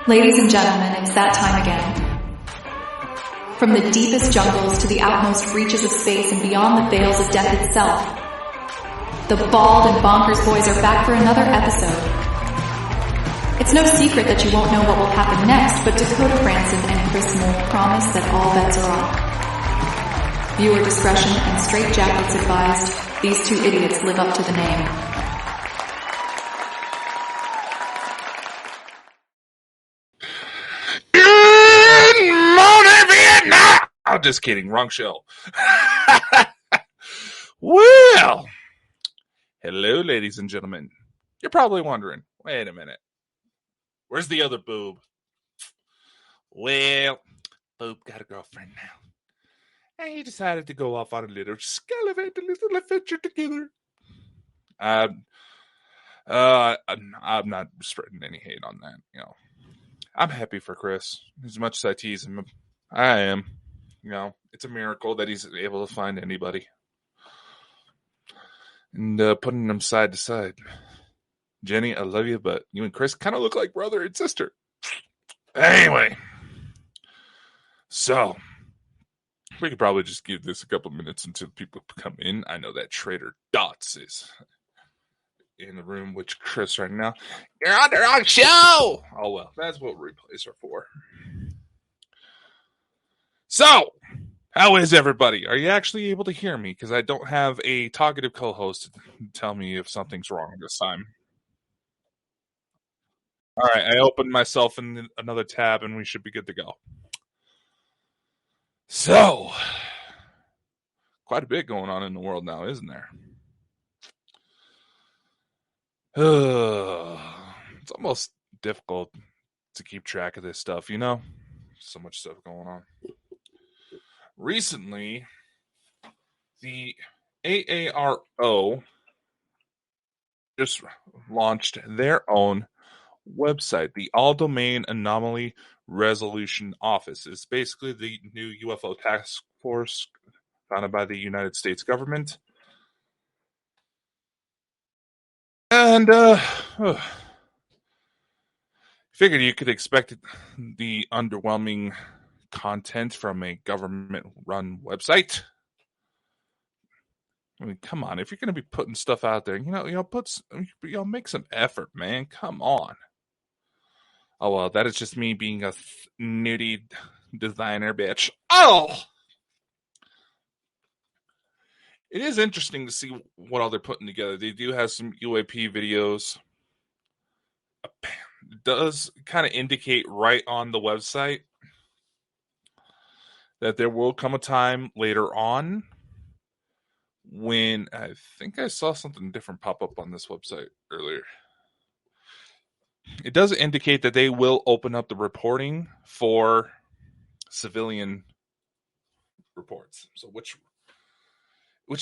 Ladies and gentlemen, it's that time again. From the deepest jungles to the outmost reaches of space and beyond the veils of death itself, the Bald and Bonkers boys are back for another episode. It's no secret that you won't know what will happen next, but Dakota Frandsen and Chris Moore promise that all bets are off. Viewer discretion and straitjackets advised. These two idiots live up to the name. I'm just kidding. Wrong show. Well, hello, ladies and gentlemen. You're probably wondering, wait a minute. Where's the other boob? Well, boob got a girlfriend now. And he decided to go off on a little scallivant, a little adventure together. I'm not spreading any hate on that. You know, I'm happy for Chris. As much as I tease him, I am. You know, it's a miracle that he's able to find anybody. And putting them side to side. Jenny, I love you, but you and Chris kind of look like brother and sister. Anyway. So, we could probably just give this a couple minutes until people come in. I know that Trader Dots is in the room with Chris right now. You're on the wrong show! Oh, well, that's what replays are for. So, how is everybody? Are you actually able to hear me? Because I don't have a talkative co-host to tell me if something's wrong this time. All right, I opened myself in another tab and we should be good to go. So, quite a bit going on in the world now, isn't there? It's almost difficult to keep track of this stuff, you know? So much stuff going on. Recently, the AARO just launched their own website, the All Domain Anomaly Resolution Office. It's basically the new UFO task force founded by the United States government. And figured you could expect the underwhelming content from a government-run website. I mean, come on! If you're going to be putting stuff out there, make some effort, man. Come on. Oh well, that is just me being a nudie designer, bitch. Oh, it is interesting to see what all they're putting together. They do have some UAP videos. It does kind of indicate right on the website that there will come a time later on when I think I saw something different pop up on this website earlier. It does indicate that they will open up the reporting for civilian reports. So which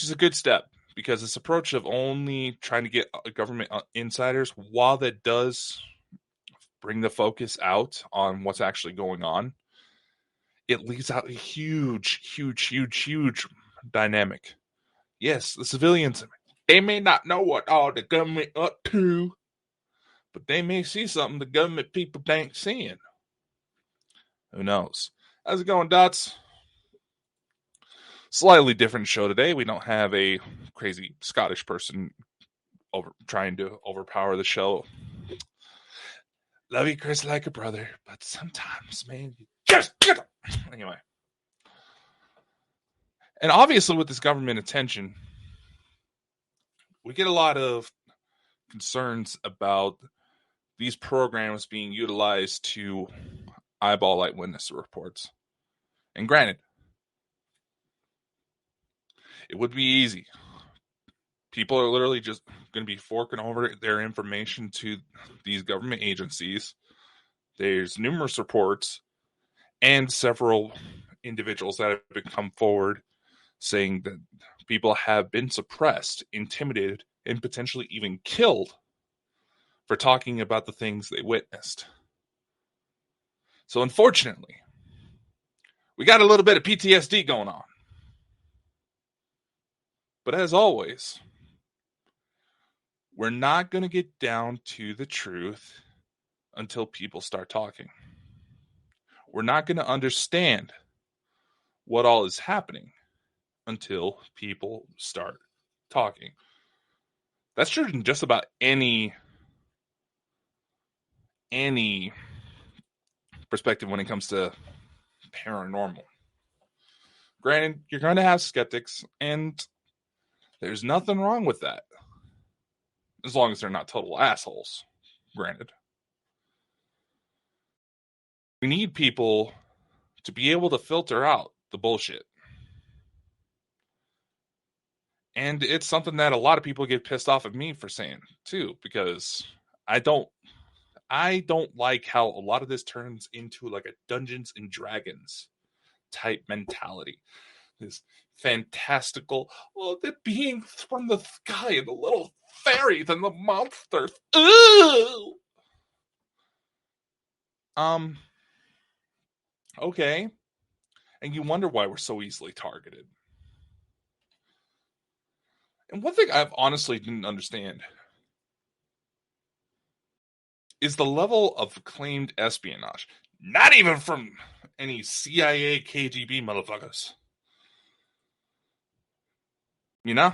is a good step, because this approach of only trying to get government insiders, while that does bring the focus out on what's actually going on, it leaves out a huge dynamic. Yes, the civilians, they may not know what all the government up to, but they may see something the government people ain't seeing. Who knows? How's it going, Dots? Slightly different show today. We don't have a crazy Scottish person trying to overpower the show. Love you, Chris, like a brother, but sometimes, man, you just get them. Anyway. And obviously with this government attention, we get a lot of concerns about these programs being utilized to eyeball eyewitness reports. And granted, it would be easy. People are literally just going to be forking over their information to these government agencies. There's numerous reports and several individuals that have come forward saying that people have been suppressed, intimidated, and potentially even killed for talking about the things they witnessed. So unfortunately, we got a little bit of PTSD going on. But as always, we're not going to get down to the truth until people start talking. We're not going to understand what all is happening until people start talking. That's true in just about any perspective when it comes to paranormal. Granted, you're going to have skeptics, and there's nothing wrong with that. As long as they're not total assholes, granted. We need people to be able to filter out the bullshit. And it's something that a lot of people get pissed off at me for saying, too, because I don't like how a lot of this turns into like a Dungeons and Dragons type mentality. This fantastical, the beings from the sky and the little fairies and the monsters. Ooh! Okay. And you wonder why we're so easily targeted. And one thing I've honestly didn't understand is the level of claimed espionage. Not even from any CIA, KGB motherfuckers. You know?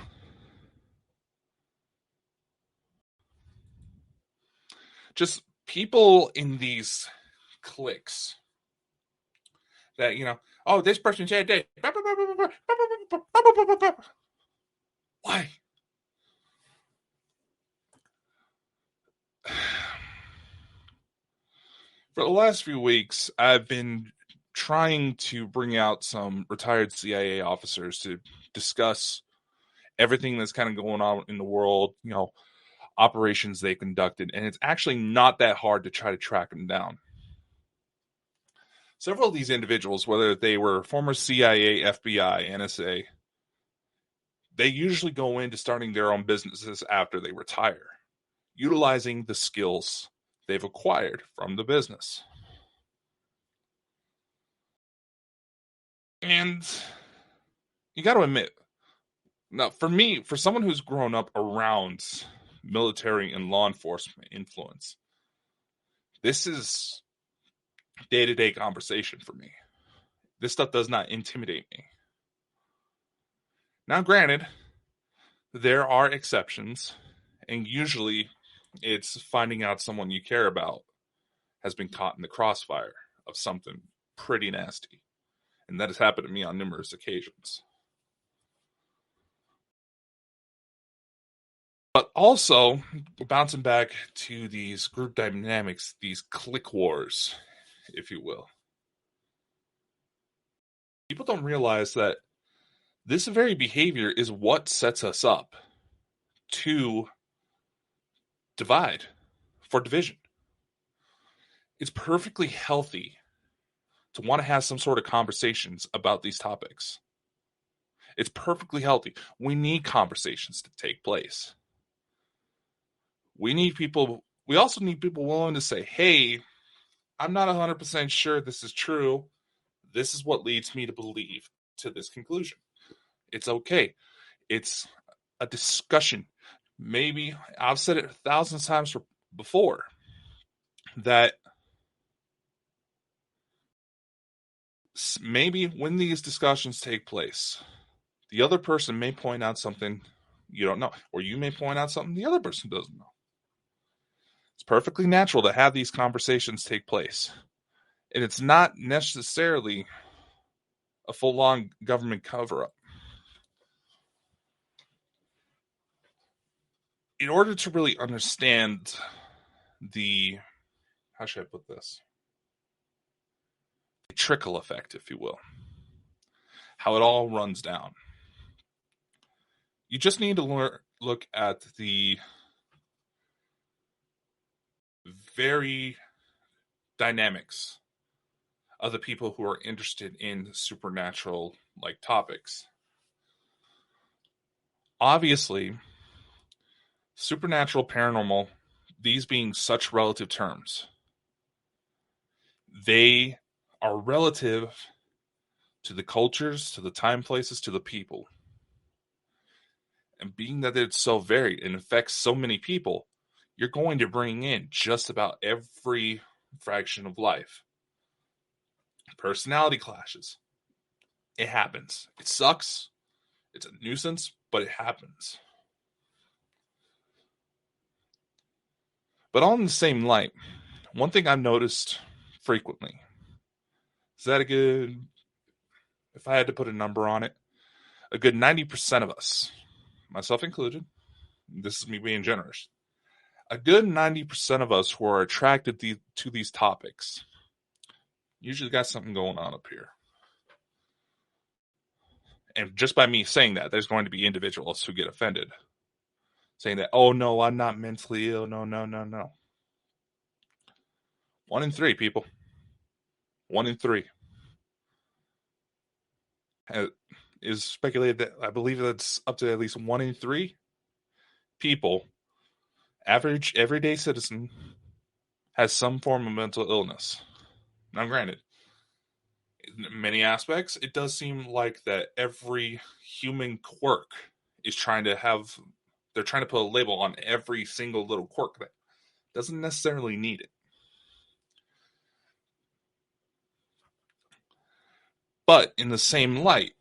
Just people in these cliques that, oh, this person said this. Why? For the last few weeks, I've been trying to bring out some retired CIA officers to discuss everything that's kind of going on in the world, operations they conducted, and it's actually not that hard to try to track them down. Several of these individuals, whether they were former CIA, FBI, NSA, they usually go into starting their own businesses after they retire, utilizing the skills they've acquired from the business. And you got to admit, now for me, for someone who's grown up around military and law enforcement influence, this is day-to-day conversation for me. This stuff does not intimidate me. Now, granted, there are exceptions, and usually it's finding out someone you care about has been caught in the crossfire of something pretty nasty. And that has happened to me on numerous occasions. But also, bouncing back to these group dynamics, these clique wars, if you will. People don't realize that this very behavior is what sets us up to divide, for division. It's perfectly healthy to want to have some sort of conversations about these topics. It's perfectly healthy. We need conversations to take place. We also need people willing to say, hey, I'm not 100% sure this is true. This is what leads me to believe to this conclusion. It's okay. It's a discussion. Maybe I've said it 1,000 times before that maybe when these discussions take place, the other person may point out something you don't know, or you may point out something the other person doesn't know. It's perfectly natural to have these conversations take place. And it's not necessarily a full-on government cover-up. In order to really understand how should I put this? The trickle effect, if you will. How it all runs down. You just need to look at the very dynamics of the people who are interested in supernatural topics. Obviously, supernatural, paranormal, these being such relative terms, they are relative to the cultures, to the time, places, to the people. And being that it's so varied and affects so many people, you're going to bring in just about every fraction of life. Personality clashes. It happens. It sucks. It's a nuisance, but it happens. But on the same light, one thing I've noticed frequently is that if I had to put a number on it, a good 90% of us, myself included, this is me being generous, a good 90% of us who are attracted to these topics usually got something going on up here. And just by me saying that, there's going to be individuals who get offended, saying that, oh no, I'm not mentally ill. No. 1 in 3 people. 1 in 3. Is speculated that I believe that's up to at least 1 in 3 people, average everyday citizen, has some form of mental illness. Now, granted, in many aspects, it does seem like that every human quirk is they're trying to put a label on every single little quirk that doesn't necessarily need it. But in the same light,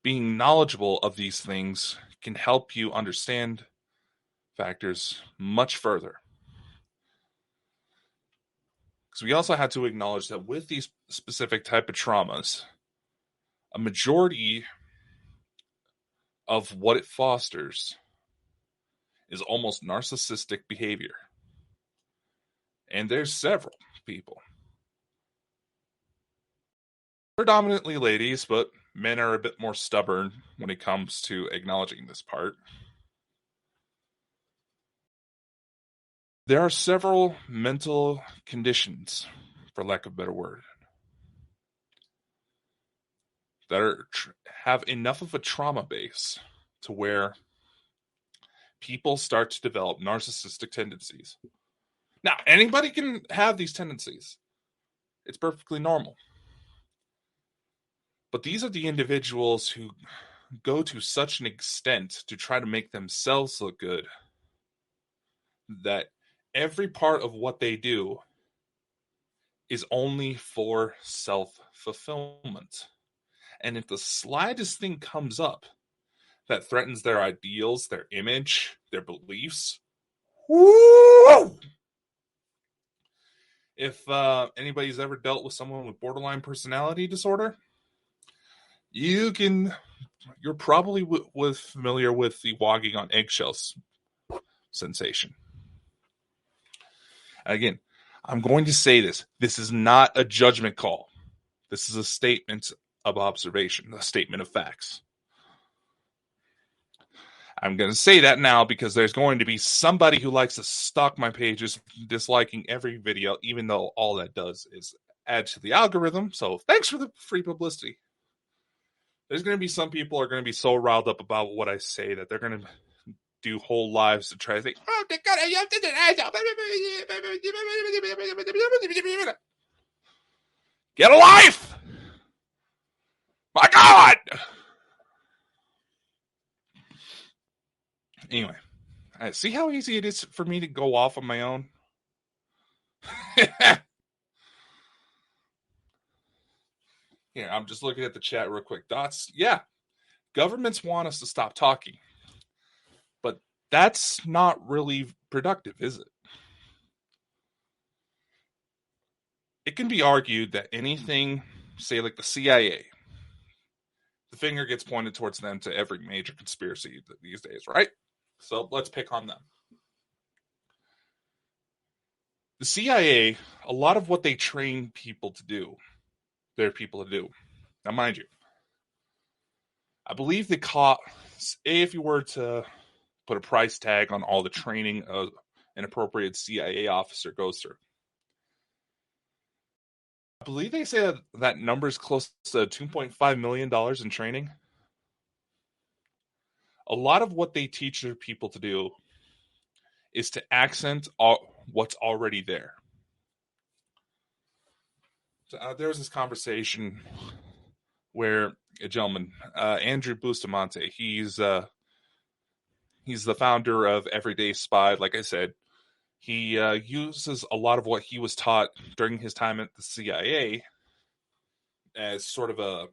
being knowledgeable of these things can help you understand factors much further. Because we also had to acknowledge that with these specific type of traumas, a majority of what it fosters is almost narcissistic behavior. And there's several people. Predominantly ladies, but men are a bit more stubborn when it comes to acknowledging this part. There are several mental conditions, for lack of a better word, that have enough of a trauma base to where people start to develop narcissistic tendencies. Now, anybody can have these tendencies. It's perfectly normal. But these are the individuals who go to such an extent to try to make themselves look good that every part of what they do is only for self-fulfillment. And if the slightest thing comes up that threatens their ideals, their image, their beliefs, woo! If anybody's ever dealt with someone with borderline personality disorder, you're probably familiar with the walking on eggshells sensation. Again, I'm going to say this. This is not a judgment call. This is a statement of observation, a statement of facts. I'm going to say that now because there's going to be somebody who likes to stalk my pages, disliking every video, even though all that does is add to the algorithm. So thanks for the free publicity. There's going to be some people are going to be so riled up about what I say that they're going to do whole lives to try to think, oh, God, get a life! My God! Anyway, see how easy it is for me to go off on my own? Here, I'm just looking at the chat real quick. Dots, yeah, governments want us to stop talking. But that's not really productive, is it? It can be argued that anything, say like the CIA, the finger gets pointed towards them to every major conspiracy these days, right? So let's pick on them. The CIA, a lot of what they train people to do, their people to do. Now, mind you, I believe the cost, if you were to put a price tag on all the training an appropriate CIA officer goes through, I believe they say that number is close to $2.5 million in training. A lot of what they teach their people to do is to accent what's already there. So, there was this conversation where a gentleman, Andrew Bustamante, He's the founder of Everyday Spy. Like I said, he uses a lot of what he was taught during his time at the CIA as sort of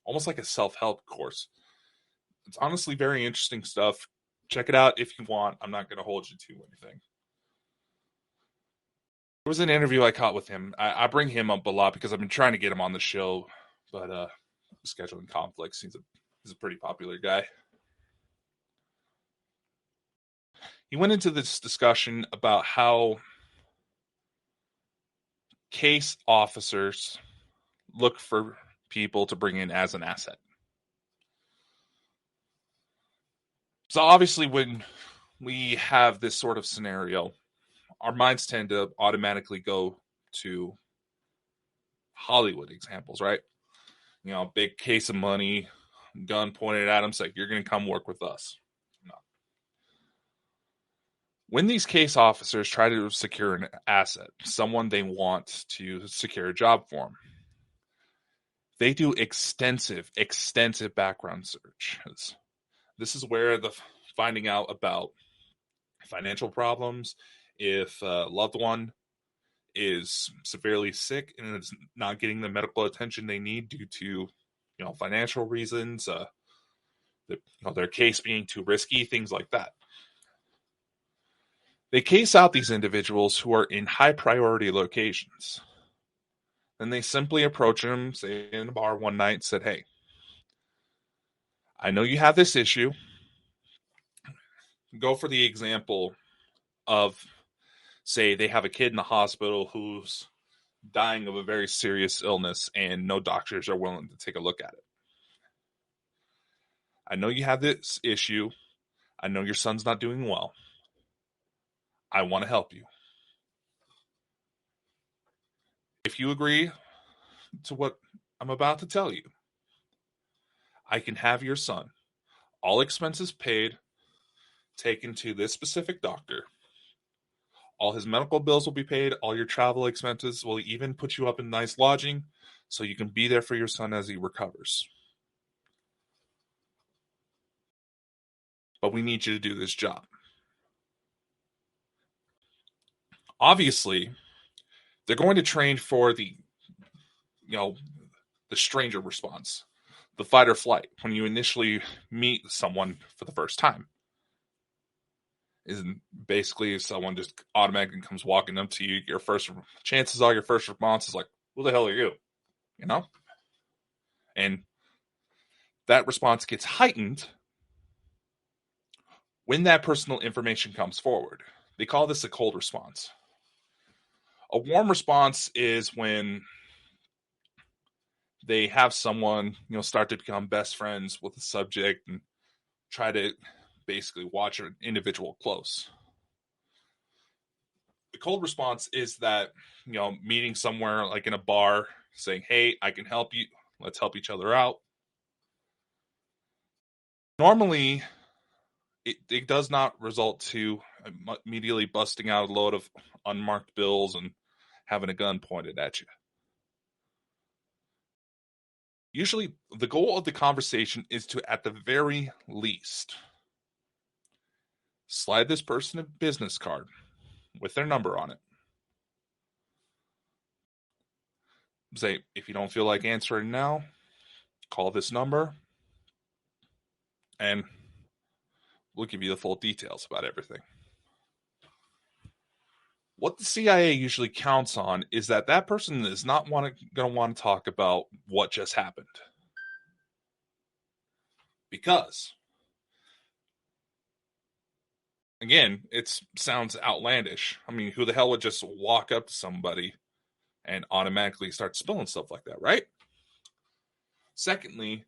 almost like a self-help course. It's honestly very interesting stuff. Check it out if you want. I'm not going to hold you to anything. There was an interview I caught with him. I bring him up a lot because I've been trying to get him on the show, but scheduling conflicts. He's a pretty popular guy. He went into this discussion about how case officers look for people to bring in as an asset. So obviously when we have this sort of scenario, our minds tend to automatically go to Hollywood examples, right? You know, big case of money, gun pointed at him, like, you're going to come work with us. No. When these case officers try to secure an asset, someone they want to secure a job for them, they do extensive background searches. This is where the finding out about financial problems, if a loved one is severely sick and is not getting the medical attention they need due to, financial reasons, their case being too risky, things like that. They case out these individuals who are in high priority locations. Then they simply approach them, say in a bar one night, and said, "Hey, I know you have this issue." Go for the example of, say, they have a kid in the hospital who's dying of a very serious illness and no doctors are willing to take a look at it. I know you have this issue. I know your son's not doing well. I want to help you. If you agree to what I'm about to tell you, I can have your son, all expenses paid, taken to this specific doctor. All his medical bills will be paid. All your travel expenses. Will even put you up in nice lodging so you can be there for your son as he recovers. But we need you to do this job. Obviously, they're going to train for the stranger response, the fight or flight, when you initially meet someone for the first time. Isn't basically someone just automatically comes walking up to you. Chances are your first response is like, "Who the hell are you?" And that response gets heightened when that personal information comes forward. They call this a cold response. A warm response is when they have someone, start to become best friends with the subject and try to basically watch an individual close. The cold response is that, meeting somewhere like in a bar, saying, "Hey, I can help you. Let's help each other out." Normally, it does not result to immediately busting out a load of unmarked bills and having a gun pointed at you. Usually, the goal of the conversation is to, at the very least, slide this person a business card with their number on it. Say, if you don't feel like answering now, call this number and we'll give you the full details about everything. What the CIA usually counts on is that person is not going to want to talk about what just happened. Because, again, it sounds outlandish. I mean, who the hell would just walk up to somebody and automatically start spilling stuff like that, right? Secondly,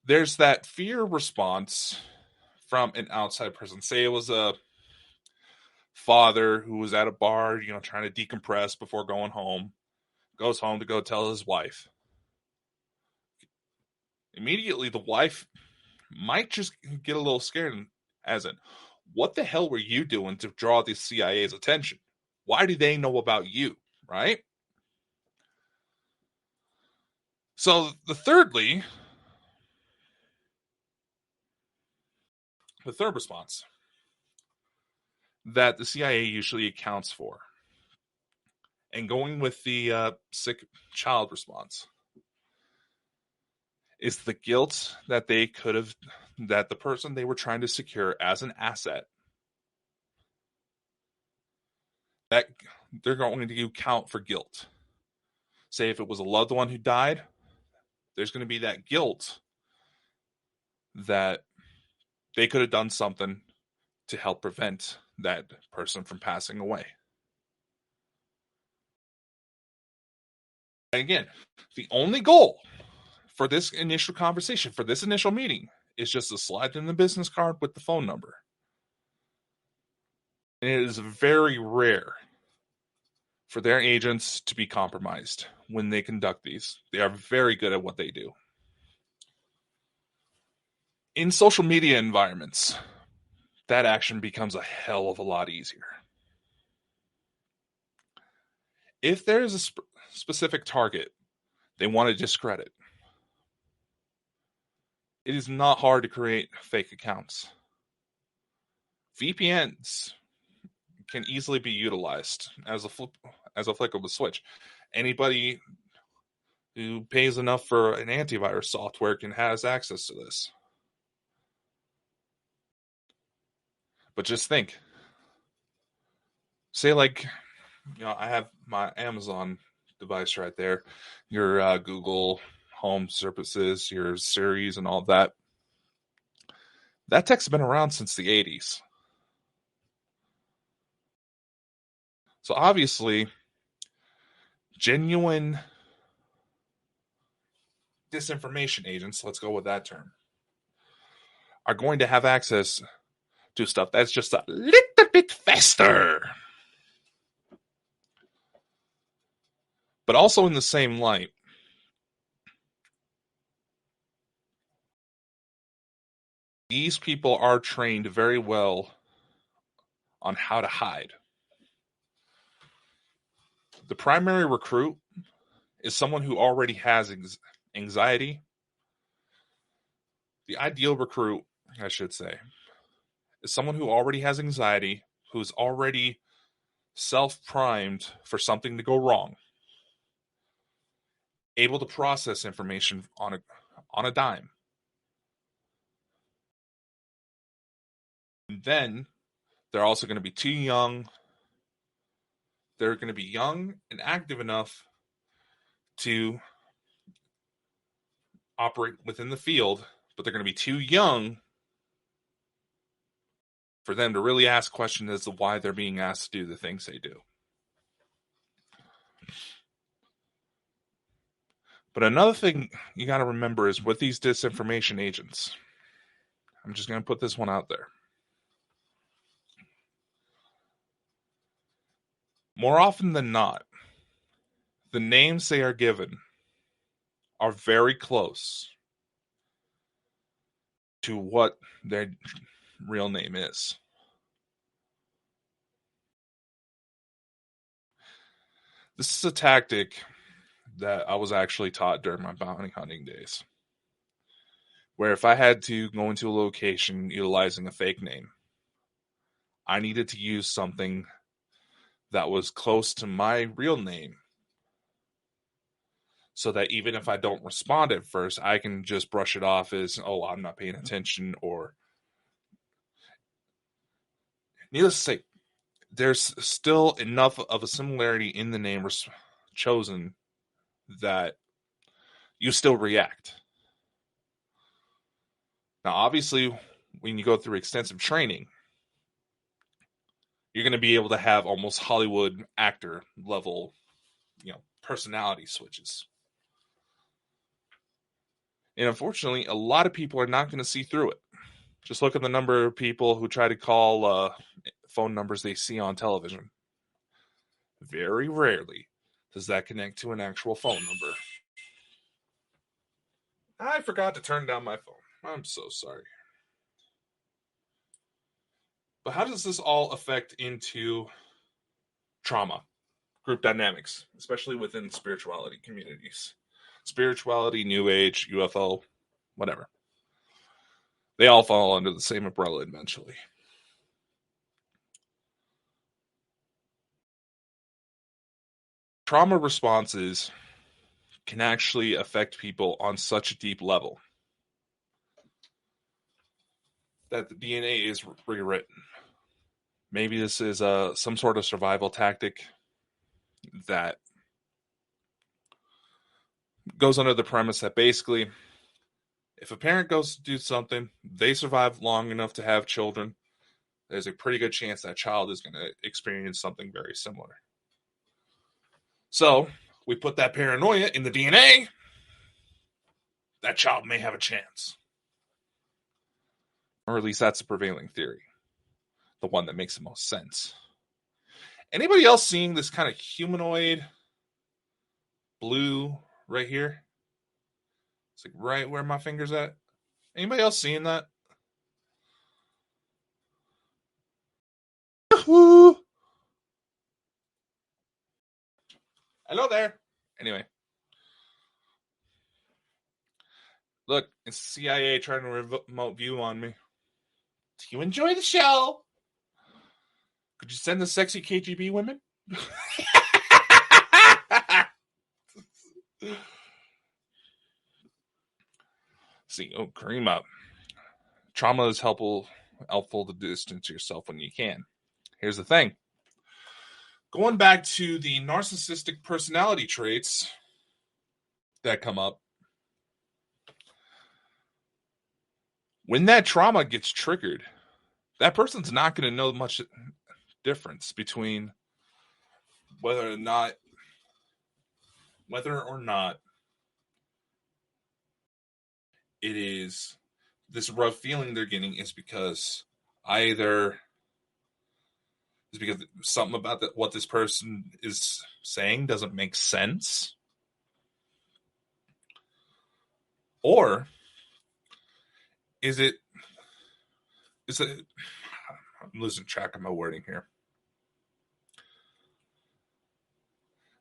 there's that fear response from an outside person. Say it was a father who was at a bar, trying to decompress before going home, goes home to go tell his wife. Immediately, the wife might just get a little scared, as in, what the hell were you doing to draw the CIA's attention? Why do they know about you, right? So, thirdly, The third response that the CIA usually accounts for, and going with the sick child response, is the guilt that they could have, that the person they were trying to secure as an asset, that they're going to count for guilt. Say if it was a loved one who died, there's going to be that guilt that they could have done something to help prevent that person from passing away. And again, the only goal for this initial conversation, for this initial meeting, is just to slide in the business card with the phone number. And it is very rare for their agents to be compromised when they conduct these. They are very good at what they do. In social media environments, that action becomes a hell of a lot easier. If there is a specific target they want to discredit, it is not hard to create fake accounts. VPNs can easily be utilized as a flick of a switch. Anybody who pays enough for an antivirus software has access to this. But just think, say like, I have my Amazon device right there, your Google Home services, your Siri's and all that. That tech's been around since the 80s. So obviously, genuine disinformation agents, let's go with that term, are going to have access to stuff that's just a little bit faster. But also in the same light, these people are trained very well on how to hide. The primary recruit is someone who already has anxiety. The ideal recruit, I should say, is someone who already has anxiety, who's already self-primed for something to go wrong, able to process information on a dime. And then they're also going to be too young. They're going to be young and active enough to operate within the field, but they're going to be too young for them to really ask questions as to why they're being asked to do the things they do. But another thing you got to remember is with these disinformation agents, I'm just going to put this one out there. More often than not, the names they are given are very close to what their real name is. This is a tactic that I was actually taught during my bounty hunting days, where if I had to go into a location utilizing a fake name, I needed to use something that was close to my real name, so that even if I don't respond at first, I can just brush it off as, oh, I'm not paying attention, or needless to say, there's still enough of a similarity in the name chosen that you still react. Now, obviously, when you go through extensive training, you're going to be able to have almost Hollywood actor level, personality switches. And unfortunately, a lot of people are not going to see through it. Just look at the number of people who try to call phone numbers they see on television. Very rarely does that connect to an actual phone number. I forgot to turn down my phone. I'm so sorry. But how does this all affect into trauma, group dynamics, especially within spirituality communities? Spirituality, New Age, UFO, whatever. They all fall under the same umbrella eventually. Trauma responses can actually affect people on such a deep level that the DNA is rewritten. Maybe this is some sort of survival tactic that goes under the premise that basically, if a parent goes to do something, they survive long enough to have children, there's a pretty good chance that child is going to experience something very similar. So, we put that paranoia in the DNA, that child may have a chance. Or at least that's the prevailing theory. The one that makes the most sense. Anybody else seeing this kind of humanoid blue right here? It's like right where my finger's at. Anybody else seeing that? Hello there. Anyway. Look, it's CIA trying to remote view on me. Do you enjoy the show? Could you send the sexy KGB women? See, cream up. Trauma is helpful to distance yourself when you can. Here's the thing. Going back to the narcissistic personality traits that come up, when that trauma gets triggered, that person's not going to know much difference between whether or not it is this rough feeling they're getting is because something about what this person is saying doesn't make sense, or is it I'm losing track of my wording here.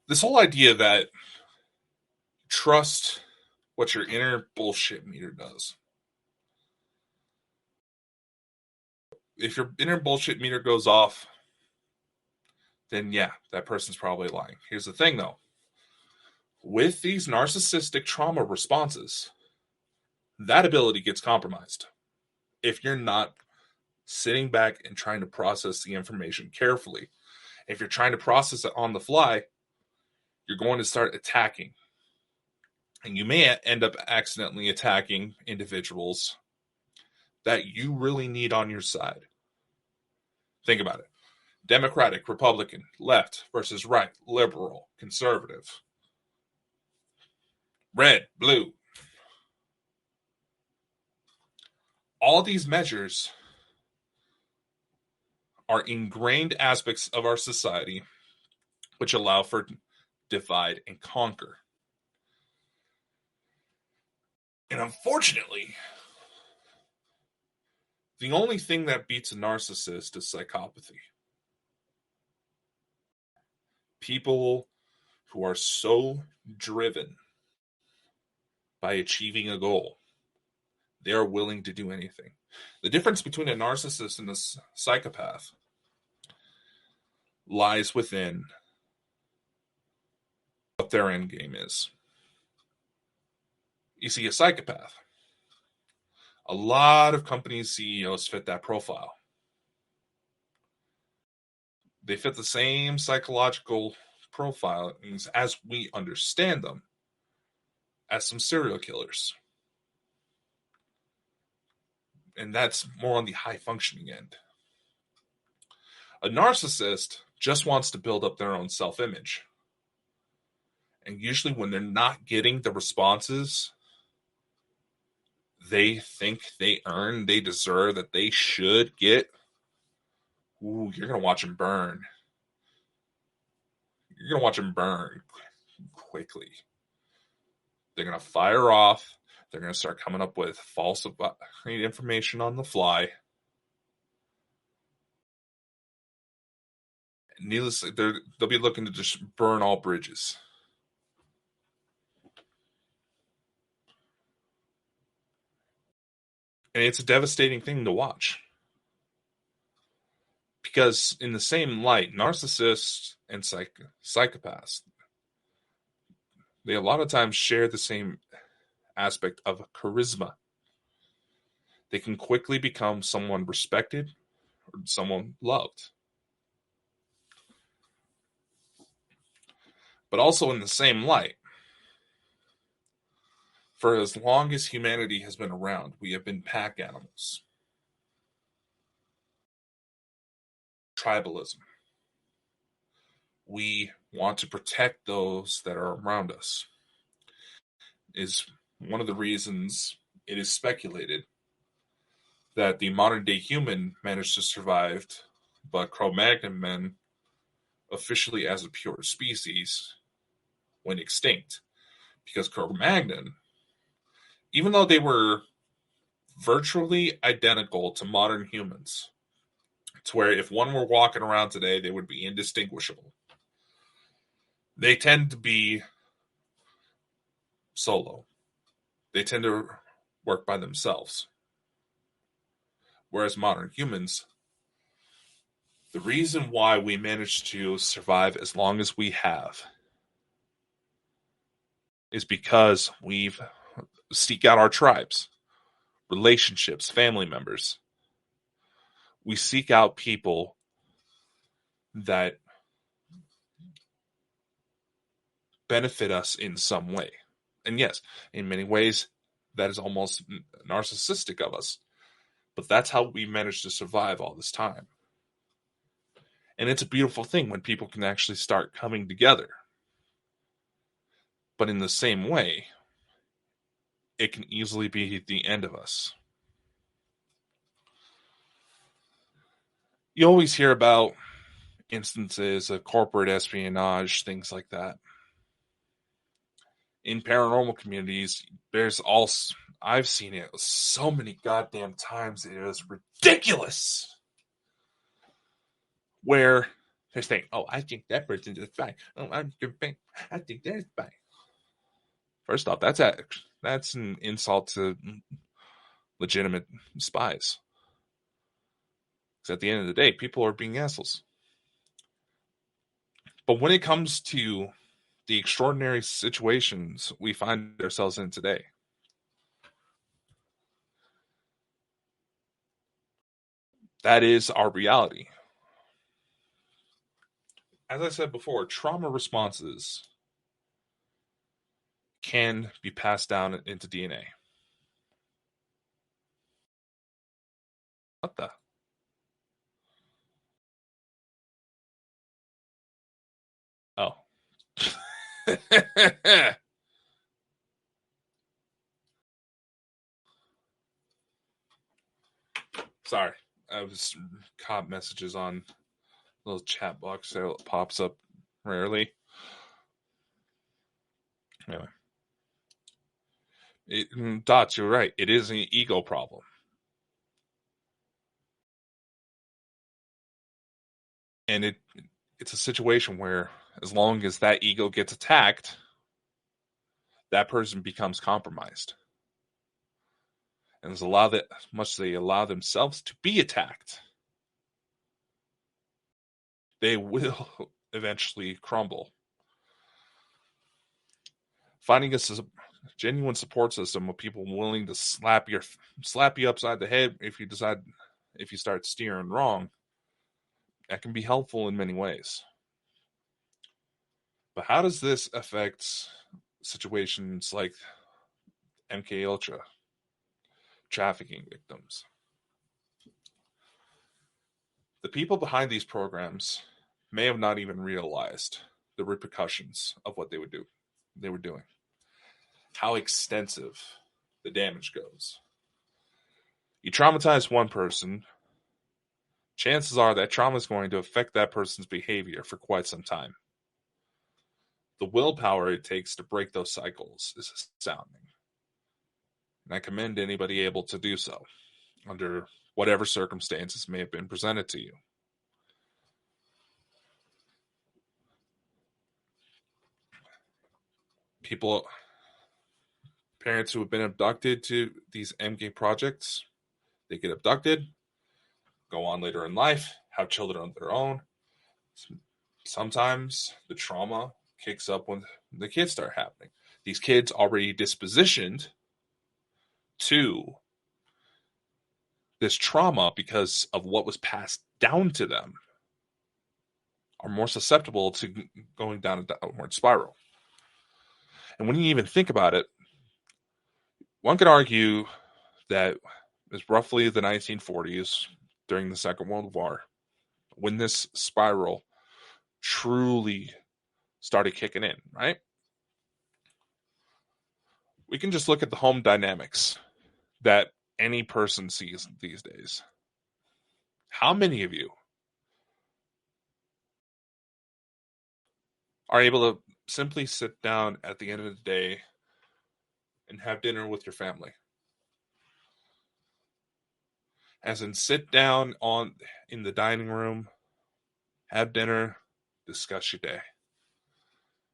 This whole idea that trust what your inner bullshit meter does. If your inner bullshit meter goes off, then yeah, that person's probably lying. Here's the thing though. With these narcissistic trauma responses, that ability gets compromised. If you're not sitting back and trying to process the information carefully, if you're trying to process it on the fly, you're going to start attacking. And you may end up accidentally attacking individuals that you really need on your side. Think about it. Democratic, Republican, left versus right, liberal, conservative, red, blue. All these measures are ingrained aspects of our society which allow for divide and conquer. And unfortunately, the only thing that beats a narcissist is psychopathy. People who are so driven by achieving a goal, they are willing to do anything. The difference between a narcissist and a psychopath lies within what their end game is. You see, a psychopath, a lot of companies' CEOs fit that profile. They fit the same psychological profile as we understand them as some serial killers. And that's more on the high functioning end. A narcissist just wants to build up their own self-image. And usually when they're not getting the responses they think they earn, they deserve, that they should get, ooh, you're going to watch them burn. You're going to watch them burn quickly. They're going to fire off. They're going to start coming up with false information on the fly. Needlessly, they'll be looking to just burn all bridges. And it's a devastating thing to watch. Because in the same light, narcissists and psychopaths, they a lot of times share the same aspect of charisma. They can quickly become someone respected or someone loved. But also in the same light, for as long as humanity has been around, we have been pack animals. Tribalism. We want to protect those that are around us. Is one of the reasons it is speculated that the modern day human managed to survive, but Cro-Magnon men, officially as a pure species, went extinct. Because Cro-Magnon, even though they were virtually identical to modern humans, to where if one were walking around today, they would be indistinguishable. They tend to be solo. They tend to work by themselves. Whereas modern humans, the reason why we managed to survive as long as we have is because we've seek out our tribes, relationships, family members. We seek out people that benefit us in some way. And yes, in many ways, that is almost narcissistic of us. But that's how we managed to survive all this time. And it's a beautiful thing when people can actually start coming together. But in the same way, it can easily be the end of us. You always hear about instances of corporate espionage, things like that. In paranormal communities, I've seen it so many goddamn times, it is ridiculous. Where they're saying, oh, I think that person is fine. Oh, I think that's fine. First off, that's an insult to legitimate spies. Because at the end of the day, people are being assholes. But when it comes to the extraordinary situations we find ourselves in today, that is our reality. As I said before, trauma responses can be passed down into DNA. What the? Oh. Sorry. I was caught messages on a little chat box that pops up rarely. Anyway. Dots, you're right. It is an ego problem. And it's a situation where as long as that ego gets attacked, that person becomes compromised. And as much as they allow themselves to be attacked, they will eventually crumble. Finding a genuine support system of people willing to slap you upside the head if you start steering wrong, that can be helpful in many ways. But how does this affect situations like MK Ultra, trafficking victims? The people behind these programs may have not even realized the repercussions of what they were doing. How extensive the damage goes. You traumatize one person, chances are that trauma is going to affect that person's behavior for quite some time. The willpower it takes to break those cycles is astounding. And I commend anybody able to do so under whatever circumstances may have been presented to you. Parents who have been abducted to these MK projects, They get abducted, go on later in life, have children of their own. Sometimes the trauma kicks up when the kids start happening. These kids already dispositioned to this trauma because of what was passed down to them are more susceptible to going down a downward spiral. And when you even think about it, one could argue that it's roughly the 1940s during the Second World War when this spiral truly started kicking in, right? We can just look at the home dynamics that any person sees these days. How many of you are able to simply sit down at the end of the day and have dinner with your family? As in, sit down in the dining room, have dinner, discuss your day.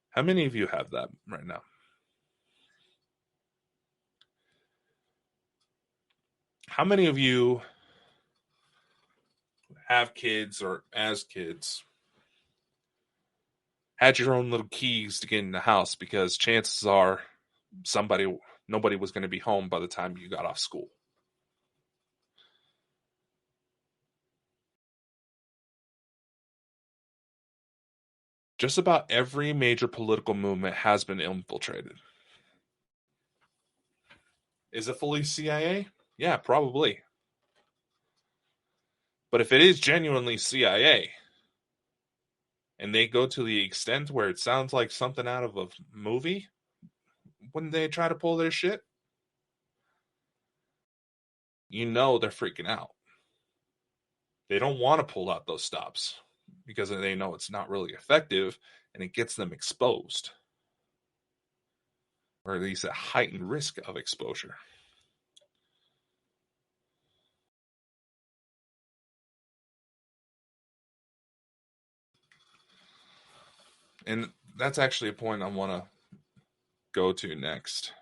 How many of you have that right now? How many of you have kids or as kids had your own little keys to get in the house because chances are nobody was going to be home by the time you got off school? Just about every major political movement has been infiltrated. Is it fully CIA? Yeah, probably. But if it is genuinely CIA, and they go to the extent where it sounds like something out of a movie when they try to pull their shit, you know they're freaking out. They don't want to pull out those stops because they know it's not really effective and it gets them exposed, or at least a heightened risk of exposure. And that's actually a point I want to go to next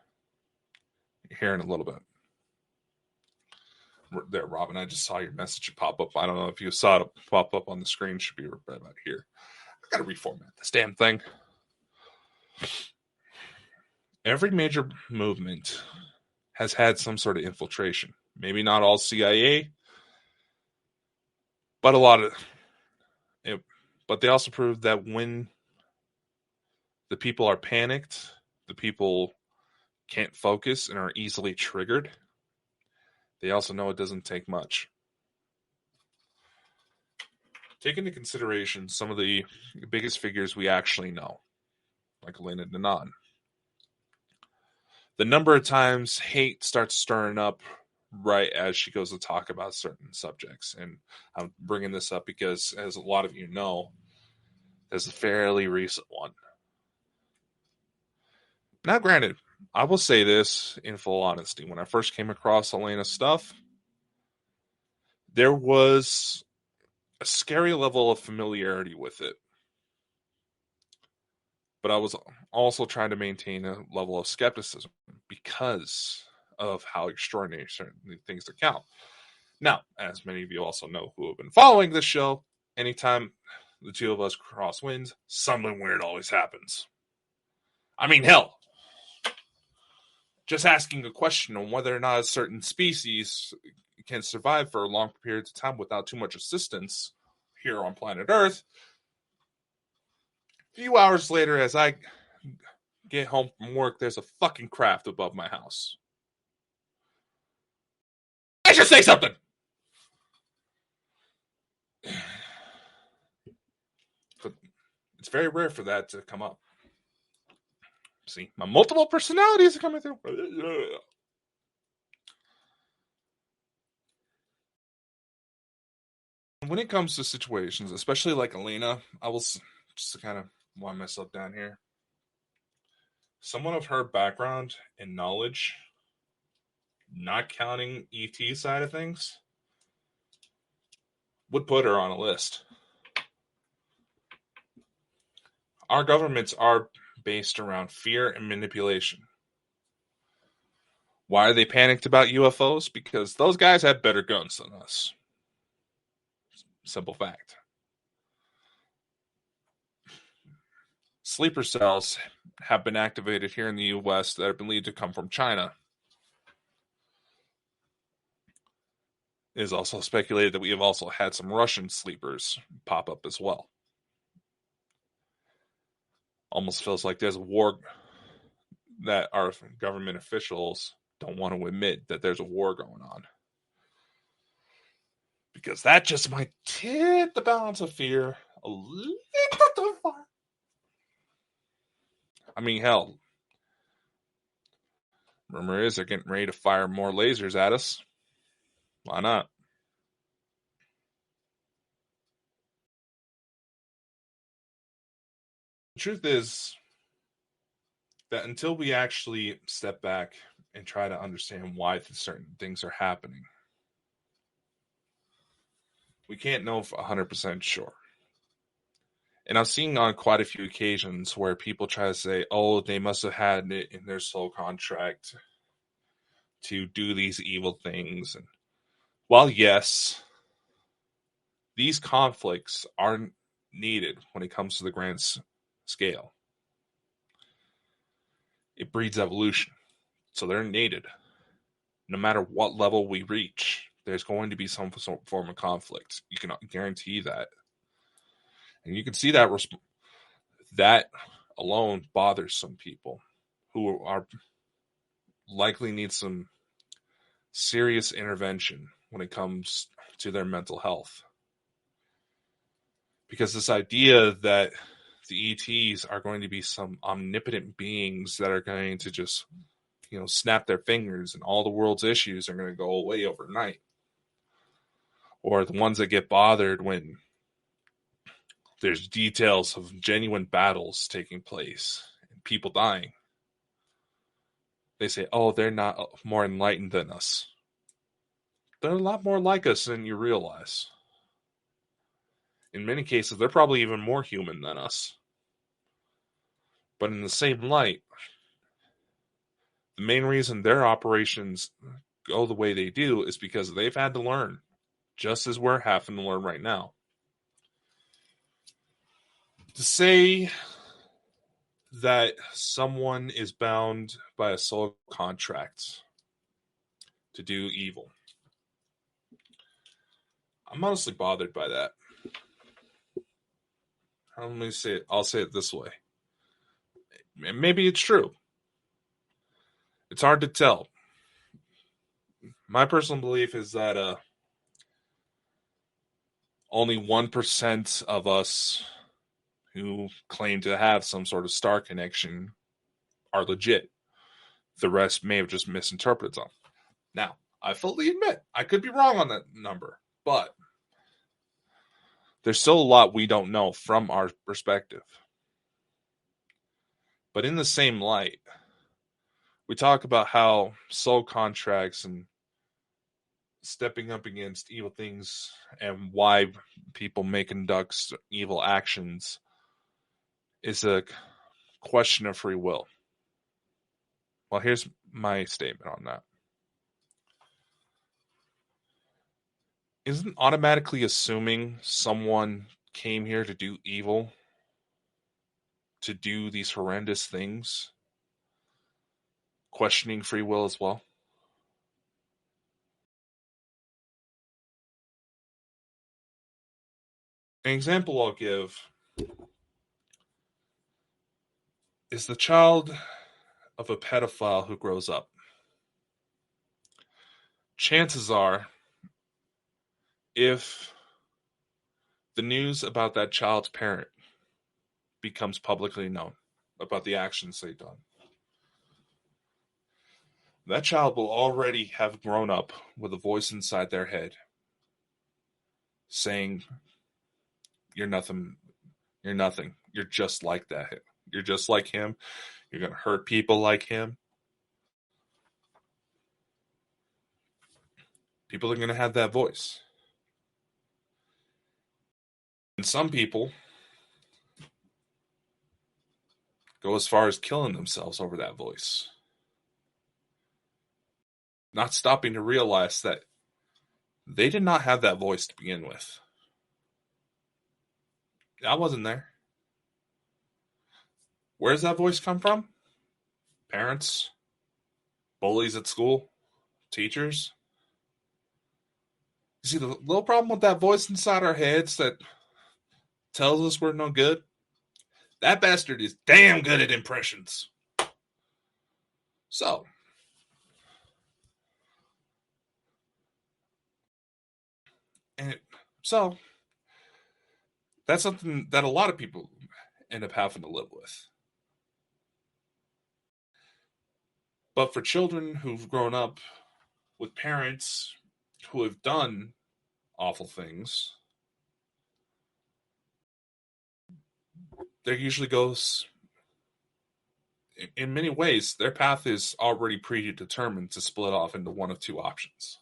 here in a little bit. There, Robin, I just saw your message pop up. I don't know if you saw it pop up on the screen. It should be right about here. I gotta reformat this damn thing. Every major movement has had some sort of infiltration. Maybe not all CIA, but a lot of it. But they also proved that when the people are panicked, the people can't focus and are easily triggered, they also know it doesn't take much. Take into consideration some of the biggest figures we actually know, like Elena Danaan. The number of times hate starts stirring up right as she goes to talk about certain subjects. And I'm bringing this up because, as a lot of you know, there's a fairly recent one. Now, granted, I will say this in full honesty. When I first came across Elena's stuff, there was a scary level of familiarity with it. But I was also trying to maintain a level of skepticism because of how extraordinary certain things account. Now, as many of you also know who have been following this show, anytime the two of us cross winds, something weird always happens. I mean, hell, just asking a question on whether or not a certain species can survive for long periods of time without too much assistance here on planet Earth. A few hours later, as I get home from work, there's a fucking craft above my house. I should say something! But it's very rare for that to come up. See, my multiple personalities are coming through. When it comes to situations, especially like Elena, I will just to kind of wind myself down here. Someone of her background and knowledge, not counting ET side of things, would put her on a list. Our governments are based around fear and manipulation. Why are they panicked about UFOs? Because those guys have better guns than us. Simple fact. Sleeper cells have been activated here in the US that have been believed to come from China. It is also speculated that we have also had some Russian sleepers pop up as well. Almost feels like there's a war that our government officials don't want to admit that there's a war going on. Because that just might tip the balance of fear a little too far. I mean, hell, rumor is they're getting ready to fire more lasers at us. Why not? The truth is that until we actually step back and try to understand why certain things are happening, we can't know for 100% sure. And I've seen on quite a few occasions where people try to say, oh, they must have had it in their soul contract to do these evil things. And while yes, these conflicts are needed when it comes to the grand scale, it breeds evolution. So they're needed. No matter what level we reach, there's going to be some form of conflict. You can guarantee that. And you can see that that alone bothers some people who are likely need some serious intervention when it comes to their mental health. Because this idea that the ETs are going to be some omnipotent beings that are going to just, snap their fingers and all the world's issues are going to go away overnight. Or the ones that get bothered when there's details of genuine battles taking place and people dying. They say, oh, they're not more enlightened than us. They're a lot more like us than you realize. In many cases, they're probably even more human than us. But in the same light, the main reason their operations go the way they do is because they've had to learn, just as we're having to learn right now. To say that someone is bound by a soul contract to do evil, I'm honestly bothered by that. I'll say it this way. Maybe it's true. It's hard to tell. My personal belief is that only 1% of us who claim to have some sort of star connection are legit. The rest may have just misinterpreted them. Now, I fully admit I could be wrong on that number, but there's still a lot we don't know from our perspective. But in the same light, we talk about how soul contracts and stepping up against evil things and why people may conduct evil actions is a question of free will. Well, here's my statement on that. Isn't automatically assuming someone came here to do evil, to do these horrendous things, questioning free will as well? An example I'll give is the child of a pedophile who grows up. Chances are, if the news about that child's parent becomes publicly known, about the actions they've done, that child will already have grown up with a voice inside their head saying, you're nothing, you're just like that. You're just like him. You're going to hurt people like him. People are going to have that voice. And some people go as far as killing themselves over that voice. not stopping to realize that they did not have that voice to begin with. I wasn't there. Where does that voice come from? Parents, bullies at school, teachers. You see, the little problem with that voice inside our heads that tells us we're no good, that bastard is damn good at impressions. So, so that's something that a lot of people end up having to live with. But for children who've grown up with parents who have done awful things, there usually goes, in many ways, their path is already predetermined to split off into one of two options.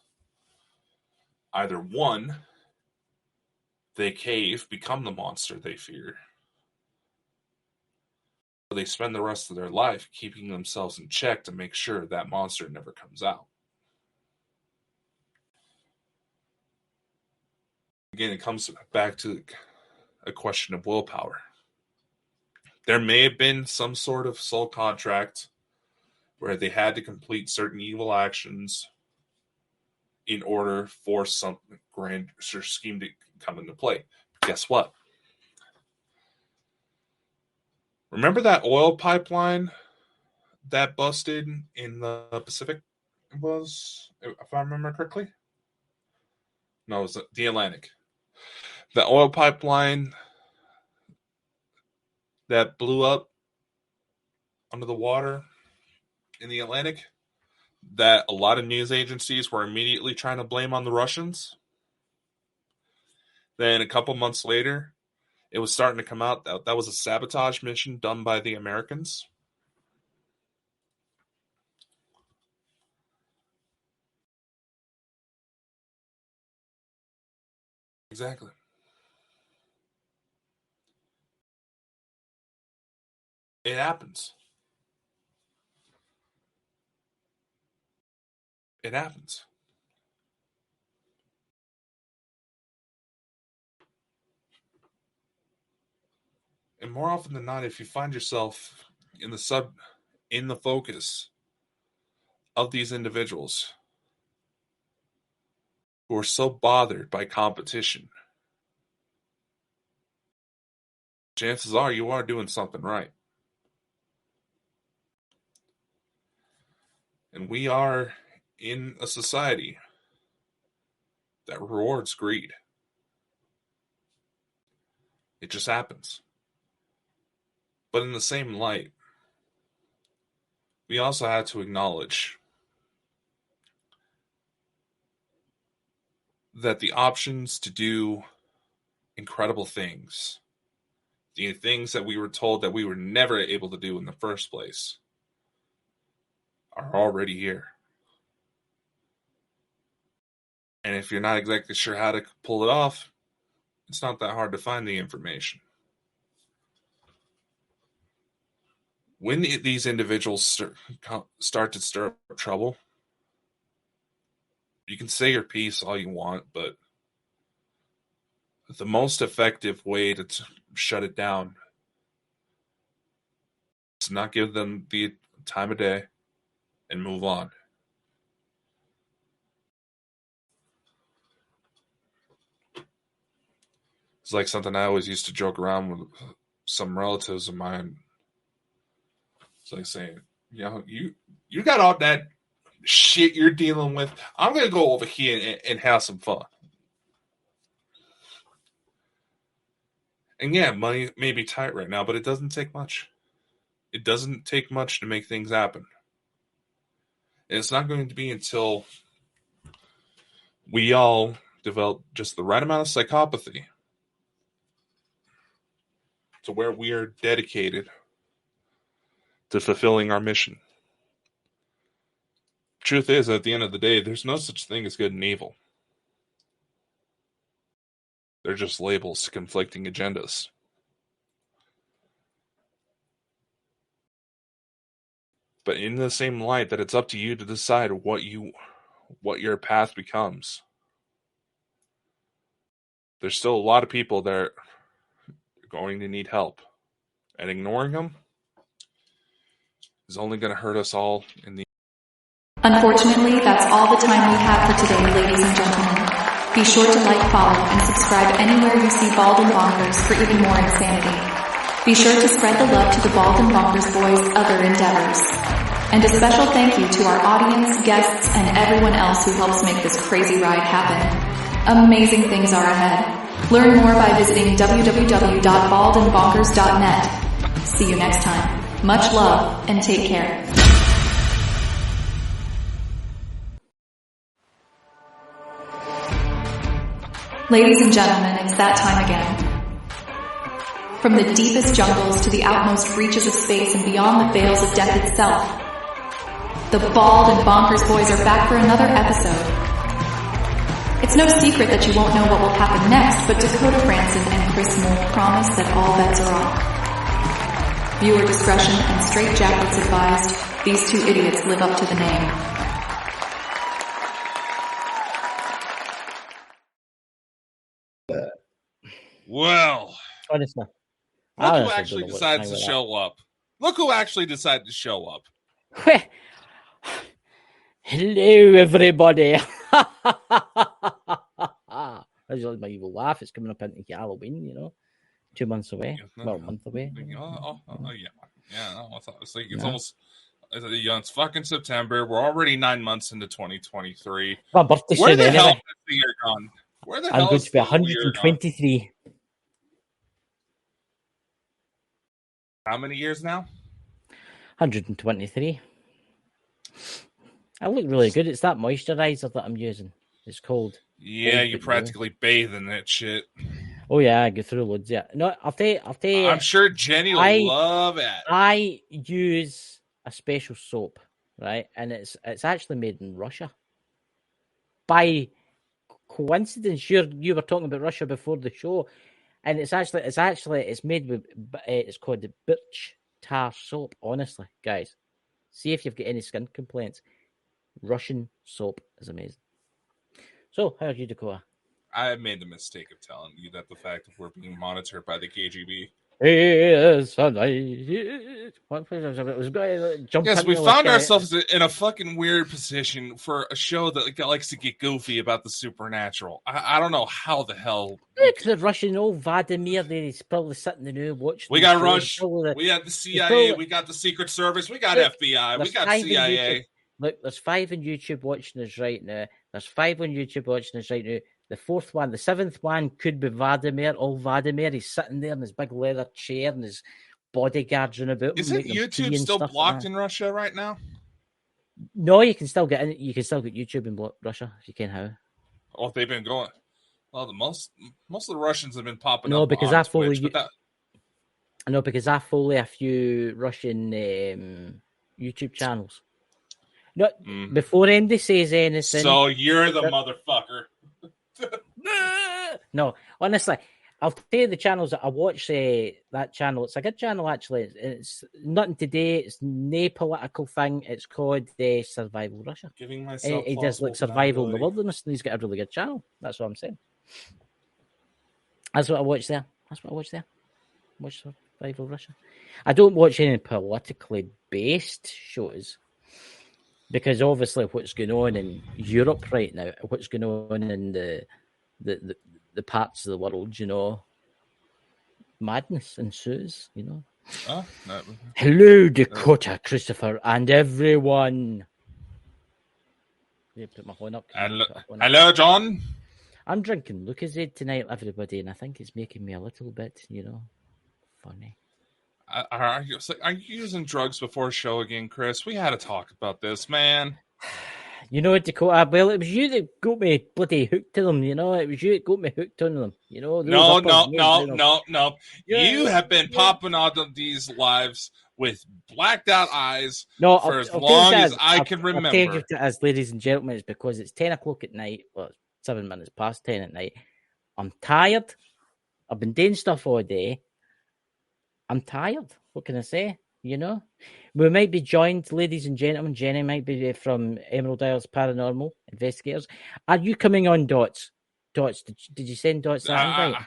Either one, they cave, become the monster they fear, or they spend the rest of their life keeping themselves in check to make sure that monster never comes out. Again, it comes back to a question of willpower. There may have been some sort of soul contract where they had to complete certain evil actions in order for some grand scheme to come into play. Guess what? Remember that oil pipeline that busted in the Pacific? Was, if I remember correctly? No, it was the Atlantic. The oil pipeline that blew up under the water in the Atlantic that a lot of news agencies were immediately trying to blame on the Russians. Then a couple months later, it was starting to come out that that was a sabotage mission done by the Americans. Exactly. It happens. It happens. And more often than not, if you find yourself in the focus of these individuals who are so bothered by competition, chances are you are doing something right. And we are in a society that rewards greed. It just happens. But in the same light, we also had to acknowledge that the options to do incredible things, the things that we were told that we were never able to do in the first place, are already here. And if you're not exactly sure how to pull it off, it's not that hard to find the information. When these individuals start to stir up trouble, you can say your piece all you want, but the most effective way to shut it down is not give them the time of day and move on. It's like something I always used to joke around with some relatives of mine. It's like saying, you got all that shit you're dealing with. I'm gonna go over here and have some fun. And yeah, money may be tight right now, but it doesn't take much. It doesn't take much to make things happen. And it's not going to be until we all develop just the right amount of psychopathy to where we are dedicated to fulfilling our mission. Truth is, at the end of the day, there's no such thing as good and evil. They're just labels to conflicting agendas. But in the same light that it's up to you to decide what you what your path becomes. There's still a lot of people that are going to need help. And ignoring them is only going to hurt us all in the... Unfortunately, that's all the time we have for today, ladies and gentlemen. Be sure to like, follow, and subscribe anywhere you see Bald and Bonkers for even more insanity. Be sure to spread the love to the Bald and Bonkers boys' other endeavors. And a special thank you to our audience, guests, and everyone else who helps make this crazy ride happen. Amazing things are ahead. Learn more by visiting www.baldandbonkers.net. See you next time. Much love, and take care. Ladies and gentlemen, it's that time again. From the deepest jungles to the outmost reaches of space and beyond the veils of death itself, the Bald and Bonkers boys are back for another episode. It's no secret that you won't know what will happen next, but Dakota Frandsen and Chris Moore promise that all bets are off. Viewer discretion and straitjackets advised. These two idiots live up to the name. Well, honestly, look who actually decides to show up. Look who actually decided to show up. Hello, everybody. That's just my evil laugh. It's coming up into Halloween, you know, 2 months away. Well, a month away. Yeah. It's almost. It's fucking September. We're already 9 months into 2023. My birthday Where soon the hell anyway. is the year gone? Where the I'm hell going is to be the year gone? 123. How many years now? 123. I look really good. It's that moisturizer that I'm using. It's called. Yeah, you practically bathe in that shit. Oh yeah, I go through loads. Yeah, no, I'll tell you. I'm sure Jenny will love it. I use a special soap, right, and it's actually made in Russia. By coincidence, you were talking about Russia before the show, and it's made with it's called the birch tar soap. Honestly, guys, see if you've got any skin complaints. Russian soap is amazing. So, how are you, Dakota? I have made the mistake of telling you that the fact that we're being monitored by the KGB. Yes, we found ourselves in a fucking weird position for a show that likes to get goofy about the supernatural. I don't know how the hell. Look, the Russian old Vladimir there, he's probably sitting there watching. We got Rush, we had the CIA, we got the Secret Service, we got FBI, we got CIA. Look, there's 5 on YouTube watching us right now. The fourth one, the seventh one could be Vladimir. Old Vladimir, he's sitting there in his big leather chair and his bodyguards running about. Isn't YouTube still blocked in Russia right now? No, you can still get in. You can still get YouTube in Russia if you can. How? Oh, they've been going. Well, most of the Russians have been popping up. Because I follow Twitch, No, because I follow a few Russian YouTube channels. No, before Andy says anything. So you're the motherfucker. No, honestly, I'll tell you the channels that I watch. That channel, it's a good channel actually. It's nothing today. It's no political thing. It's called Survival Russia. Giving myself. He does like survival in the wilderness, and he's got a really good channel. That's what I'm saying. That's what I watch there. Watch Survival Russia. I don't watch any politically based shows. Because obviously what's going on in Europe right now, what's going on in the parts of the world, you know, madness ensues, you know. Oh, no. Hello, Dakota, Christopher, and everyone. Put my horn up. Hello, John. I'm drinking Lucozade tonight, everybody, and I think it's making me a little bit, you know, funny. Are you using drugs before a show again, Chris? We had to talk about this, man. You know, Dakota, well, it was you that got me bloody hooked to them, you know? It was you that got me hooked on them, you know? No. You have been popping on these lives with blacked out eyes for as long as I can remember. I'll tell you as ladies and gentlemen, it's because it's 10 o'clock at night, well, 7 minutes past 10 at night. I'm tired. I've been doing stuff all day. I'm tired. What can I say? You know, we might be joined, ladies and gentlemen. Jenny might be from Emerald Isles Paranormal Investigators. Are you coming on, Dots? Dots, did you send Dots that invite?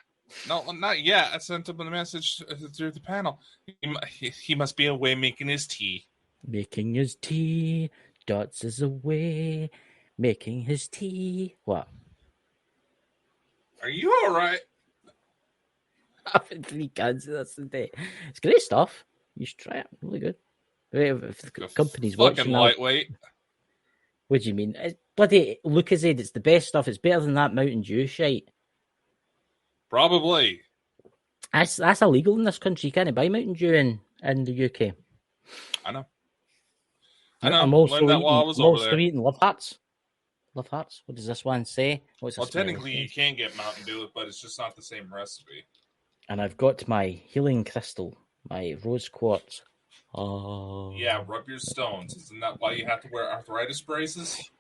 No, not yet. I sent him a message through the panel. He must be away making his tea. Making his tea. Dots is away making his tea. What? Are you all right? Having 3 cans of this today. It's great stuff. You should try it. Really good. If the company's fucking watching, lightweight. What do you mean? It's bloody Lucozade. It's the best stuff. It's better than that Mountain Dew shite. Probably. That's illegal in this country. You can't buy Mountain Dew in the UK. I know. I'm also learned that while I was over there. eating Love Hearts. Love Hearts. What does this one say? Well, technically you can get Mountain Dew, but it's just not the same recipe. And I've got my healing crystal, my rose quartz. Oh. Yeah, rub your stones. Isn't that why you have to wear arthritis braces?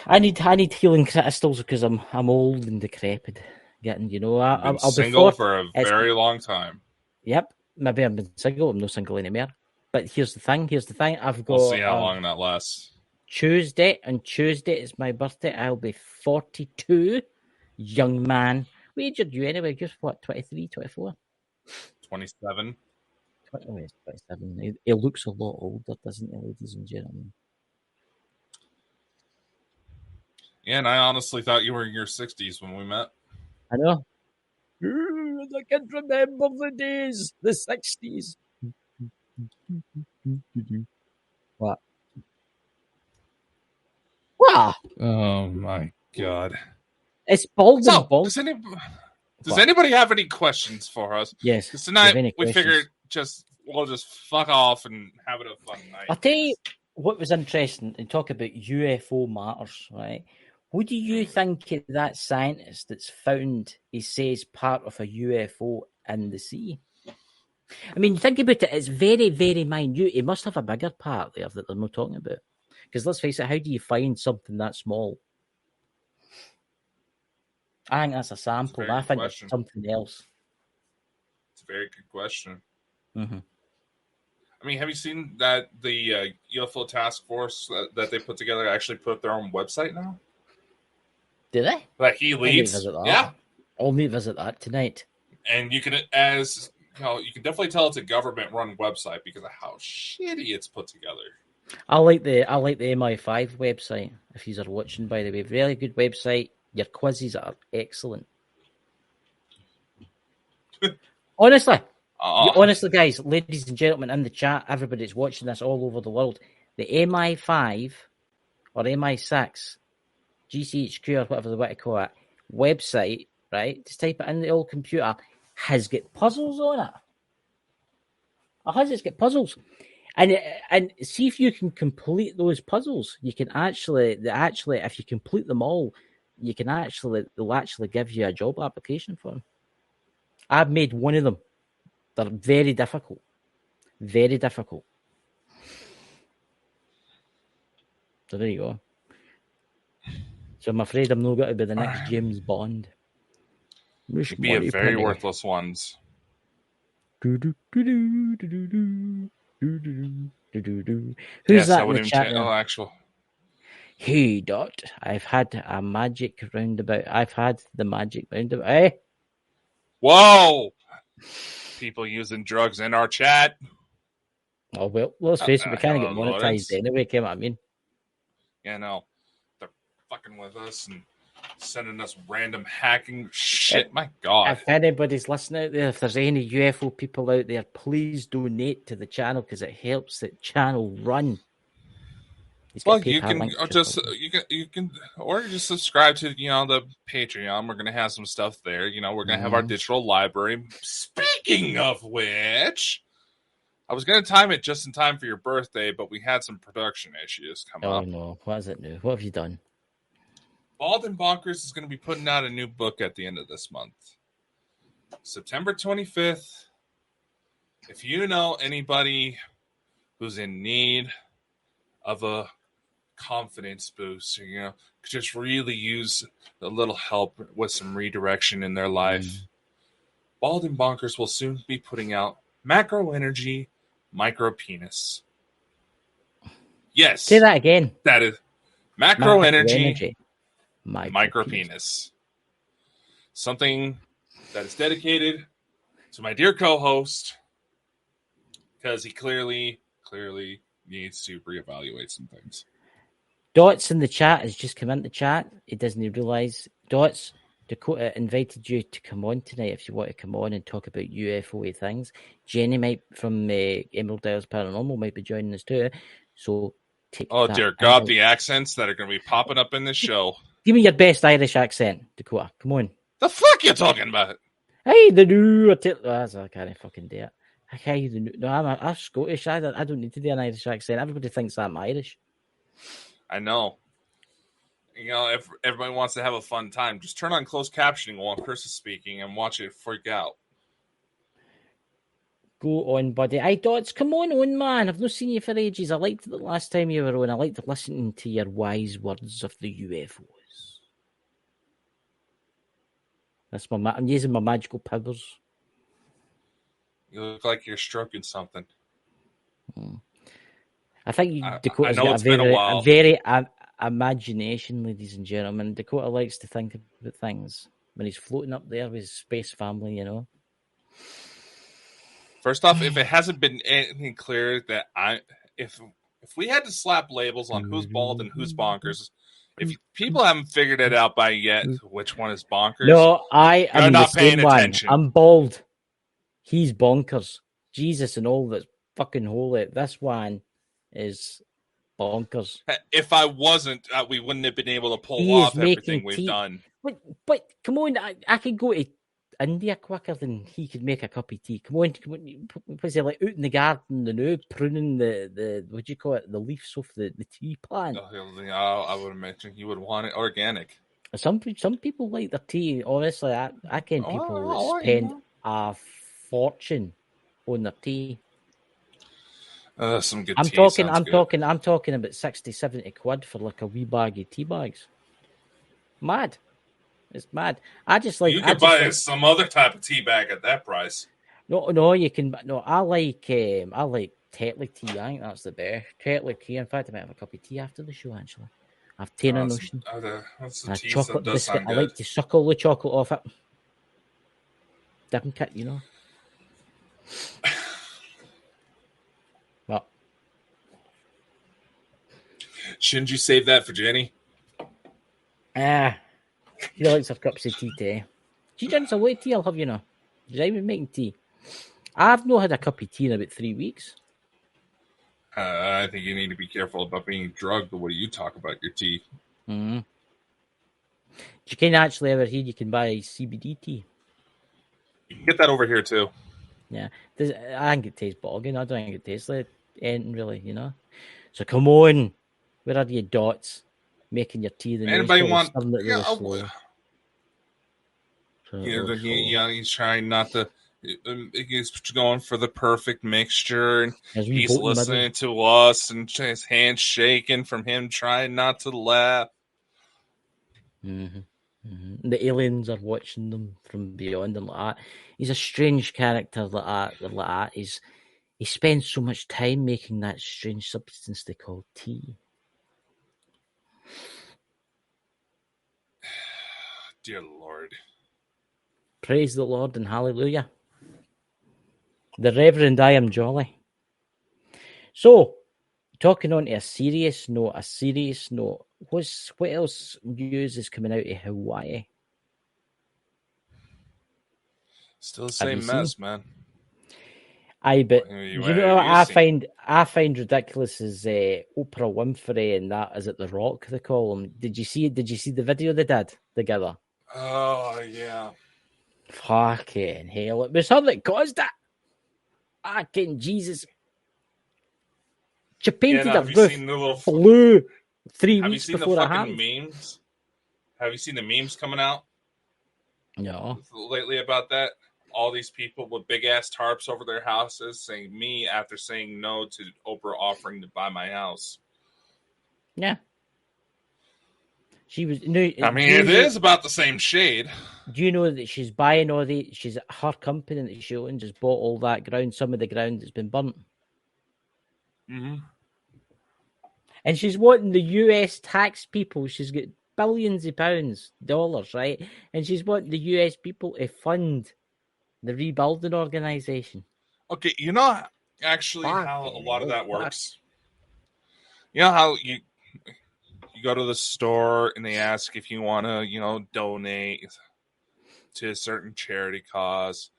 I need healing crystals because I'm old and decrepit. Getting, I'll be single for a very long time. Yep, maybe I've been single. I'm not single anymore. But here's the thing. I've got. We'll see how long that lasts. Tuesday is my birthday. I'll be 42. Young man. What age are you anyway? Just what, 23, 24? 27. 27. He looks a lot older, doesn't he, ladies and gentlemen? Yeah, and I honestly thought you were in your 60s when we met. I know. I can remember the days, the 60s. What? What? Oh my god! It's bald. So, does anybody have any questions for us? Yes. Because tonight we figured we'll just fuck off and have it a fun night. I'll tell you what was interesting and talk about UFO matters, right? What do you think of that scientist that's found, he says, part of a UFO in the sea? I mean, think about it. It's very, very minute. It must have a bigger part there that they're not talking about. Because let's face it, how do you find something that small? I think that's a sample. I think it's something else. It's a very good question. Mm-hmm. I mean, have you seen that the UFO task force that they put together actually put up their own website now? Do they? That he leads. Yeah. I'll need to visit that tonight. And you can, you can definitely tell it's a government-run website because of how shitty it's put together. I like the MI5 website. If you are watching, by the way, really good website. Your quizzes are excellent. Honestly, guys, ladies and gentlemen in the chat, everybody that's watching this all over the world, the MI5 or MI6, GCHQ or whatever they want to call it, website, right? Just type it in the old computer, has got puzzles on it. It's got puzzles. And see if you can complete those puzzles. You can actually, if you complete them all, they'll actually give you a job application for them. I've made one of them. They're very difficult. Very difficult. So there you go. So I'm afraid I'm not going to be the next James Bond. It'd be a very worthless ones. Who's that in the chat? Actual. Hey, Dot, I've had a magic roundabout. I've had the magic roundabout. Eh? Whoa! People using drugs in our chat. Oh, well, let's face it, we can't get monetized anyway, you know what I mean? Yeah, no. They're fucking with us and sending us random hacking shit. My God. If anybody's listening out there, if there's any UFO people out there, please donate to the channel because it helps the channel run. Well, you can just subscribe to the Patreon. We're gonna have some stuff there. We're gonna have our digital library. Speaking of which, I was gonna time it just in time for your birthday, but we had some production issues come up. Oh no! What is it new? What have you done? Bald and Bonkers is gonna be putting out a new book at the end of this month, September 25th. If you know anybody who's in need of a confidence boost, could just really use a little help with some redirection in their life. Bald and Bonkers will soon be putting out Macro energy, micro penis. Yes. Say that again. That is macro energy, micro micro penis. penis. Something that is dedicated to my dear co-host because he clearly needs to reevaluate some things. Dots in the chat has just come into chat. He doesn't realise. Dots, Dakota invited you to come on tonight if you want to come on and talk about UFO things. Jenny might from Emerald Isles Paranormal might be joining us too. So take Oh that dear God, invite. the accents that are going to be popping up in this show. Give me your best Irish accent, Dakota. Come on. The fuck you talking about? Hey, the new. I can't fucking do it. Hey, the new. No, I'm Scottish. I don't need to do an Irish accent. Everybody thinks I'm Irish. I know. You know, if everybody wants to have a fun time, just turn on closed captioning while Chris is speaking and watch it freak out. Go on, buddy. Hey, Dots, come on, man. I've not seen you for ages. I liked it the last time you were on. I liked listening to your wise words of the UFOs. That's I'm using my magical powers. You look like you're stroking something. I think Dakota's I know got it's been a very imagination, ladies and gentlemen. Dakota likes to think about things when he's floating up there with his space family, you know. First off, if it hasn't been anything clear that if we had to slap labels on who's bald and who's bonkers, if people haven't figured it out by yet, which one is bonkers? No, I am not the paying same one. attention. I'm bald. He's bonkers. Jesus and all that's fucking holy. This one is bonkers. If I wasn't, we wouldn't have been able to pull He off is making everything we've done. But come on, I could go to India quicker than he could make a cup of tea. Come on. Was he like out in the garden, pruning the what do you call it, the leaves off the tea plant? I would imagine he would want it organic. Some people like their tea. Honestly, I can people that spend a fortune on their tea. Some good I'm tea. I'm talking about 60, 70 quid for like a wee bag of tea bags. Mad. It's mad. I just like. You could buy some other type of tea bag at that price. No, you can. No, I like Tetley tea. I think that's the best. Tetley tea. In fact, I might have a cup of tea after the show. Actually, I've taken a notion. That's a chocolate biscuit. I like to suck all the chocolate off it. Different kit, you know. What? Shouldn't you save that for Jenny? She likes her cups of tea today. She drinks a lot of tea, I'll have you know. She's even making tea. I've not had a cup of tea in about 3 weeks. I think you need to be careful about being drugged the way you talk about your tea. Mm-hmm. You can actually ever hear you can buy CBD tea. You can get that over here too. Yeah. I think it tastes bogging. I don't think it tastes like anything really, you know. So come on. Where are your Dots? Making your tea. Anybody want? He's trying not to. He's going for the perfect mixture, and he's listening to us, and his hands shaking from him trying not to laugh. Mm-hmm. Mm-hmm. The aliens are watching them from beyond, and like that. He's a strange character like that. He spends so much time making that strange substance they call tea. Dear Lord. Praise the Lord and hallelujah. The Reverend I Am Jolly. So, talking on to a serious note, what else news is coming out of Hawaii? Still the same mess, man. But you know what I find ridiculous is Oprah Winfrey and that is it The Rock they call him. Did you see the video they did together? Oh yeah. Fucking hell! It was her that caused it. Fucking Jesus! She painted her roof blue 3 weeks before it happened. Memes? Have you seen the memes coming out? No. Lately about that. All these people with big ass tarps over their houses saying me after saying no to Oprah offering to buy my house. Yeah. She was no. I mean, it is about the same shade. Do you know that she's buying all the? She's her company that she owns just bought all that ground, some of the ground that's been burnt, Mm-hmm. and she's wanting the U.S. tax people. She's got billions of dollars, right? And she's wanting the U.S. people to fund the rebuilding organization. Okay, you know actually how a lot of that works. You know how you go to the store and they ask if you want to, donate to a certain charity cause.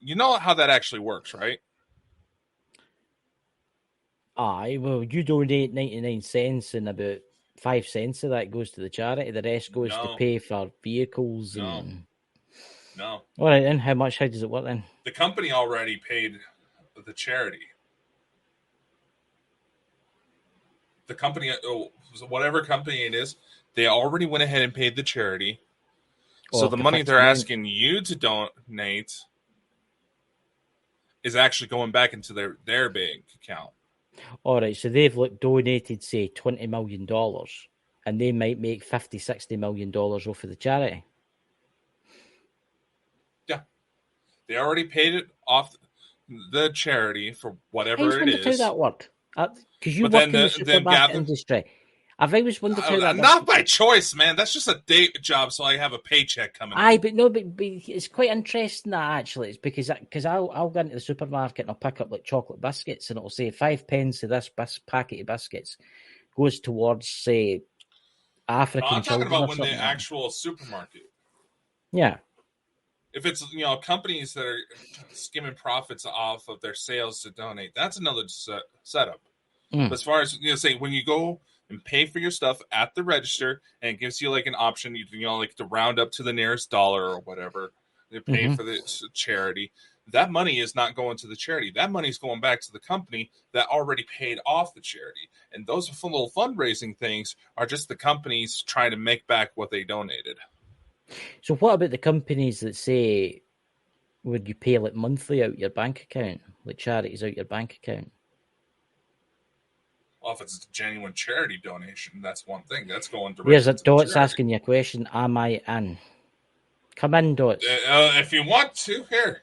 You know how that actually works, right? Aye, well, you donate 99 cents and about 5 cents of that goes to the charity. The rest goes to pay for vehicles. No. All right, then. How does it work then? The company already paid the charity. The company, whatever company it is, they already went ahead and paid the charity. So the money they're asking you to donate is actually going back into their bank account. All right, so they've donated, say, $20 million, and they might make $50-60 million off of the charity. Yeah. They already paid it off the charity for whatever it is. How that worked. Because you work in the supermarket industry. I've always wondered how that works. Not by choice, man. That's just a day job, so I have a paycheck coming in. But it's quite interesting that, actually. It's because I'll go into the supermarket and I'll pick up like chocolate biscuits and it'll say 5 pence of this packet of biscuits goes towards, say, African children. I'm talking about when the actual supermarket. Yeah. If it's, companies that are skimming profits off of their sales to donate, that's another setup. But as far as, say, when you go and pay for your stuff at the register, and it gives you like an option, like to round up to the nearest dollar or whatever, to pay for the charity. That money is not going to the charity. That money is going back to the company that already paid off the charity. And those little fundraising things are just the companies trying to make back what they donated. So what about the companies that say, would you pay like monthly out your bank account, like charities out your bank account? Well, if it's a genuine charity donation, that's one thing. That's going directly. Here's a Dots asking you a question. Am I in? Come in, Dots. If you want to, here.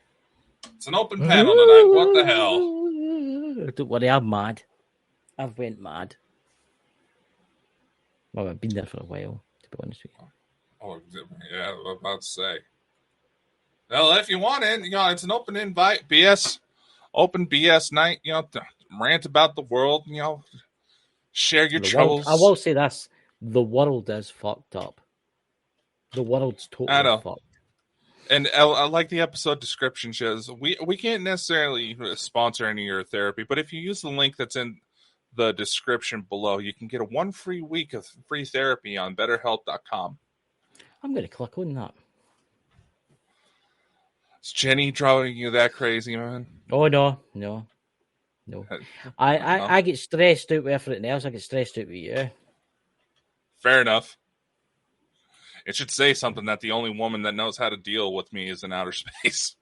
It's an open panel tonight. What the hell? Don't worry, I'm mad. I've went mad. Well, I've been there for a while, to be honest with you. Oh, yeah, I was about to say. Well, if you want in, it's an open invite. Open BS night, to rant about the world, share your troubles. I will say this. The world is fucked up. The world's totally fucked. And I like the episode description shows. We can't necessarily sponsor any of your therapy, but if you use the link that's in the description below, you can get a 1 free week of free therapy on betterhelp.com. I'm going to click on that. Is Jenny driving you that crazy, man? Oh, no. I get stressed out with everything else. I get stressed out with you. Fair enough. It should say something that the only woman that knows how to deal with me is in outer space.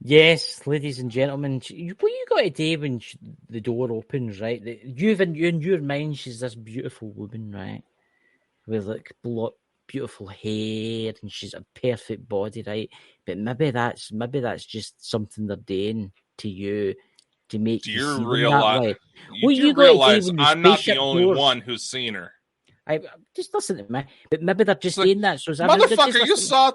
Yes, ladies and gentlemen. What you got to do when the door opens, right? In your mind, she's this beautiful woman, right? With like beautiful hair, and she's a perfect body, right? But maybe that's just something they're doing to you to make you see that way. You realize I'm not the only one who's seen her. I just listen to me, but maybe they're just saying that. So motherfucker, you saw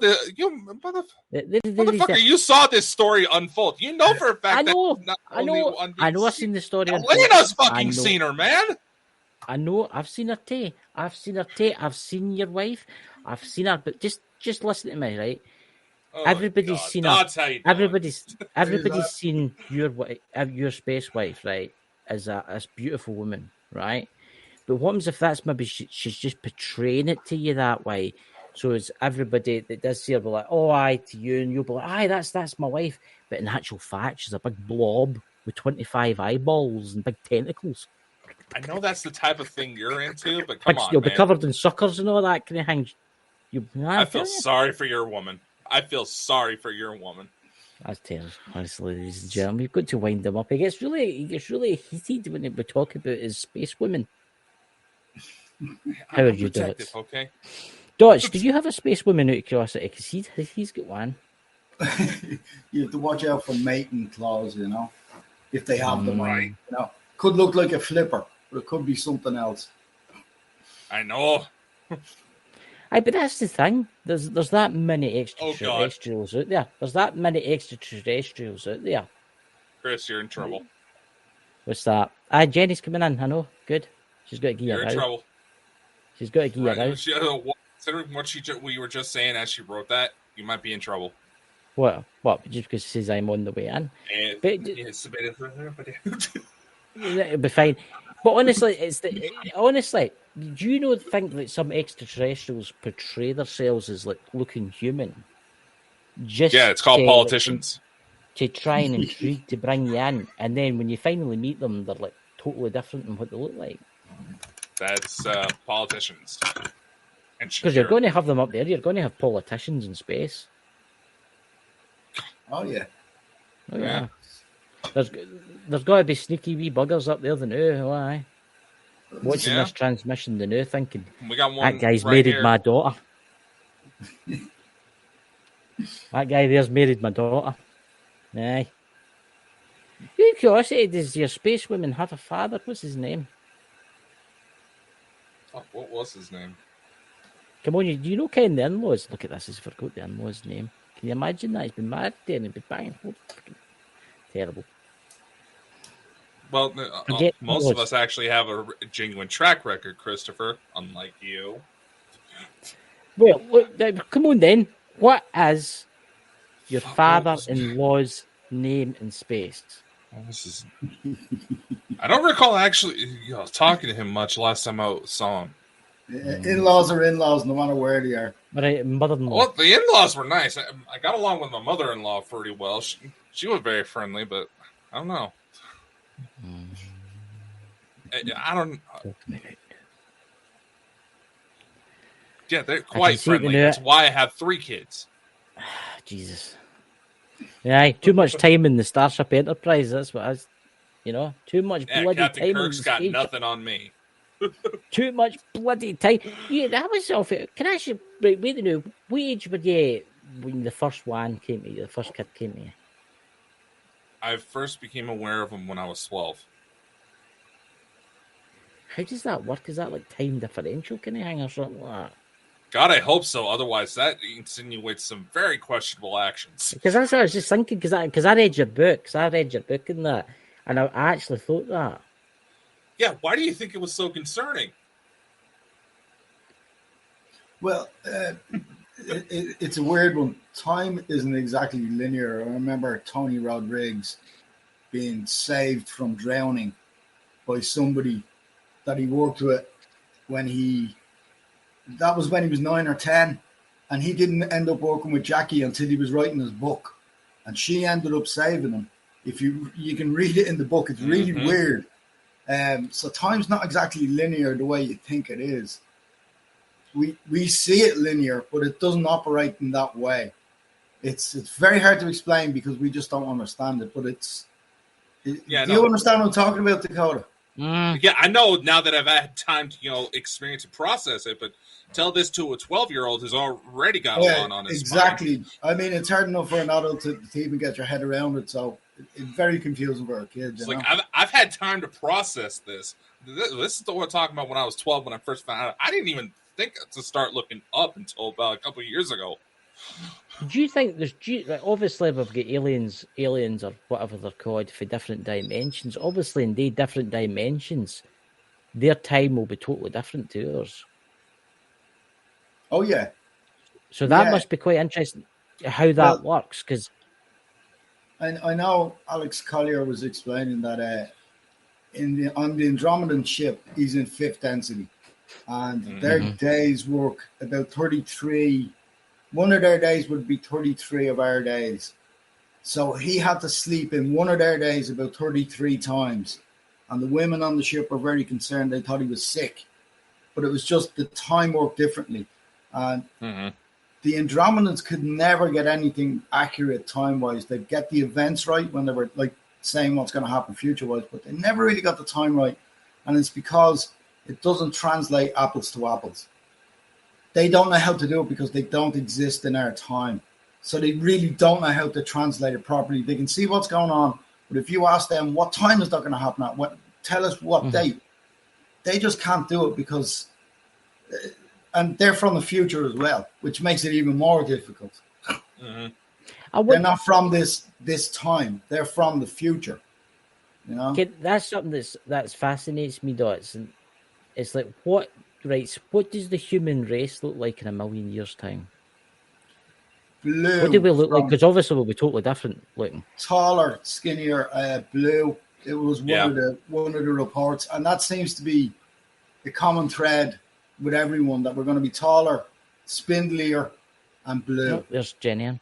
you saw this story unfold. You know for a fact I know. I've seen the story. Elena's fucking seen her, man. I know. I've seen her too. I've seen your wife. I've seen her, but just listen to me, right? Oh, everybody's seen her. Everybody's seen your space wife, right? As a beautiful woman, right? But what happens if that's maybe she's just portraying it to you that way? So it's everybody that does see her be like, oh, aye, to you, and you'll be like, aye, that's my wife. But in actual fact, she's a big blob with 25 eyeballs and big tentacles. I know that's the type of thing you're into, but come on, you'll man. be covered in suckers and all that kind of thing. I feel sorry for your woman. That's terrible, honestly, ladies and gentlemen. You've got to wind them up. He gets really heated when we talk about his space women. Howard, you do protective, it. okay? Dodge, did you have a space woman out of curiosity? Because he's got one. You have to watch out for mating claws, you know, if they have them. Right. You know, could look like a flipper, but it could be something else. I know. Aye, but that's the thing. There's that many extraterrestrials out there. There's that many extraterrestrials out there. Chris, you're in trouble. What's that? Aye, Jenny's coming in. I know. Good. She's got to gear You're in out. trouble. She's got to gear out. Considering what we were just saying as she wrote that, you might be in trouble. What? Just because she says I'm on the way in? It'll be fine. But honestly, honestly, do you not think that some extraterrestrials portray themselves as like looking human? It's called politicians. To try and intrigue to bring you in, and then when you finally meet them, they're like totally different than what they look like. That's politicians. Because you're going to have them up there. You're going to have politicians in space. Oh yeah. Oh yeah. There's got to be sneaky wee buggers up there. They know. Oh, aye. Watching this transmission, they know, thinking we got one. That guy's right married here. my daughter. That guy there's married my daughter. Aye. Out of curiosity, does your space woman have a father? What's his name? Oh, what was his name? Come on, do you know Ken the in-laws? Look at this, he's forgot the in-laws' name. Can you imagine that? He's been married there and he's been banging. Oh, terrible. Well, most of us actually have a genuine track record, Christopher, unlike you. Well, look, come on then. What is your father-in-law's name in space? I don't recall actually talking to him much last time I saw him. In-laws are in-laws, no matter where they are. Right, mother-in-law. Well, the in-laws were nice. I got along with my mother-in-law pretty well. She was very friendly, but I don't know. I don't. Yeah, they're quite friendly. That's why I have 3 kids. Jesus. Yeah, too much time in the Starship Enterprise. That's what I was. Too much bloody Captain time. Kirk's got nothing on me. Too much bloody time. Yeah, that was off. Can I actually wait a minute? What age were you when the first one came to you? The first kid came to you? I first became aware of him when I was 12. How does that work? Is that like time differential kind of thing or something like that? God, I hope so. Otherwise, that insinuates some very questionable actions. Because that's what I was just thinking. Because I read your book. In that, and I actually thought that. Yeah, why do you think it was so concerning? Well, it's a weird one. Time isn't exactly linear. I remember Tony Rodriguez being saved from drowning by somebody that he worked with that was when he was 9 or 10, and he didn't end up working with Jackie until he was writing his book, and she ended up saving him. If you can read it in the book, it's really weird. So time's not exactly linear the way you think it is. We see it linear, but it doesn't operate in that way. It's very hard to explain because we just don't understand it. But do you understand what I'm talking about, Dakota? Yeah, I know now that I've had time to experience and process it. But tell this to a 12-year-old who's already got a lot on his exactly. mind. I mean, it's hard enough for an adult to even get your head around it. So it's very confusing for a kid. It's like I've had time to process this. This is what I'm talking about when I was 12 when I first found out. I didn't even think to start looking up until about a couple of years ago. Do you think obviously we've got aliens or whatever they're called for different dimensions. Obviously, in the different dimensions, their time will be totally different to ours. Oh yeah. So that must be quite interesting how that works. Because I know Alex Collier was explaining that on the Andromedan ship, he's in 5th density, and their days work about 33. One of their days would be 33 of our days. So he had to sleep in one of their days about 33 times. And the women on the ship were very concerned. They thought he was sick. But it was just the time worked differently. And the Andromedans could never get anything accurate time-wise. They'd get the events right when they were saying what's going to happen future-wise, but they never really got the time right. And it's because it doesn't translate apples to apples. They don't know how to do it because they don't exist in our time. So they really don't know how to translate it properly. They can see what's going on, but if you ask them, what time is that going to happen at? Tell us what date. They just can't do it because, and they're from the future as well, which makes it even more difficult. They're not from this time. They're from the future. You know, that's something that fascinates me, though. It's like what does the human race look like in 1,000,000 years' time? Blue. What do we look like? Because obviously we'll be totally different looking. Taller, skinnier, blue. It was one of the reports, and that seems to be the common thread with everyone, that we're going to be taller, spindlier, and blue. Oh, there's Jenny.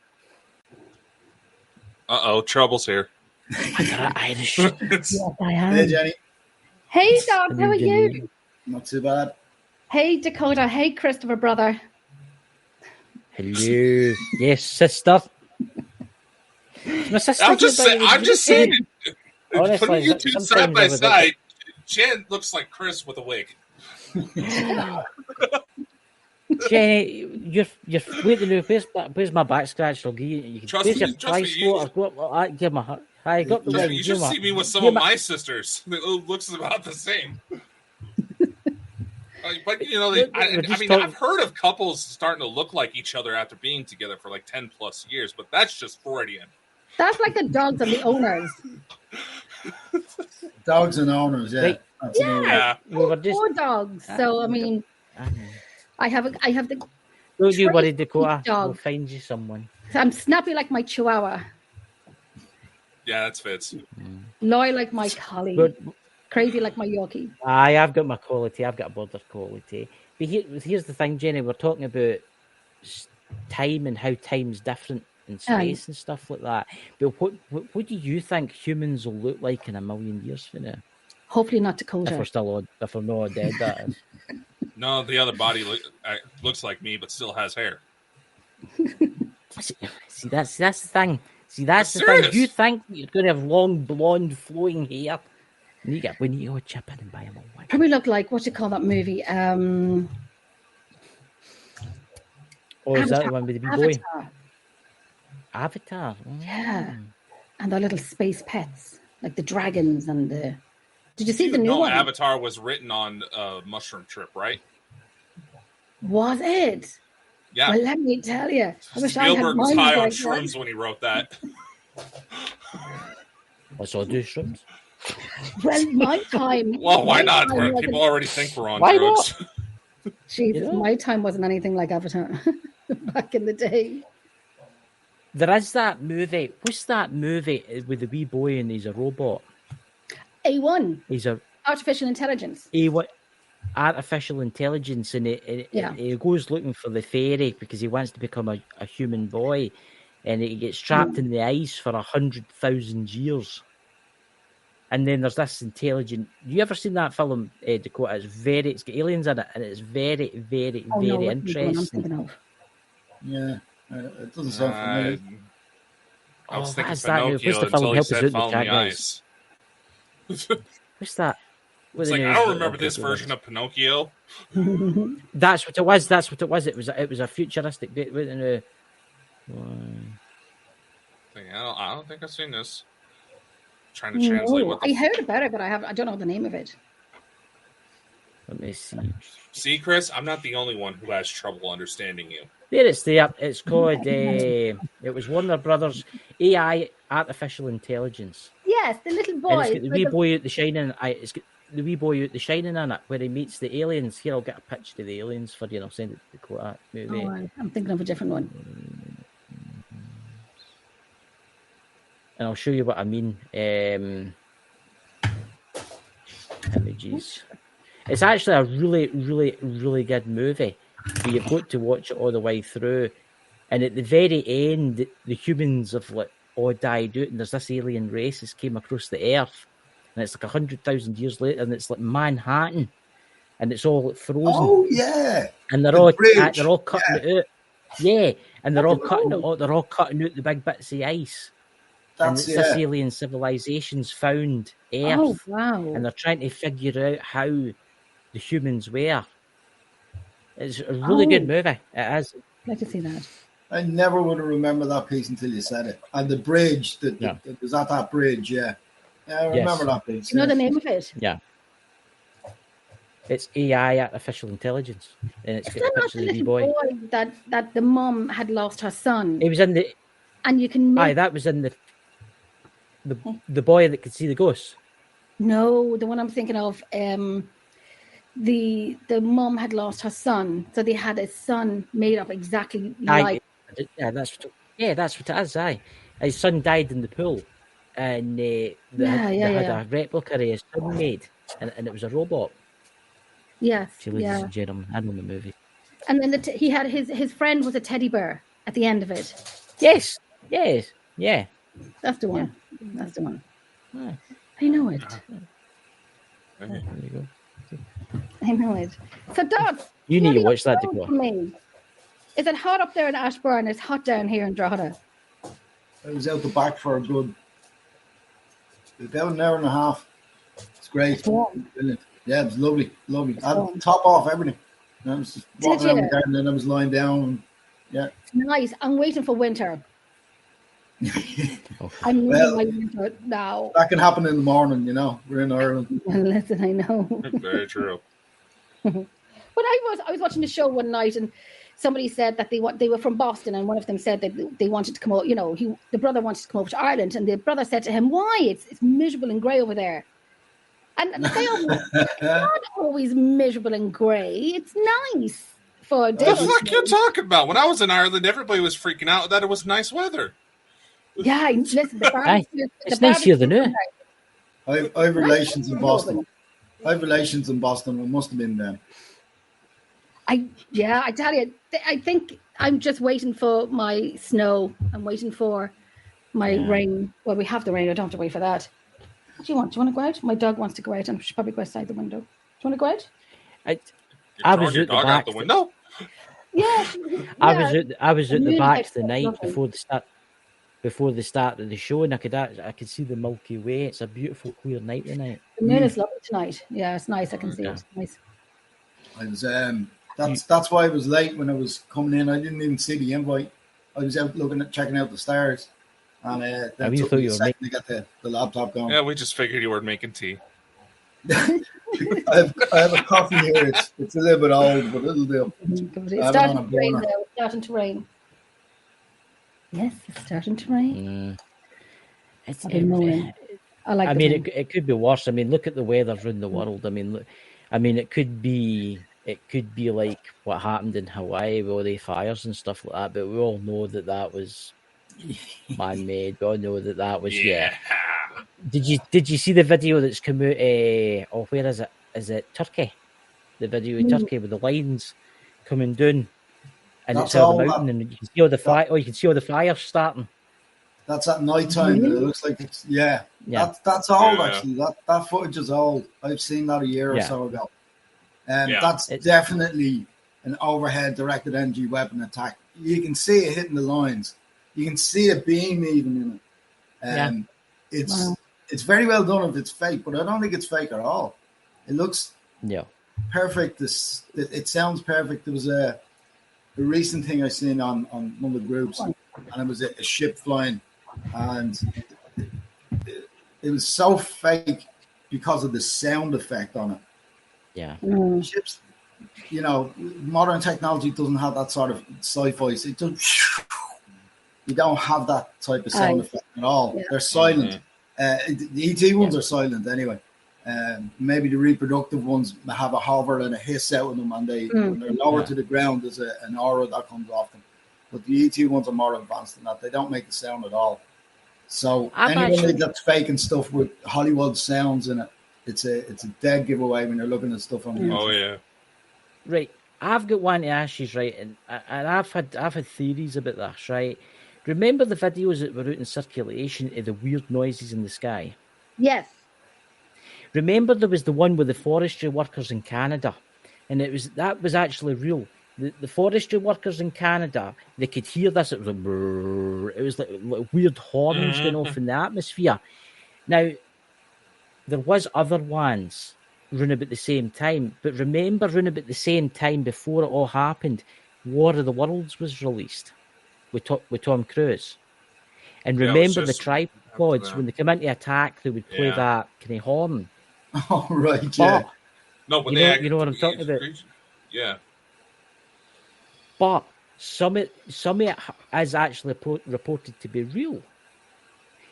Trouble's here. I got Irish. Yes, I am. Hey, Jenny. Hey, Doc, how are you? Not too bad. Hey, Dakota. Hey, Christopher, brother. Hello. Yes, sister. My sister. I'm just saying. Honestly, putting you two side by side, Jen looks like Chris with a wig. Jenny, you're waiting to where's my back scratch? I'll give you. Trust me. Give my heart. I got the wig. You should see me with some of my sisters. It looks about the same. But you know, I've heard of couples starting to look like each other after being together for like 10 plus years, but that's just Freudian. That's like the dogs and the owners. Dogs and owners, yeah. Right. Yeah. We were just 4 dogs. So I mean, I have the. Don't you worry, Dakota. Dog. We'll find you someone. I'm snappy like my Chihuahua. Yeah, that's Fitz. Loyal like my collie. But Crazy like my Yorkie. I've got my quality. I've got a border quality. But here's the thing, Jenny. We're talking about time and how time's different in space and stuff like that. But what do you think humans will look like in 1,000,000 years from now? Hopefully not Dakota. If we're not dead, that is. No, the other body looks like me, but still has hair. See, that's the thing. See, that's the serious. thing. You think you're going to have long, blonde, flowing hair. And you get when you go chip in and buy them all. Probably look like, what you call that movie? Oh, is that the one with the big boy? Avatar. Yeah. And the little space pets, like the dragons and the... Did you see the new one? Avatar was written on a mushroom trip, right? Was it? Yeah. Well, let me tell you. I wish Spielberg was high on like shrooms when he wrote that. I saw do shrooms. Well, my time... Well, why not? People already think we're on why drugs. Jesus, You know? my time wasn't anything like Avatar back in the day. There is that movie. What's that movie with the wee boy and he's a robot? A1. He's a Artificial intelligence. artificial intelligence, and he goes looking for the fairy because he wants to become a human boy, and he gets trapped in the ice for 100,000 years. And then there's this intelligent. You ever seen that film, Dakota? It's got aliens in it, and it's very, very, very interesting. Yeah, it doesn't sound familiar. I was thinking what's that? Pinocchio What's the film? until he Help us said out, "Fall in the the chat, Ice." What's that? It's like, I don't remember this version of Pinocchio. That's what it was. That's what it was. It was a futuristic bit. I don't think I've seen this. Trying to translate what I heard about it, but I don't know the name of it. Let me see. See, Chris, I'm not the only one who has trouble understanding you. There it's there. It's called. It was Warner Brothers AI Artificial Intelligence. Yes, the little boy. And it's got the wee boy out the Shining. It's got the wee boy out the Shining in it, where he meets the aliens. Here, I'll get a pitch to the aliens for you, and I'll send it to Dakota. Movie. Oh, I'm thinking of a different one. And I'll show you what I mean. Images. It's actually a really, really, really good movie. But you've got to watch it all the way through. And at the very end, the humans have all died out, and there's this alien race that's came across the Earth, and it's like 100,000 years later, and it's like Manhattan, and it's all frozen. Oh yeah, and they're all cutting it out. Yeah, and they're all cutting it out. They're all cutting out the big bits of ice. This alien civilization's found Earth. Oh wow! And they're trying to figure out how the humans were. It's a really good movie. It is. I'd like to see that. I never would have remembered that piece until you said it. And the bridge, that was at that bridge, yeah. Yeah, I remember that piece. You know the name of it? Yeah. It's AI, artificial intelligence, and it's got a picture of the wee boy. That the mum had lost her son. He was in the. And you can. Aye, that was in the boy that could see the ghosts. No, the one I'm thinking of. The mum had lost her son, so they had a son made up exactly like. That's what it is. Aye, his son died in the pool, and they had a replica of his son made, and it was a robot. Yes, ladies and gentlemen, I know the movie. And then he had his friend was a teddy bear at the end of it. Yes, yeah. That's the one. Yeah. That's the one. Aye. I know it. There you go. I know it. So, Dad, you need to watch that to go. Is it hot up there in Ashburn? It's hot down here in Drogheda. I was out the back for a good about an hour and a half. It's great. Brilliant. Yeah, it was lovely. I had to top off everything. I was just walking around the garden, and I was lying down. And, yeah. It's nice. I'm waiting for winter. I'm reading my winter now. That can happen in the morning, you know. We're in Ireland. Listen, I know. Very true. But I was watching the show one night, and somebody said that they were from Boston, and one of them said that they wanted to come over. You know, the brother wanted to come over to Ireland, and the brother said to him, "Why? It's miserable and grey over there." And it's not always miserable and grey. It's nice for a day. What the fuck you talking about? When I was in Ireland, everybody was freaking out that it was nice weather. Yeah, listen, it's nice here than now. I have relations in Boston. It must have been them. I tell you, I think I'm just waiting for my snow. I'm waiting for my rain. Well, we have the rain. I don't have to wait for that. What do you want? Do you want to go out? My dog wants to go out, and I should probably go outside the window. Do you want to go out? I was your dog out the window. Yeah, I was at the back the night before the start of the show, and I could see the Milky Way. It's a beautiful, clear night tonight. The moon is lovely tonight. Yeah, it's nice. I can see it. It's nice. I was that's why I was late when I was coming in. I didn't even see the invite. I was out checking out the stars, and then took me a second to get the laptop going. Yeah, we just figured you were making tea. I have a coffee here. It's a little bit old, but it'll do. It's starting to rain now. It's starting to rain. Yes, it's starting to rain. It's annoying. I mean, it could be worse. I mean, look at the weather around the world. I mean, it could be like what happened in Hawaii with all the fires and stuff like that. But we all know that was man-made. We all know that was Did you see the video that's come out? Where is it? Is it Turkey? The video of Turkey with the lines coming down, and it's over the mountain, and you can see all the fire. You can see all the fires starting. That's at night time. It looks like it's That's old actually. That footage is old. I've seen that a year or so ago. That's definitely an overhead directed energy weapon attack. You can see it hitting the lines. You can see a beam even in it. It's very well done if it's fake, but I don't think it's fake at all. It looks perfect. It sounds perfect. There was a recent thing I seen on one of the groups, and it was a ship flying, and it was so fake because of the sound effect on it. Yeah. Ships, modern technology doesn't have that sort of sci-fi. It does. You don't have that type of sound effect at all. Yeah. They're silent. The ET ones are silent anyway. Maybe the reproductive ones have a hover and a hiss out of them, and when they're lower to the ground, there's an aura that comes off them. But the ET ones are more advanced than that. They don't make the sound at all. So anyone that's faking stuff with Hollywood sounds in it, it's a dead giveaway when you're looking at stuff on YouTube. Oh yeah. Right. I've got one to ask you, right, and I've had theories about this, right? Remember the videos that were out in circulation of the weird noises in the sky? Yes. Remember there was the one with the forestry workers in Canada, and that was actually real. The forestry workers in Canada, they could hear this. It was like weird horns going off in the atmosphere. Now, there was other ones round about the same time. But remember, round about the same time before it all happened, War of the Worlds was released with Tom Cruise. And Yeah, it was remember the just tripods, after when they come into attack, they would play Yeah. that kind of horn. Oh, right, yeah. But, No, but you know what I'm talking about? Yeah. But some of it is actually reported to be real.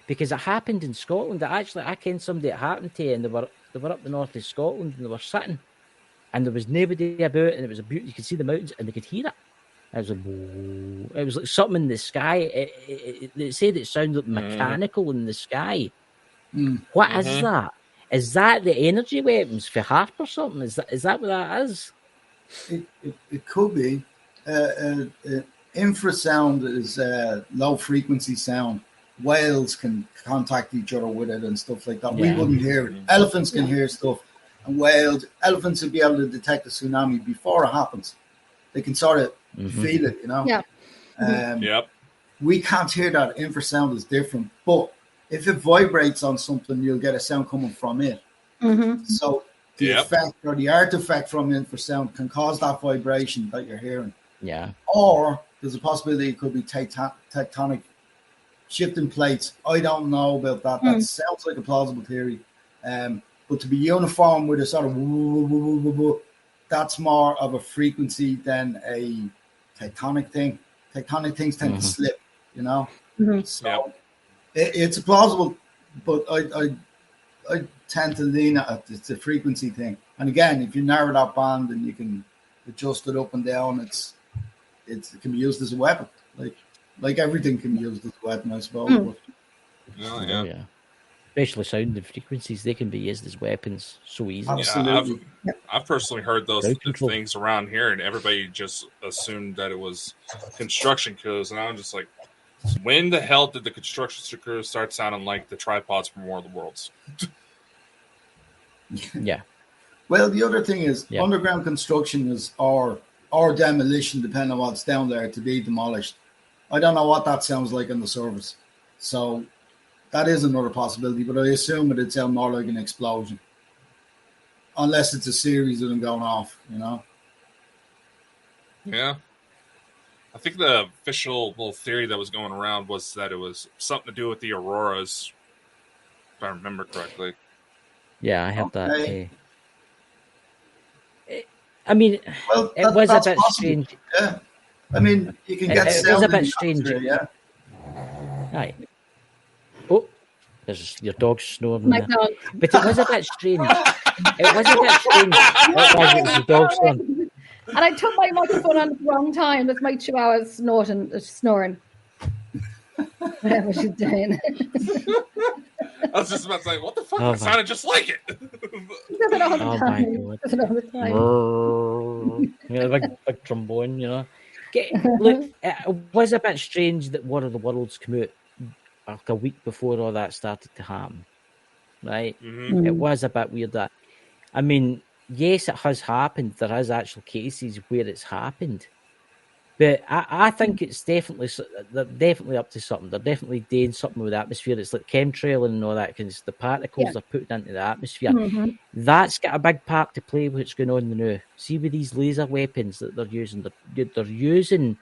Because it happened in Scotland. I ken somebody it happened to, and they were up the north of Scotland, and they were sitting, and there was nobody about, and it was a beauty. You could see the mountains, and they could hear it. It was like, whoa. It was like something in the sky. It said it sounded mechanical in the sky. What is that? Is that the energy weapons for Harp or something? Is that what that is? It could be. Infrasound is low frequency sound. Whales can contact each other with it and stuff like that. Yeah. We wouldn't hear it. Elephants can hear stuff, and elephants will be able to detect a tsunami before it happens. They can sort of feel it, you know. Yeah. Yep. We can't hear that. Infrasound is different, but if it vibrates on something, you'll get a sound coming from it. So the effect or the artifact from infrasound can cause that vibration that you're hearing. Yeah. Or there's a possibility it could be tectonic shifting plates. I don't know about that. That sounds like a plausible theory. But to be uniform with a sort of woo, woo, woo, woo, woo, that's more of a frequency than a tectonic thing. Tectonic things tend to slip, you know. So it's a plausible, but I tend to lean at it. It's a frequency thing. And again, if you narrow that band and you can adjust it up and down, it can be used as a weapon. Like everything can be used as a weapon, I suppose. But, Yeah. Especially sound and frequencies, they can be used as weapons so easily. absolutely. I've personally heard those Crowd control. things around here, and everybody just assumed that it was construction crews, and I'm just like, when the hell did the construction crews start sounding like the tripods from War of the Worlds? Yeah. Well, the other thing is underground construction is or demolition, depending on what's down there, to be demolished. I don't know what that sounds like on the surface. So that is another possibility, but I assume it'd sound more like an explosion. Unless it's a series of them going off, you know? Yeah. I think the official little theory that was going around was that it was something to do with the auroras, if I remember correctly. Yeah, I have that. Okay. I mean, Well, it was a that's bit possible. strange. Yeah. I mean, you can get It was sound a in bit the strange. atmosphere, yeah. Right. Oh, there's your dog snoring My there. dog. But it was a bit strange. It was a bit strange. It was the dog snoring. And I took my microphone on at the wrong time. That's my chihuahua's snoring. Whatever she's doing. I was just about to say, what the fuck? Oh, It sounded just like it. She does it all the Oh, my time. God. Does it all the time. You know, big trombone, you know. Look, it was a bit strange that War of the Worlds came out like a week before all that started to happen, right? It was a bit weird that. I mean, yes, it has happened. There is actual cases where it's happened. But I think it's they're definitely up to something. They're definitely doing something with the atmosphere. It's like chemtrail and all that, because the particles they're putting into the atmosphere. That's got a big part to play with what's going on now. See, with these laser weapons that they're using, they're using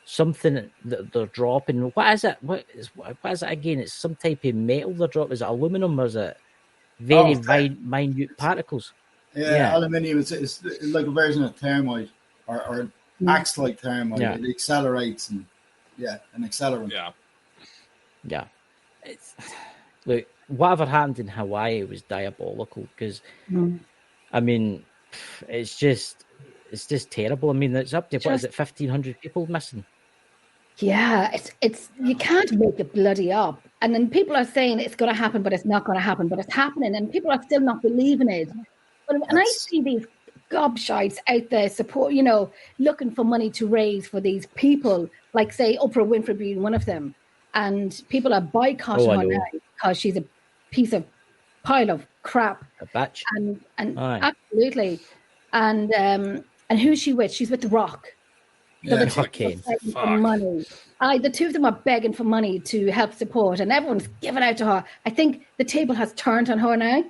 something that they're dropping. What is it? What is it again? It's some type of metal they're dropping. Is it aluminum or is it very minute particles? Yeah, aluminium. It's like a version of thermite or acts like thermite. Yeah. It accelerates and an accelerant. Yeah. Look, whatever happened in Hawaii was diabolical because, I mean, it's just terrible. I mean, it's up to, what is it, 1,500 people missing? Yeah, it's you can't make it bloody up. And then people are saying it's going to happen, but it's not going to happen, but it's happening, and people are still not believing it. And I see these gobshites out there support, looking for money to raise for these people, like say Oprah Winfrey being one of them, and people are boycotting her now because she's a piece of pile of crap, a bitch, and absolutely, and who's she with? She's with The Rock. So the two of them are begging for money. The two of them are begging for money to help support, and everyone's giving out to her. I think the table has turned on her now.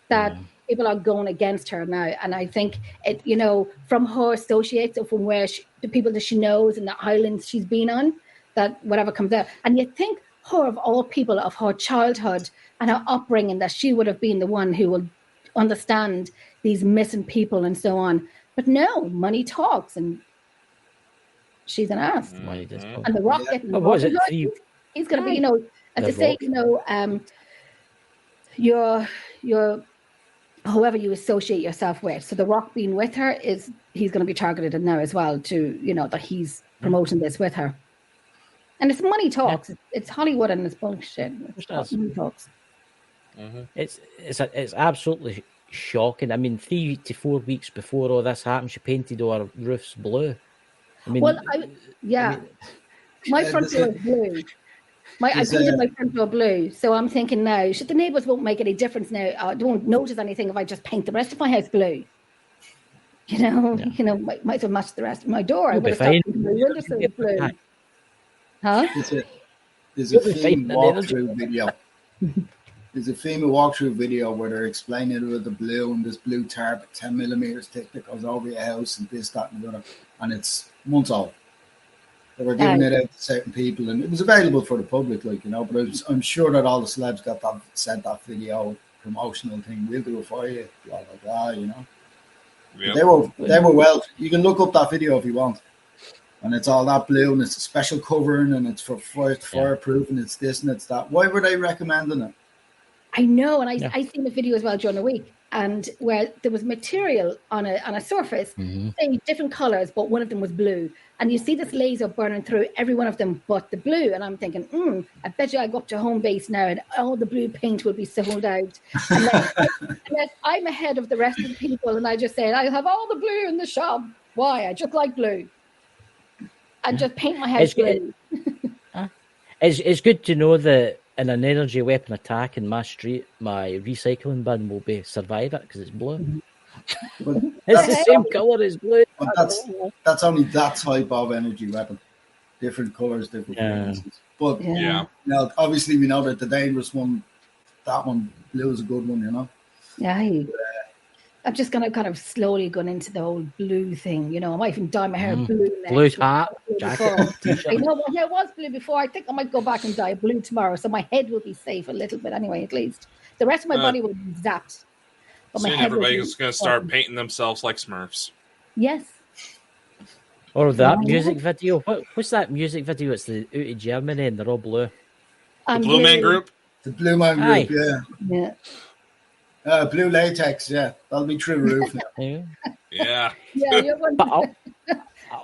That people are going against her now, and I think it, from her associates or from the people that she knows and the islands she's been on, that whatever comes out, and you think her of all people of her childhood and her upbringing that she would have been the one who will understand these missing people and so on, but no, money talks, and she's an ass. Money does talk. And the Rock getting What was it? he's going to be, as they say, your whoever you associate yourself with. So the Rock being with her he's going to be targeted now as well to, that he's promoting this with her. And it's money talks. It's Hollywood and it's bullshit. It's money talks. Mm-hmm. It's absolutely shocking. I mean, 3 to 4 weeks before all this happened, she painted all her roofs blue. I mean, my front door is blue. I painted my front door blue, so I'm thinking now, the neighbours won't make any difference now. They won't notice anything if I just paint the rest of my house blue. Might as well match the rest of my door. I would have started my windowsill blue. Huh? There's a female walkthrough video. There's a female walkthrough video where they're explaining it with the blue and this blue tarp, 10 millimeters thick that goes over your house and this, that, and the other, and it's months old. They were giving it out to certain people, and it was available for the public, but I'm sure that all the celebs sent that video, promotional thing, we'll do it for you, blah, blah, blah, Yep. They were well, you can look up that video if you want. And it's all that blue, and it's a special covering, and it's for fireproof, and it's this and it's that. Why were they recommending it? I know, and I seen the video as well during the week, and where there was material on a surface, saying different colours, but one of them was blue. And you see this laser burning through every one of them but the blue. And I'm thinking, I bet you I go up to home base now and all the blue paint will be sold out. Unless I'm ahead of the rest of the people, and I just say, I have all the blue in the shop. Why? I just like blue. And just paint my house blue. It's good to know that in an energy weapon attack in my street, my recycling bin will be survive it because it's blue. It's the same colour as blue. That's only that type of energy weapon. Different colours, different frequencies. But obviously we know that the dangerous one, that one, blue is a good one, Yeah. I'm just going to kind of slowly go into the whole blue thing. I might even dye my hair blue next. Blue hat, jacket, I know my hair was blue before. I think I might go back and dye blue tomorrow, so my head will be safe a little bit anyway, at least. The rest of my body will be zapped. But soon everybody's going to start painting themselves like Smurfs. Yes. Or that music video. What's that music video? It's out of Germany and they're all blue. The Blue Man Group? The Blue Man Group, yeah. Blue latex, that'll be true roof now. Yeah. But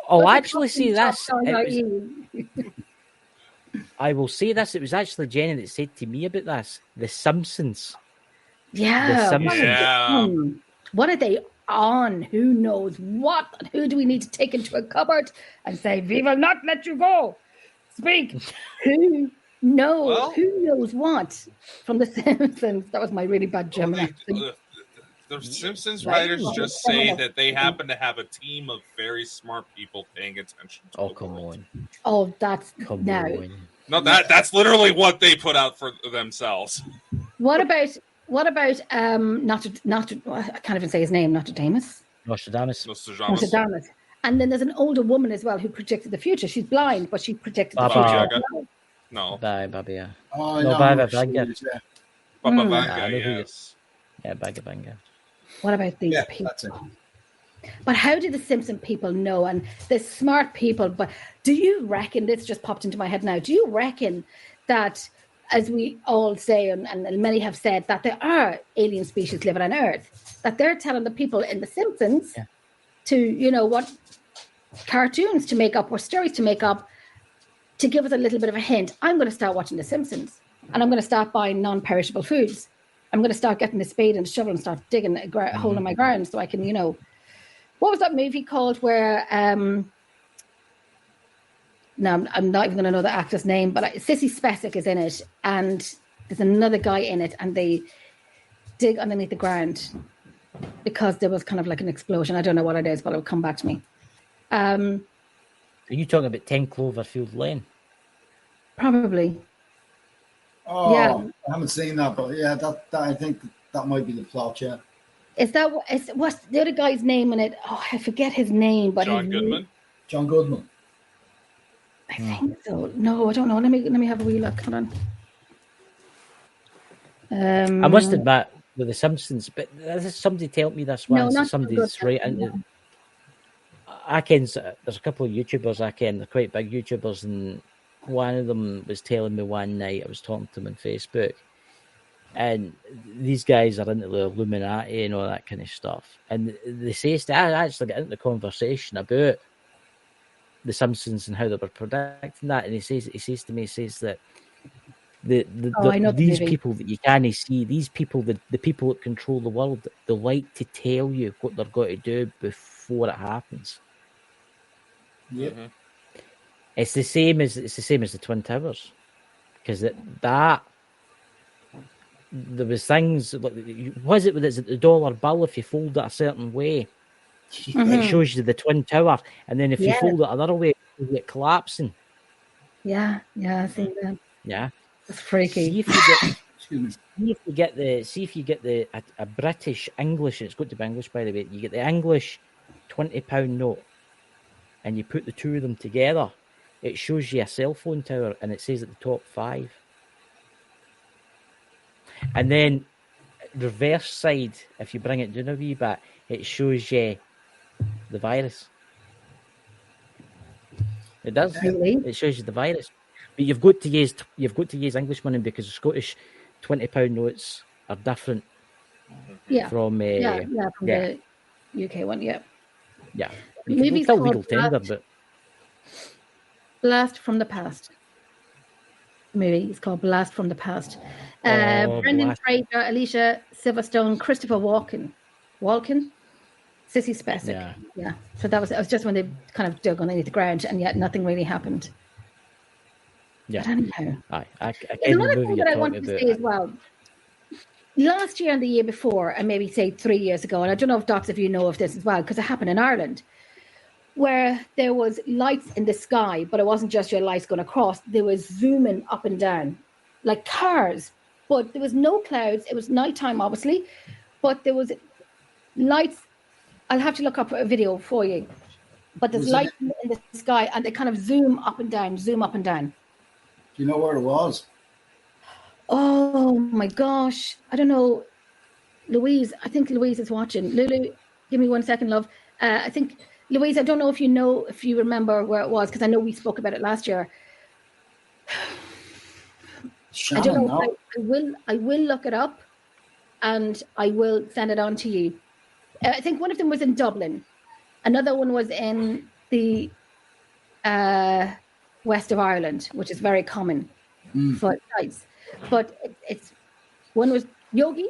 I'll actually see this. I will say this. It was actually Jenny that said to me about this. The Simpsons. Yeah. The Simpsons. What are they on? Who knows what? Who do we need to take into a cupboard and say, we will not let you go? Speak. Who knows? Well, who knows what? From the Simpsons. That was my really bad German accent. The Simpsons writers just say that they happen to have a team of very smart people paying attention to come on. Oh, that's on. No, that's literally what they put out for themselves. What about I can't even say his name, Nostradamus. Nostradamus. And then there's an older woman as well who predicted the future. She's blind, but she predicted the future. No. Baba Yaga. Oh, no, Baba Yaga. Baba Yaga, yes. Yeah, Baba Yaga. What about these people? That's it. But how do the Simpson people know? And the smart people, but do you reckon, this just popped into my head now, do you reckon that, as we all say, and many have said, that there are alien species living on Earth, that they're telling the people in The Simpsons to, what cartoons to make up or stories to make up to give us a little bit of a hint. I'm going to start watching The Simpsons, and I'm going to start buying non-perishable foods. I'm going to start getting a spade and a shovel and start digging a hole in my ground so I can, what was that movie called where, no, I'm not even going to know the actor's name, but Sissy Spacek is in it, and there's another guy in it, and they dig underneath the ground because there was kind of like an explosion. I don't know what it is, but it'll come back to me. Are you talking about 10 Cloverfield Lane? Probably. Oh, yeah. I haven't seen that, but that I think that might be the plot, yeah. Is that what's the other guy's name in it? Oh, I forget his name, but John Goodman. John Goodman. I think so. No, I don't know. Let me have a wee look. Hold on. I must admit, with The Simpsons, but somebody told me this No, once. not Somebody's John right Goodman, into. I can. There's a couple of YouTubers I can. They're quite big YouTubers, and one of them was telling me one night. I was talking to them on Facebook, and these guys are into the Illuminati and all that kind of stuff. And they say, I actually get into the conversation about The Simpsons and how they were predicting that. And he says to me, that I know the these movie. people that you can't see, these people, the people that control the world, they like to tell you what they're going to do before it happens. Yep. Mm-hmm. It's the same as the Twin Towers, because there was things like, was it the dollar bill? If you fold it a certain way, it shows you the Twin Tower, and then if you fold it another way, you get collapsing. Yeah, I think that. Yeah, it's freaky. See if you get a British English. It's got to be English, by the way. You get the English £20 note, and you put the two of them together. It shows you a cell phone tower, and it says at the top 5. And then reverse side, if you bring it down a wee bit, it shows you the virus. It does. Really? It shows you the virus. But you've got to use English money, because the Scottish £20 notes are different. Yeah. From from the UK one. Yeah. Yeah. Movie's Still called legal tender, but Blast from the Past. Movie. It's called Blast from the Past. Brendan Fraser, Alicia Silverstone, Christopher Walken, Sissy Spacek. Yeah. So it was just when they kind of dug underneath the ground, and yet nothing really happened. Yeah. But anyhow, There's another thing that I wanted to say as well. Last year and the year before, and maybe say 3 years ago, and I don't know if docs of you know of this as well, because it happened in Ireland, where there was lights in the sky, but it wasn't just your lights going across. There was zooming up and down, like cars, but there was no clouds. It was nighttime, obviously, but there was lights. I'll have to look up a video for you. But there's lights in the sky, and they kind of zoom up and down. Do you know where it was? Oh my gosh. I don't know. Louise, I think Louise is watching. Lulu, give me 1 second, love. I think, Louise, I don't know if you remember where it was, because I know we spoke about it last year. Shannon, I don't know. I will look it up, and I will send it on to you. I think one of them was in Dublin. Another one was in the west of Ireland, which is very common for sites. But it's one was Yogi.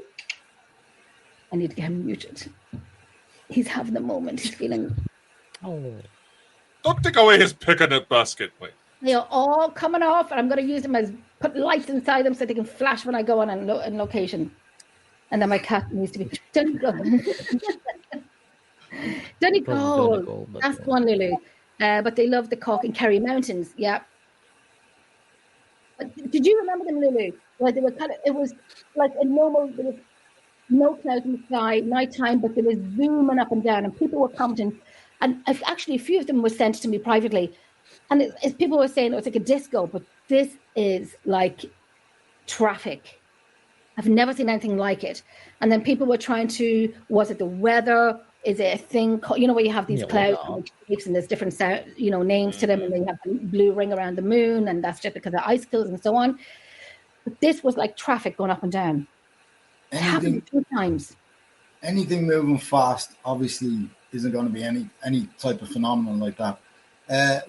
I need to get him muted. He's having the moment. He's feeling. Oh. Don't take away his picnic basket, mate. They're all coming off, and I'm going to use them as put lights inside them so they can flash when I go on location. And then my cat needs to be. Donegal. That's the one, Lulu. But they love the Cork and Kerry Mountains. Yeah. But did you remember them, Lulu? Where they were it was like a normal. There was no clouds in the sky, nighttime, but there was zooming up and down, and people were commenting. And actually, a few of them were sent to me privately. And as people were saying, it was like a disco, but this is like traffic. I've never seen anything like it. And then people were trying to, was it the weather? Is it a thing? You know, where you have these clouds and there's different, names to them, and they have the blue ring around the moon, and that's just because of icicles and so on. But this was like traffic going up and down. It happened 2 times. Anything moving fast, obviously, isn't going to be any type of phenomenon like that.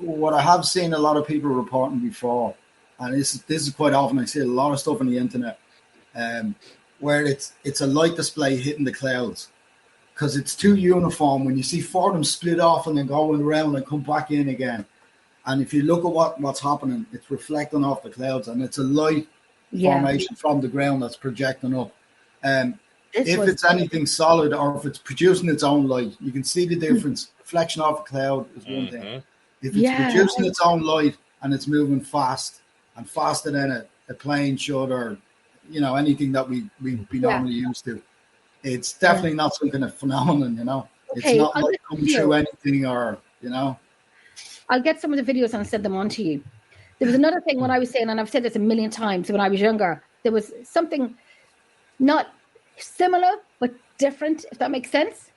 What I have seen a lot of people reporting before, and this is quite often, I see a lot of stuff on the internet, where it's a light display hitting the clouds, because it's too uniform. When you see 4 of them split off and then going around and come back in again, and if you look at what's happening, it's reflecting off the clouds, and it's a light formation from the ground that's projecting up. If it's anything solid, or if it's producing its own light, you can see the difference. Reflection off a cloud is one thing. If it's producing its own light and it's moving fast, and faster than a plane should, or anything that we be normally used to, it's definitely not some kind of phenomenon, you know. Okay, it's not I'll like get coming you. through anything or, you know. I'll get some of the videos and send them on to you. There was another thing when I was saying, and I've said this a million times, when I was younger, there was something not similar but different, if that makes sense.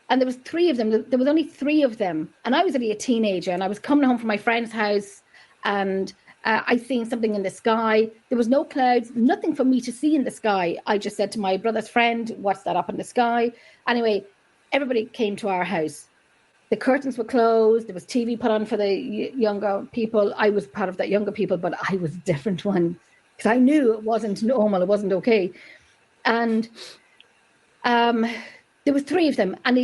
And there was 3 of them. There was only 3 of them. And I was only a teenager, and I was coming home from my friend's house, and I seen something in the sky. There was no clouds, nothing for me to see in the sky. I just said to my brother's friend, what's that up in the sky? Anyway, everybody came to our house. The curtains were closed. There was TV put on for the younger people. I was part of that younger people, but I was a different one because I knew it wasn't normal. It wasn't okay. And there was 3 of them, and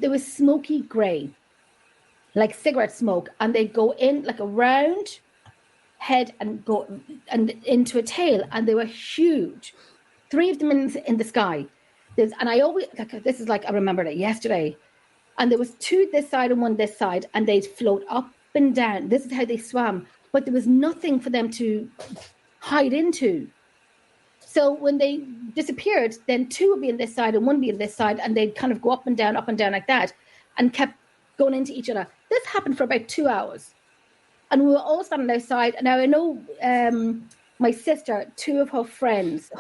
there was smoky grey, like cigarette smoke, and they'd go in like a round head and go and into a tail, and they were huge. 3 of them in the sky. And I always, like, this is like, I remembered it yesterday. And there was 2 this side and 1 this side, and they'd float up and down. This is how they swam, but there was nothing for them to hide into. So when they disappeared, then 2 would be on this side and 1 would be on this side, and they'd kind of go up and down like that, and kept going into each other. This happened for about 2 hours. And we were all standing outside. Now, I know my sister, 2 of her friends,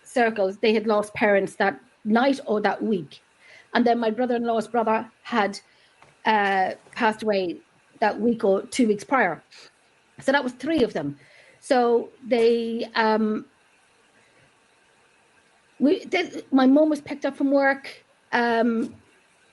circles, they had lost parents that night or that week. And then my brother-in-law's brother had passed away that week or 2 weeks prior. So that was 3 of them. So they, my mum was picked up from work.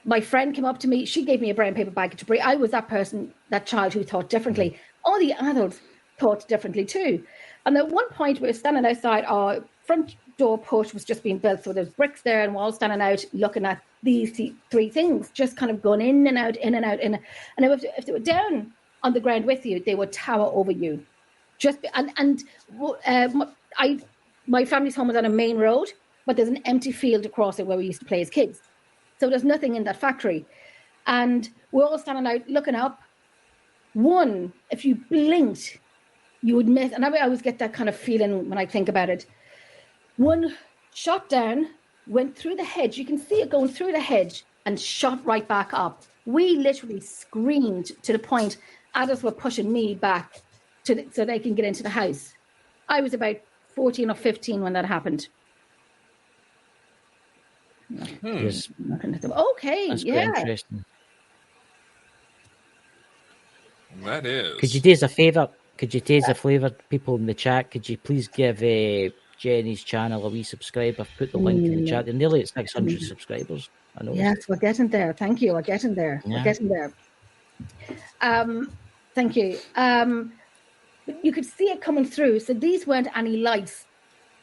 My friend came up to me. She gave me a brown paper bag to bring. I was that person, that child who thought differently. All the adults thought differently too. And at one point, we were standing outside. Our front door porch was just being built, so there's bricks there, and we're all standing out looking at these 3 things, just kind of going in and out, in and out. And if they were down on the ground with you, they would tower over you. My family's home was on a main road, but there's an empty field across it where we used to play as kids. So there's nothing in that factory. And we're all standing out looking up. One, if you blinked, you would miss. And I always get that kind of feeling when I think about it. One shot down, went through the hedge. You can see it going through the hedge and shot right back up. We literally screamed to the point others were pushing me back so they can get into the house. I was about 14 or 15 when that happened. Yes. Okay, That's yeah. quite interesting. That is. Could you do us a favour? Could you do us a favour, people in the chat? Could you please give Jenny's channel a wee subscribe? I've put the link in the chat. They're nearly at 600 subscribers. I know. Yes, we're getting there. Thank you. We're getting there. Yeah. We're getting there. Thank you. You could see it coming through. So these weren't any lights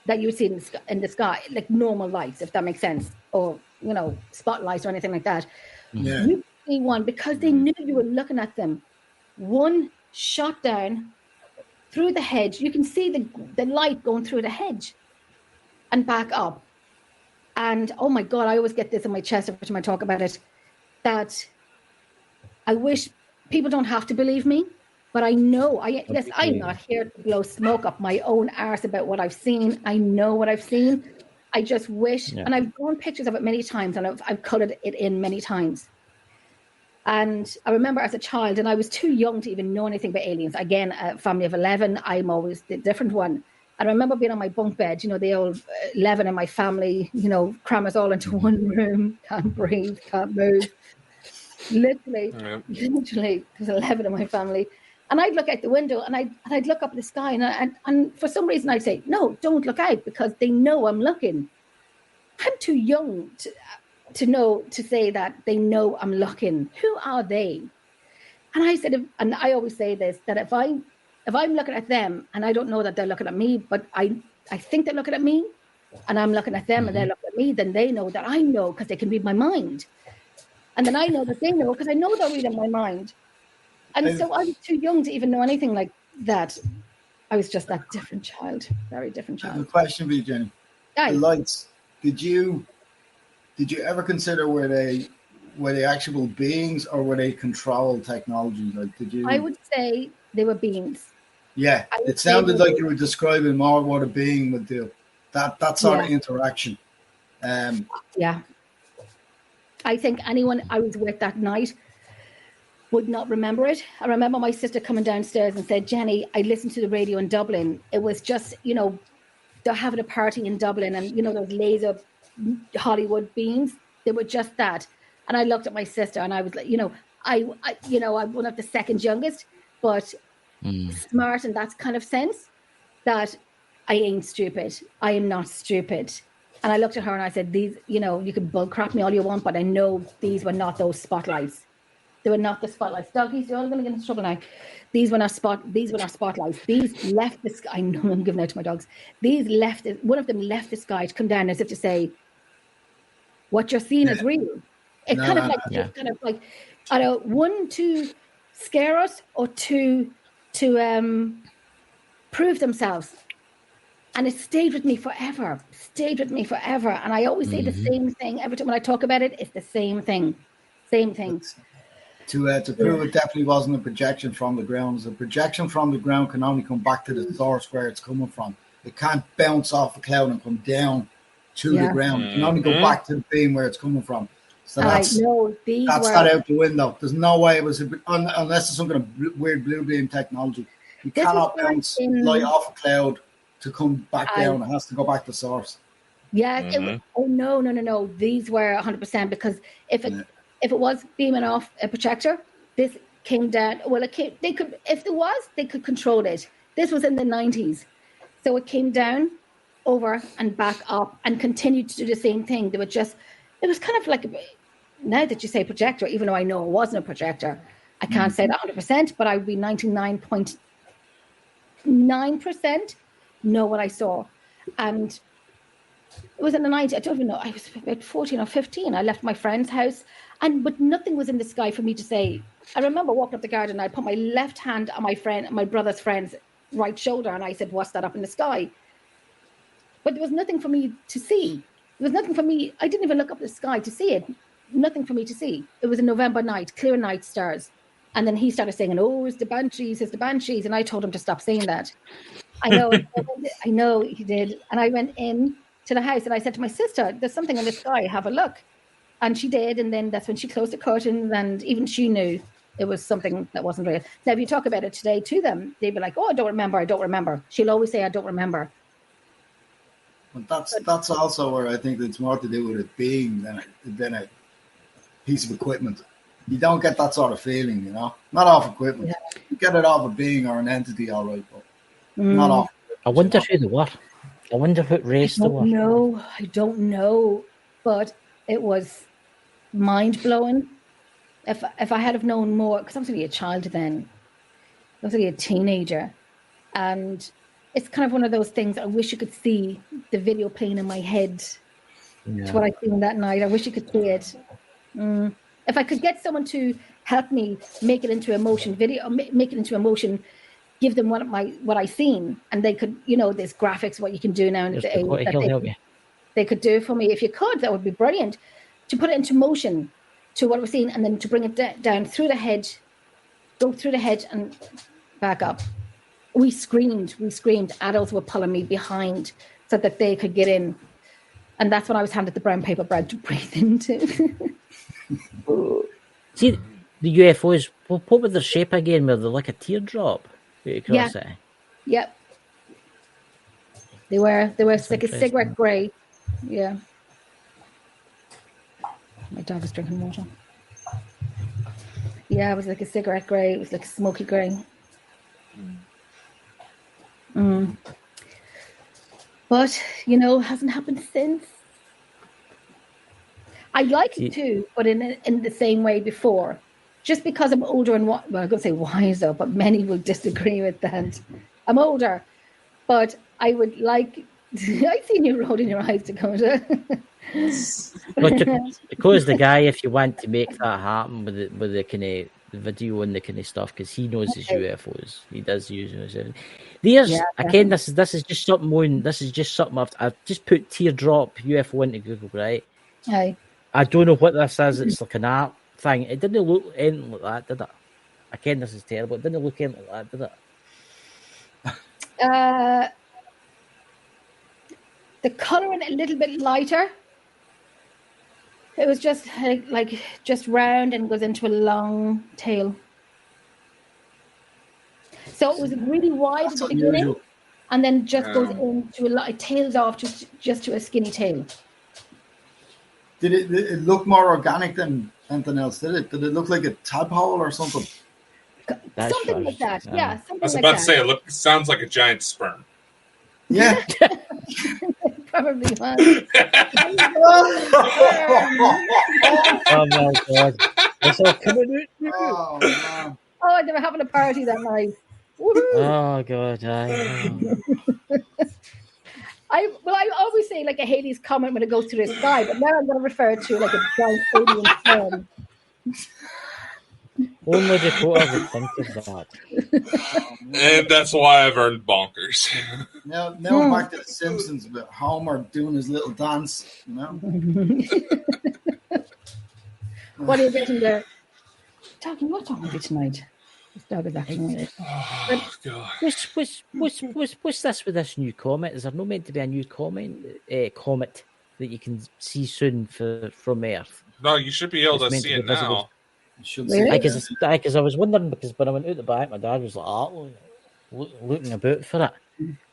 that you would see in the sky, like normal lights, if that makes sense, or, you know, spotlights or anything like that. Yeah. You could see one because they knew you were looking at them. One shot down through the hedge. You can see the light going through the hedge and back up. And, oh, my God, I always get this in my chest every time I talk about it, that I wish people don't have to believe me. But I know, I'm not here to blow smoke up my own arse about what I've seen. I know what I've seen. I just wish, and I've drawn pictures of it many times, and I've colored it in many times. And I remember as a child, and I was too young to even know anything about aliens. Again, a family of 11, I'm always the different one. I remember being on my bunk bed, you know, the old 11 in my family, you know, cram us all into one room, can't breathe, can't move. Literally, there's 11 in my family. And I'd look out the window and I'd look up at the sky and for some reason I'd say, no, don't look out, because they know I'm looking. I'm too young to say that they know I'm looking. Who are they? And I said, and I always say this, that if I'm looking at them and I don't know that they're looking at me, but I think they're looking at me and I'm looking at them and they're looking at me, then they know that I know because they can read my mind. And then I know that they know because I know they're reading my mind. And so I was too young to even know anything like that. I was just that different child, very different child. I have a question for you, Jenny. Aye. The lights, did you ever consider were they actual beings or were they controlled technology? Like, did you? I would say they were beings. Yeah, it sounded like you were describing more what a being would do. That sort of interaction. Yeah. I think anyone I was with that night would not remember it. I remember my sister coming downstairs and said, Jenny, I listened to the radio in Dublin. It was just, they're having a party in Dublin and, those laser Hollywood beams, they were just that. And I looked at my sister and I was like, I'm one of the second youngest, but smart in that kind of sense that I ain't stupid. I am not stupid. And I looked at her and I said, these, you can bull crap me all you want, but I know these were not those spotlights. They were not the spotlights. Doggies, you're all going to get into trouble now. These were not spotlights. These left the sky. I know I'm giving out to my dogs. One of them left the sky to come down as if to say, what you're seeing is real. It's kind of like, I don't know, one, to scare us or two, to prove themselves. And it stayed with me forever. And I always say the same thing. Every time when I talk about it, it's the same thing. To prove it definitely wasn't a projection from the ground. A projection from the ground can only come back to the source where it's coming from. It can't bounce off a cloud and come down to the ground. It can only go back to the beam where it's coming from. So that's that out the window. There's no way it was, unless it's some kind of weird blue beam technology. You cannot bounce light off a cloud to come back down. It has to go back to source. Yeah. No. These were 100% because if it was beaming off a projector, this came down. Well, they could control it. This was in the 90s. So it came down, over and back up and continued to do the same thing. It was kind of like, now that you say projector, even though I know it wasn't a projector, I can't say that 100%, but I would be 99.9% know what I saw. And it was in the 90s. I don't even know. I was about 14 or 15. I left my friend's house, but nothing was in the sky for me to say. I remember walking up the garden. I put my left hand on my brother's friend's right shoulder, and I said, "What's that up in the sky?" But there was nothing for me to see. There was nothing for me. I didn't even look up the sky to see it. Nothing for me to see. It was a November night, clear night stars. And then he started saying, "Oh, it's the banshees, And I told him to stop saying that. I know he did. And I went in to the house and I said to my sister, "There's something in the sky, have a look." And she did. And then that's when she closed the curtains, and even she knew it was something that wasn't real. Now, if you talk about it today to them, they'd be like, "Oh, I don't remember. She'll always say, "I don't remember." But that's also where I think it's more to do with it being than a piece of equipment. You don't get that sort of feeling, not off equipment. Yeah. You get it off a being or an entity, all right, but not off equipment. I wonder who they were. I wonder what race they were. No, I don't know, but it was mind-blowing. If I had have known more, because I was only a child then. I was only a teenager. And it's kind of one of those things, I wish you could see the video playing in my head. Yeah. To what I seen that night. I wish you could see it. If I could get someone to help me make it into a motion video, make it into a motion, give them what I seen, and they could, there's graphics, what you can do now in the day. They could do for me. If you could, that would be brilliant. To put it into motion to what we're seeing, and then to bring it down through the hedge, go through the hedge and back up. We screamed. Adults were pulling me behind so that they could get in. And that's when I was handed the brown paper bag to breathe into. See, the UFOs, what were their shape again? Were they like a teardrop across it? Yep. They were like a cigarette grey. Yeah. My dog is drinking water. Yeah, it was like a cigarette grey. It was like a smoky grey. But, hasn't happened since. I like it too, but in the same way before. Just because I'm older and, I'm going to say wiser, but many will disagree with that. I'm older, but I would like... I've seen you rolling your eyes, Dakota. Because the guy, if you want to make that happen with the kind of the video and the kind of stuff, because he knows his UFOs, he does use UFOs. Again, this is just something more. This is just something I've just put teardrop UFO into Google, right? Aye. I don't know what this is. It's like an art thing. It didn't look anything like that, did it? Again, this is terrible. It didn't look anything like that, did it? The coloring a little bit lighter. It was just like just round and goes into a long tail. So it was really wide That's at the beginning, unusual. and then just goes into a lot. It tails off just to a skinny tail. Did it look more organic than anything else? Did it? Did it look like a tadpole or something? That's Something right. like that. Yeah, something I was like about that. to say, it sounds like a giant sperm. Yeah. Probably was. Oh my god. It's all coming out. Oh man. Oh, they were having a party that night. Woohoo! Oh god, I always say like a Hades comet when it goes through the sky, but now I'm going to refer to like a giant alien storm. Only Dakota would think of that. And that's why I've earned bonkers. Now I'm back to the Simpsons with Homer doing his little dance, you know? What are you getting there? Talking, what's wrong with you tonight? This dog is acting. Oh, God. What's this with this new comet? Is there no meant to be a new comet that you can see soon from Earth? No, you should be able to see it now. Really? Because I was wondering, because when I went out the back, my dad was like, looking about for it.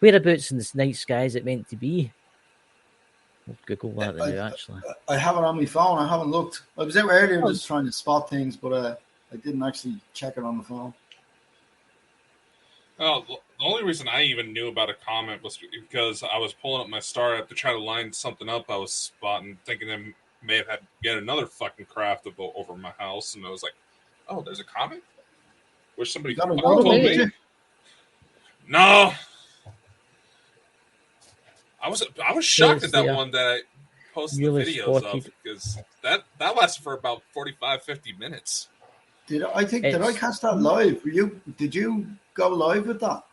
Whereabouts in the night sky is it meant to be? We'll Google that now, actually. I have it on my phone. I haven't looked. I was out earlier just trying to spot things, but I didn't actually check it on the phone. Oh, the only reason I even knew about a comet was because I was pulling up my star app to try to line something up I was spotting, thinking I may have had yet another fucking craft over my house, and I was like, oh, there's a comet? Wish somebody told me. No. I was shocked at that one that I posted the videos of, because that lasted for about 45, 50 minutes. Did I catch that live? Did you go live with that?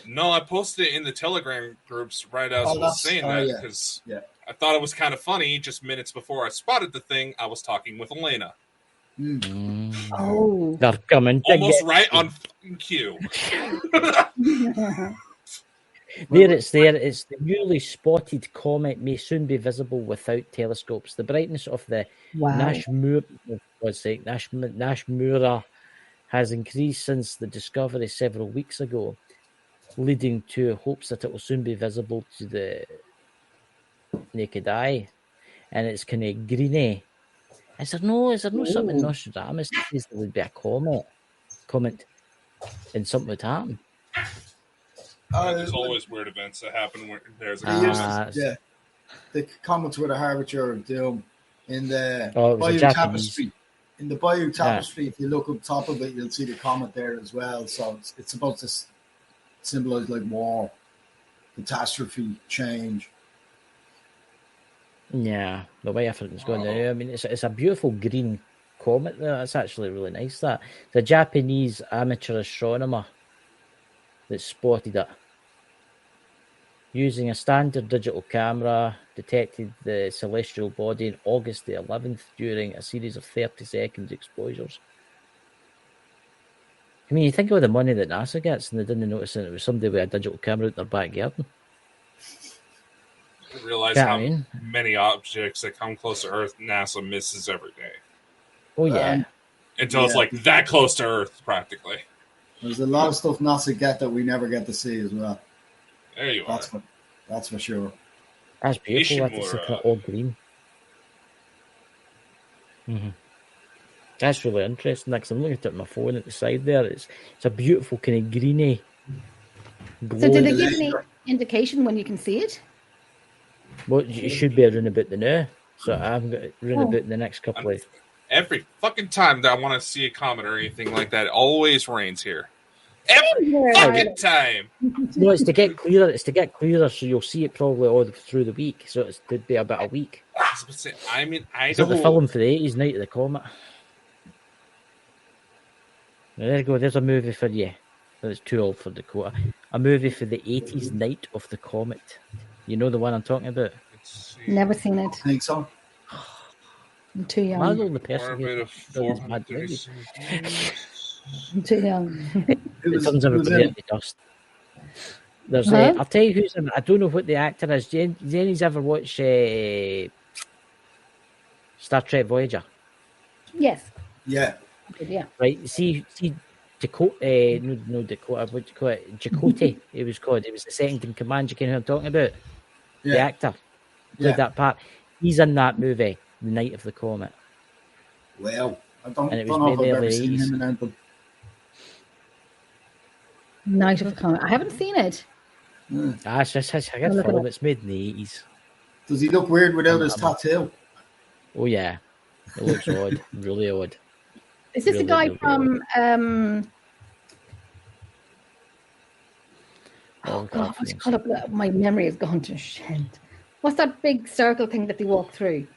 No, I posted it in the Telegram groups right as I was saying that, because I thought it was kind of funny. Just minutes before I spotted the thing, I was talking with Elena. Oh, they're coming. Almost right on fucking cue. There it's there. It's the newly spotted comet may soon be visible without telescopes. The brightness of the Nashmura has increased since the discovery several weeks ago, leading to hopes that it will soon be visible to the naked eye. And it's kind of greeny. Is there no something Nostradamus that says there would be a comet and something would happen? There's always weird events that happen where there's a the comets were the harbinger of doom in the Bayou Tapestry. In the Bayou Tapestry, if you look up top of it, you'll see the comet there as well. So it's supposed to symbolize like war, catastrophe, change. Yeah, the way everything's going there. I mean, it's a beautiful green comet there. That's actually really nice. That the Japanese amateur astronomer that spotted it using a standard digital camera detected the celestial body on August the 11th during a series of 30-second exposures. I mean, you think of the money that NASA gets, and they didn't notice that it was somebody with a digital camera out their backyard. I realize how many objects that come close to Earth NASA misses every day. Oh, yeah. Until it's like that close to Earth, practically. There's a lot of stuff NASA get that we never get to see as well. There you are. That's for sure. That's beautiful. That's all green. Mm-hmm. That's really interesting. Because I'm looking at my phone at the side there. It's a beautiful kind of greeny. So did they give any indication when you can see it? Well, it should be around about the now. So I'm going to around about in the next couple of... Every fucking time that I want to see a comet or anything like that, it always rains here. Every fucking time. No, it's to get clearer. It's to get clearer, so you'll see it probably all through the week. So it could be about a week. I mean, I Is that the film for the 80s, Night of the Comet? There you go. There's a movie for you. It's too old for Dakota. A movie for the 80s, Night of the Comet. You know the one I'm talking about? Never seen it. I think so. I'm too young. I'm the person I'm too young. It turns everybody into dust. There's I'll tell you who's in it. I don't know what the actor is. Jenny's ever watched Star Trek Voyager? Yes. Yeah. Yeah. Right. See Dakota. No Dakota. What do you call it? Chakotay. It was called. It was the second in command. You know who I'm talking about? Yeah. The actor who played that part. He's in that movie, The Night of the Comet. Well, I don't And it was know if made I've in the ever seen 80s. him in anything. Night of the Comet. I haven't seen it. It's just a good film. It's made in the 80s. Does he look weird without his tattoo? Oh yeah, it looks odd, really odd. Is this really, a guy really from? Oh God, what's it called? My memory has gone to shit. What's that big circle thing that they walk through?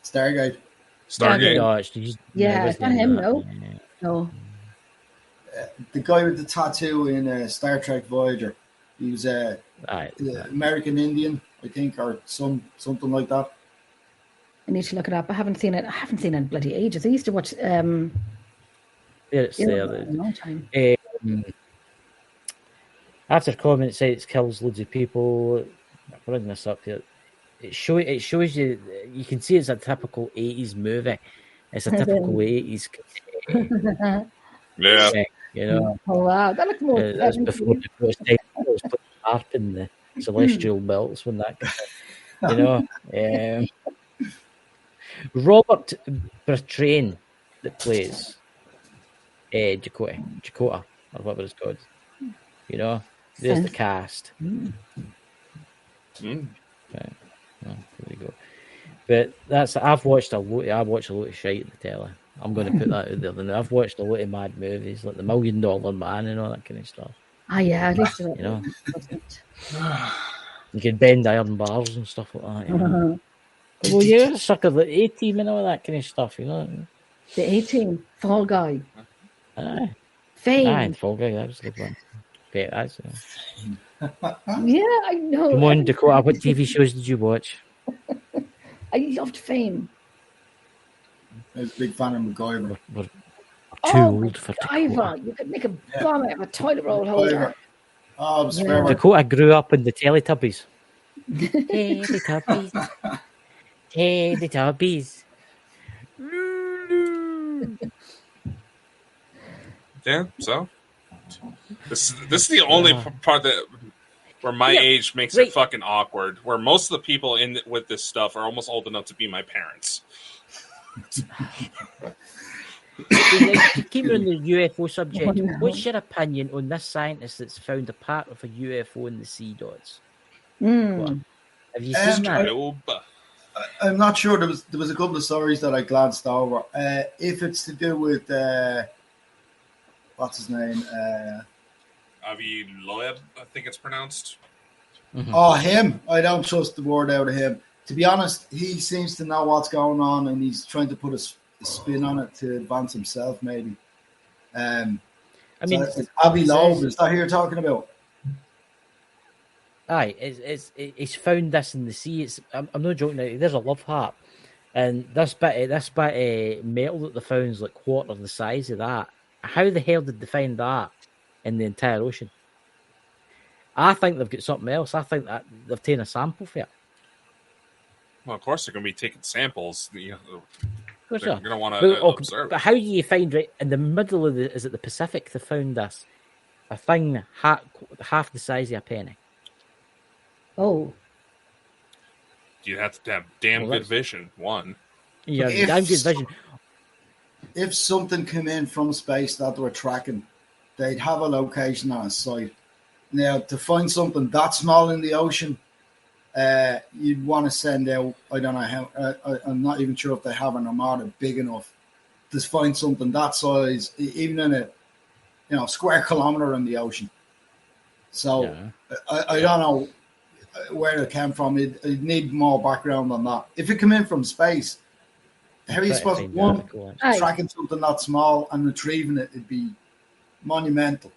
Stargate. Stargate. Yeah, it's not him. No, no. The guy with the tattoo in Star Trek Voyager. He was American Indian, I think, or something like that. I need to look it up. I haven't seen it. I haven't seen it in bloody ages. I used to watch. It's there. A long time. After comment says it kills loads of people. I'm bringing this up here. It shows you. You can see it's a typical 80s movie. It's a typical 80s. Yeah. You know. Oh wow, that looks more. That's before the time was put harp in the celestial belts when that. You know. Robert Bertrand that plays Dakota, or whatever it's called. You know, there's the cast. Right. Well, there we go. But I've watched a lot of shite at the telly. I'm going to put that out there. I've watched a lot of mad movies like The $1 Million Man and all that kind of stuff. Ah, yeah, at least you know, you can bend iron bars and stuff like that. You know? Well, you're a sucker, the A-Team and all that kind of stuff, you know. The A-Team, Fall Guy. Aye. Fame. Aye, Fall Guy, that was a good one. Okay, that's yeah, I know. Come on, Dakota, what TV shows did you watch? I loved Fame. I was a big fan of MacGyver. We're too old for Dakota. You could make a bomb out of a toilet roll holder. Oh, Dakota grew up in the Teletubbies. Teletubbies. Teletubbies. Yeah, so this is the only part that where my age makes it fucking awkward. Where most of the people with this stuff are almost old enough to be my parents. Keep on the UFO subject. What's your opinion on this scientist that's found a part of a UFO in the sea dots? Have you seen that? I'm not sure. There was a couple of stories that I glanced over. If it's to do with what's his name? Avi Loeb, I think it's pronounced. Mm-hmm. Oh, him. I don't trust the word out of him. To be honest, he seems to know what's going on, and he's trying to put a spin on it to advance himself, maybe. I mean, Avi Loeb, is that who you're talking about? Aye, it's found this in the sea. I'm not joking. There's a love heart, and this bit of metal that they found is like quarter the size of that. How the hell did they find that in the entire ocean? I think they've got something else. I think that they've taken a sample for it. Well, of course they're going to be taking samples. They're going to want to observe. But how do you find right in the middle of is it the Pacific? They found this a thing half the size of a penny. Oh, You have to have damn good vision. One, yeah, damn good vision. If something came in from space that they were tracking, they'd have a location on a site. Now, to find something that small in the ocean, you'd want to send out, I don't know how, I'm not even sure if they have an armada big enough to find something that size, even in a square kilometer in the ocean. So I don't know where it came from. It'd need more background on that. If it came in from space, how are you supposed to, tracking something that small and retrieving it, it'd be monumental.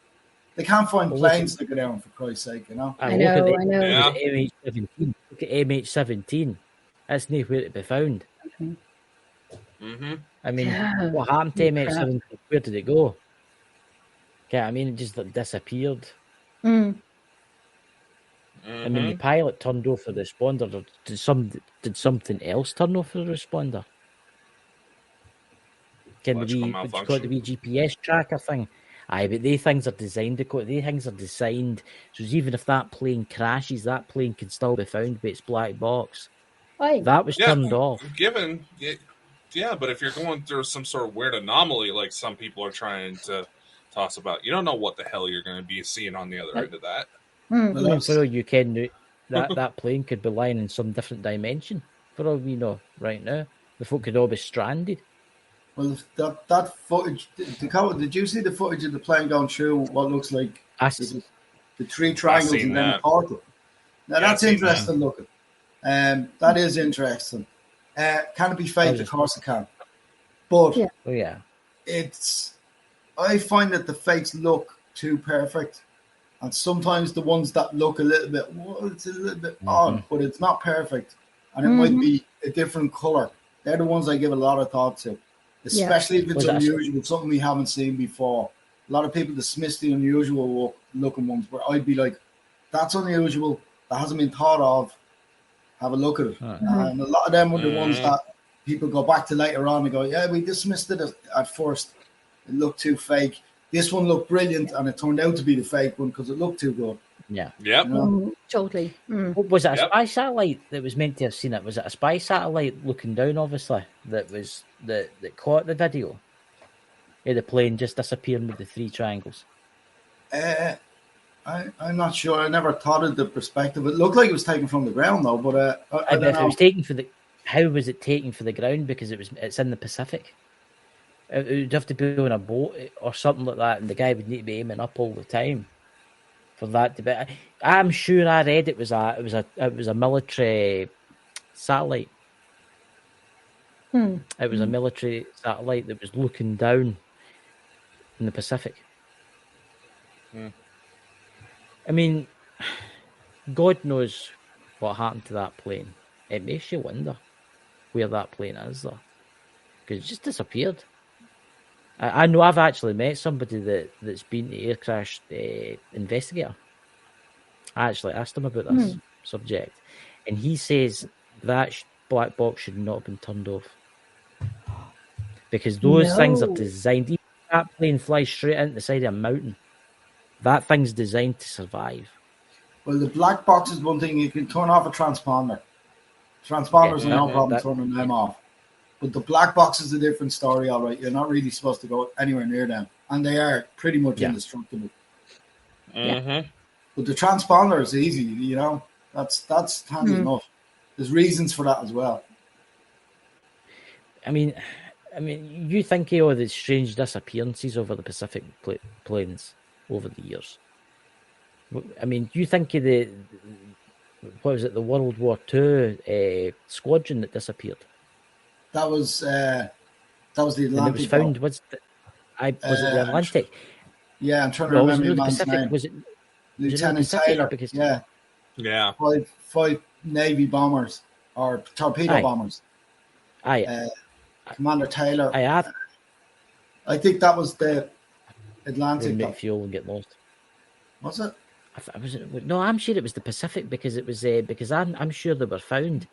They can't find planes to go down, for Christ's sake, you know? I know. Yeah. MH17. Look at MH17. That's nowhere to be found. Mm-hmm. I mean, what happened to MH17? Where did it go? Okay, I mean, it just disappeared. Mm. I mean, the pilot turned off the responder, or did something else turn off the responder? Can the Electrical wee, what do you call it, the malfunction. wee GPS tracker thing? Aye, but they things are designed so even if that plane crashes, that plane can still be found by its black box. Aye. That was turned off. Yeah, but if you're going through some sort of weird anomaly, like some people are trying to toss about, you don't know what the hell you're going to be seeing on the other end of that. Mm. Well, I mean, that's, for all you can, that plane could be lying in some different dimension. For all we know, right now, the folk could all be stranded. well, that footage. Did you see the footage of the plane going through what looks like the three triangles seen and then the that. portal? Now Yeah, I've that's seen interesting looking. That is interesting. Can it be fake? Of course it can. But Yeah. Oh yeah, I find that the fakes look too perfect. And sometimes the ones that look a little bit, well, it's a little bit odd, but it's not perfect. And it might be a different color. They're the ones I give a lot of thought to, especially if it's unusual, something we haven't seen before. A lot of people dismiss the unusual looking ones, where I'd be like, that's unusual. That hasn't been thought of. Have a look at it. And a lot of them are the ones that people go back to later on and go, yeah, we dismissed it at first. It looked too fake. This one looked brilliant, and it turned out to be the fake one because it looked too good. yeah. Yep. You know? Totally. Was it a spy satellite that was meant to have seen it? Was it a spy satellite looking down? Obviously, that caught the video. Yeah, the plane just disappearing with the three triangles. I'm not sure. I never thought of the perspective. It looked like it was taken from the ground, though. But I don't know. It was taken how was it taken for the ground? Because it's in the Pacific. It would have to be on a boat or something like that, and the guy would need to be aiming up all the time for that to be. I'm sure I read it was a military satellite. It was a military satellite that was looking down in the Pacific. I mean, God knows what happened to that plane. It makes you wonder where that plane is, though, because it just disappeared. I know I've actually met somebody that's been the air crash investigator. I actually asked him about this subject, and he says that black box should not have been turned off because those things are designed. Even if that plane flies straight into the side of a mountain, that thing's designed to survive. Well, the black box is one thing. You can turn off a transponder. Transponders are no problem turning them off. But the black box is a different story, all right. You're not really supposed to go anywhere near them. And they are pretty much indestructible. Mm-hmm. But the transponder is easy, you know. That's handy enough. There's reasons for that as well. I mean, you think of all the strange disappearances over the Pacific plains over the years. I mean, do you think of the World War II squadron that disappeared? That was the Atlantic. And it was found. Was it the Atlantic? Yeah, I'm trying to remember the man's Pacific. name. Was it Lieutenant Taylor? Because, yeah. Five Navy bombers or torpedo bombers. Commander Taylor. I think that was the Atlantic. Make fuel and get lost. Was it? No, I'm sure it was the Pacific because it was because I'm sure they were found.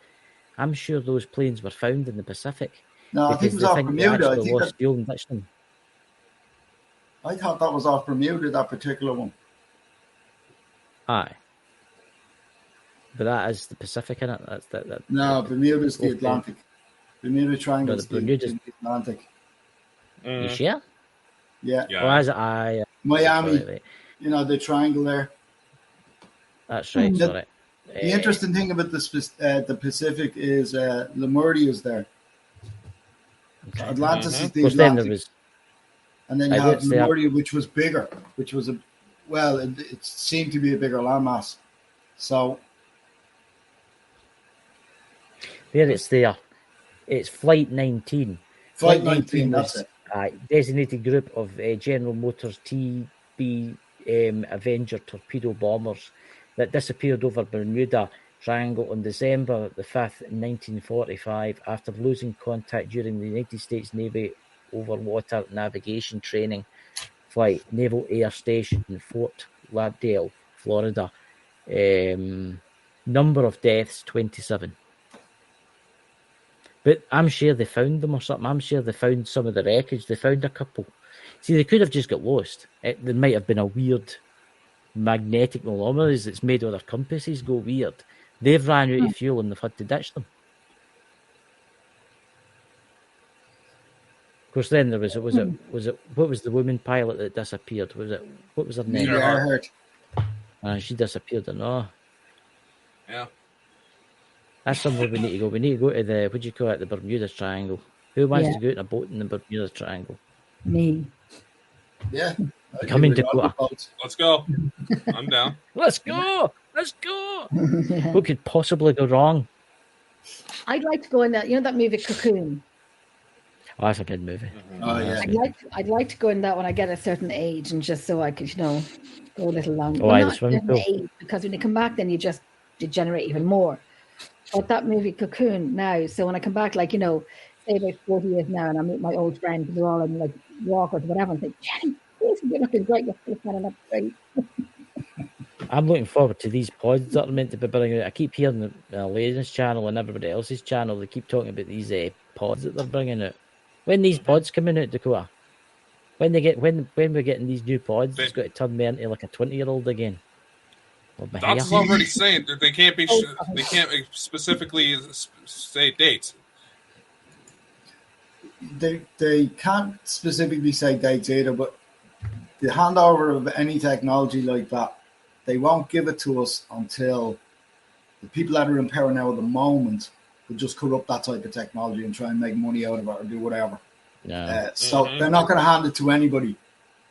I'm sure those planes were found in the Pacific. No, I think it was off Bermuda. I thought that was off Bermuda, that particular one. Aye. But that is the Pacific, isn't it? No, Bermuda's the Atlantic. Bermuda Triangle is the Atlantic. You sure? Yeah. Or is it Miami, right. You know, the triangle there. That's right, sorry. The interesting thing about the Pacific is Lemuria is there. Okay. Atlantis is the Atlantic. And then you have Lemuria, which was bigger, which was it seemed to be a bigger landmass. So there it's there. It's Flight 19. Flight 19, that's it. Designated group of General Motors TB Avenger torpedo bombers that disappeared over Bermuda Triangle on December the 5th, 1945, after losing contact during the United States Navy overwater navigation training flight, Naval Air Station in Fort Lauderdale, Florida. Number of deaths 27. But I'm sure they found them or something. I'm sure they found some of the wreckage. They found a couple. See, they could have just got lost. There might have been a weird magnetic anomalies that's made all their compasses go weird. They've ran out of fuel and they've had to ditch them. Of course, then there was it what was the woman pilot that disappeared? What was her name? Earhart. She disappeared. No. Yeah. That's somewhere we need to go. We need to go to the, what do you call it, the Bermuda Triangle. Who wants to go in a boat in the Bermuda Triangle? Me. Yeah. Coming to Dakota. Let's go. I'm down. Let's go. Let's go. What could possibly go wrong? I'd like to go in that. You know that movie Cocoon. Oh, that's a good movie. Oh yeah. I'd like to go in that when I get a certain age, and just so I could, go a little longer. Oh, Well, the not swimming certain pool. age, because when you come back, then you just degenerate even more. But that movie Cocoon now, so when I come back, say about 40 years now, and I meet my old friends, they're all in walkers, whatever, and think, Jenny, you're looking great. You're looking up great. I'm looking forward to these pods that are meant to be bringing out. I keep hearing the Lady's channel and everybody else's channel. They keep talking about these pods that they're bringing out. When these pods coming out, Dakota? When we're getting these new pods, it's got to turn me into like a 20-year-old again. That's already saying that they can't be. They can't specifically say dates. They can't specifically say dates either, but the handover of any technology like that, they won't give it to us until the people that are in power now at the moment will just corrupt that type of technology and try and make money out of it or do whatever. Yeah. So they're not going to hand it to anybody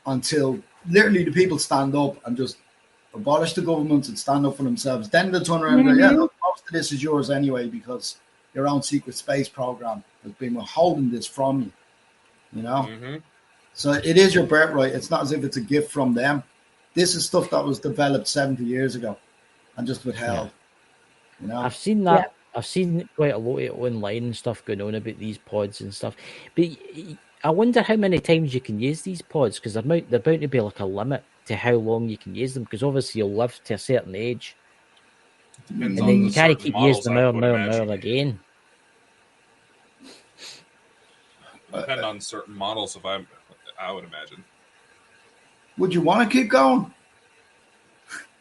until literally the people stand up and just abolish the government and stand up for themselves. Then they'll turn around and go, yeah, look, most of this is yours anyway because your own secret space program has been withholding this from you, So it is your birthright. It's not as if it's a gift from them. This is stuff that was developed 70 years ago and just withheld. I've seen that. Yeah. I've seen quite a lot of online and stuff going on about these pods and stuff. But I wonder how many times you can use these pods, because they're bound to be like a limit to how long you can use them, because obviously you'll live to a certain age. Depends and then you can't keep using them hour again. Depend on certain models, I would imagine. Would you want to keep going?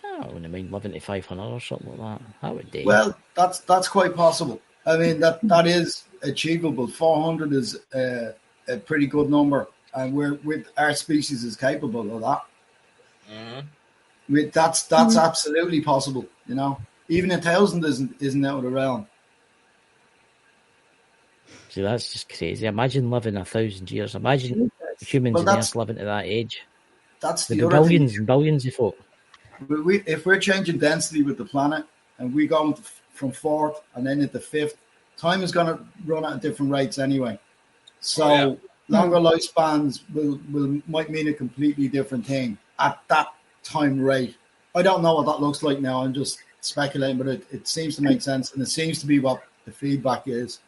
I wouldn't mind living to 500 or something like that. That would do. Well, that's quite possible. I mean, that is achievable. 400 is a pretty good number, and our species is capable of that. That's absolutely possible. Even 1,000 isn't out of the realm. See, that's just crazy. Imagine living 1,000 years. Imagine humans in Earth living to that age. That's the billions thing. And billions of folk. If we're changing density with the planet and we go from 4th and then into 5th, time is going to run at different rates anyway. So longer lifespans might mean a completely different thing at that time rate. I don't know what that looks like now. I'm just speculating, but it seems to make sense, and it seems to be what the feedback is.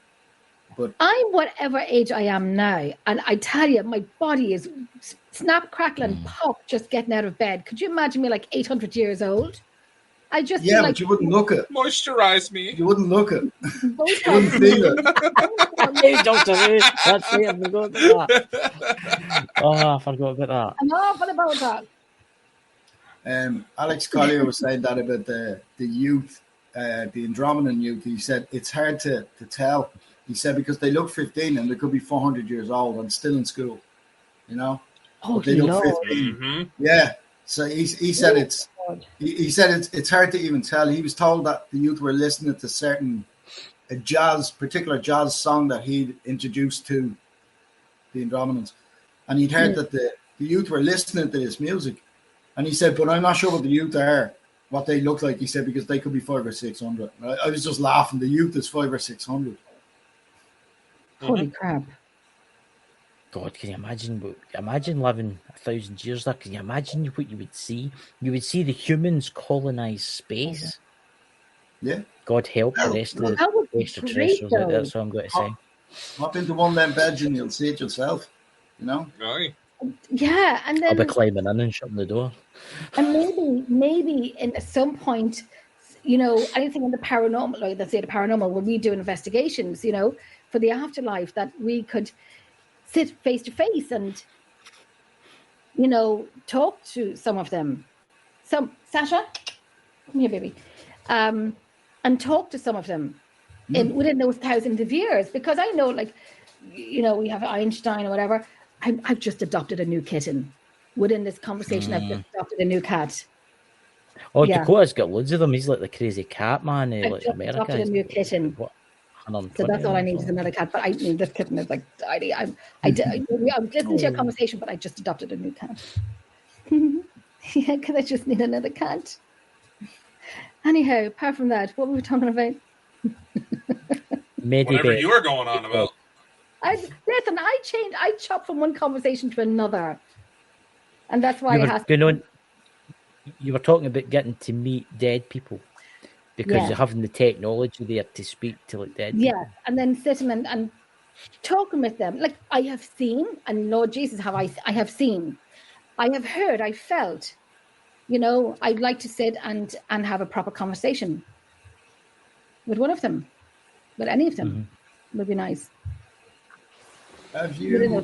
But I'm whatever age I am now, and I tell you, my body is snap, crackle, and pop just getting out of bed. Could you imagine me 800 years old? I just but you wouldn't look it. Moisturize me. You wouldn't look it. You wouldn't feel it. That's it. I forgot about that. Oh, I forgot about that. I'm awful about that. Alex Collier was saying that about the youth, the Andromedan youth. He said it's hard to tell. He said because they look 15 and they could be 400 years old and still in school, Oh, they look 15. Mm-hmm. Yeah. So he said he said it's hard to even tell. He was told that the youth were listening to particular jazz song that he'd introduced to the Andromedans, and he'd heard that the youth were listening to this music, and he said, but I'm not sure what the youth are, what they look like. He said because they could be 500 or 600. I was just laughing. The youth is 500 or 600. Holy crap. God, can you imagine living 1,000 years there? Can you imagine what you would see? You would see the humans colonize space. Yeah. God help the rest of the extraterrestrials out there, that's what I'm going to say. Hop into one of them beds and you'll see it yourself, Aye. Yeah, and I'll be then climbing in and shutting the door. and maybe at some point, you know, anything in the paranormal, like let's say the paranormal, when we do investigations, you know, for the afterlife, that we could sit face to face and, you know, talk to some of them. Sasha, come here, baby, and talk to some of them within those thousands of years, because I know, like, you know, we have Einstein or whatever. I've just adopted a new kitten. Within this conversation, I've just adopted a new cat. Oh, Yeah. Dakota's got loads of them. He's like the crazy cat man. I've Like just America. adopted a new kitten. What, So that's all I need is another cat. But I mean, this kitten is like tiny. I'm listening to your conversation, but I just adopted a new cat. Yeah, because I just need another cat. Anyhow, apart from that, what were we talking about? Whatever you were going on about. I chopped from one conversation to another, and that's why you were talking about getting to meet dead people because you're having the technology there to speak to like dead people. And then sitting and talking with them. Like I have seen, and Lord Jesus, I have seen, I have heard, I felt. You know, I'd like to sit and have a proper conversation with one of them, with any of them. Would be nice. Have you?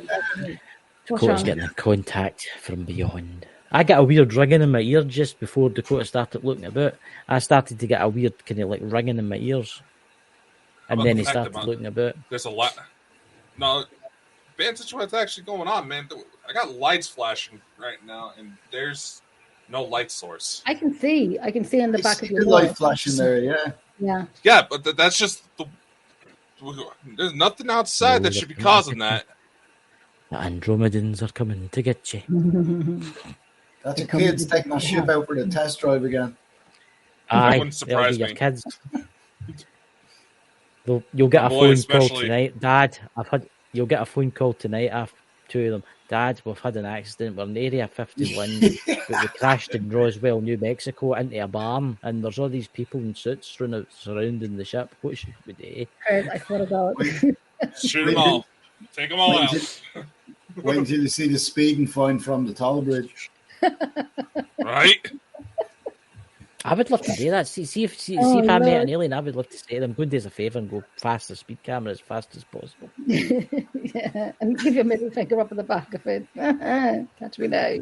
Dakota's getting a contact from beyond. I got a weird ringing in my ear just before Dakota started looking about. I started to get a weird kind of like ringing in my ears. And then he started looking about. There's a lot. No, Ben, that's what's actually going on, man. I got lights flashing right now, and there's no light source. I can see in the back of your light flashing there, yeah. Yeah. Yeah, but that's just there's nothing outside that should be causing that. The Andromedans are coming to get you. That's a kid's taking a ship out for the test drive again. That wouldn't surprise me. Your kids. You'll get a phone call tonight, Dad. You'll get a phone call tonight after two of them. Dad, we've had an accident. We're in Area 51. But we crashed in Roswell, New Mexico, into a barn, and there's all these people in suits surrounding the ship. What should we do? I thought about shoot them all. Take them all out. Wait until you see the speeding fine from the toll bridge. Right? I would love to do that. See if I met an alien, I would love to say to them, go do us a favour and go past the speed camera as fast as possible. Yeah, and give your middle finger up in the back of it. Catch me now.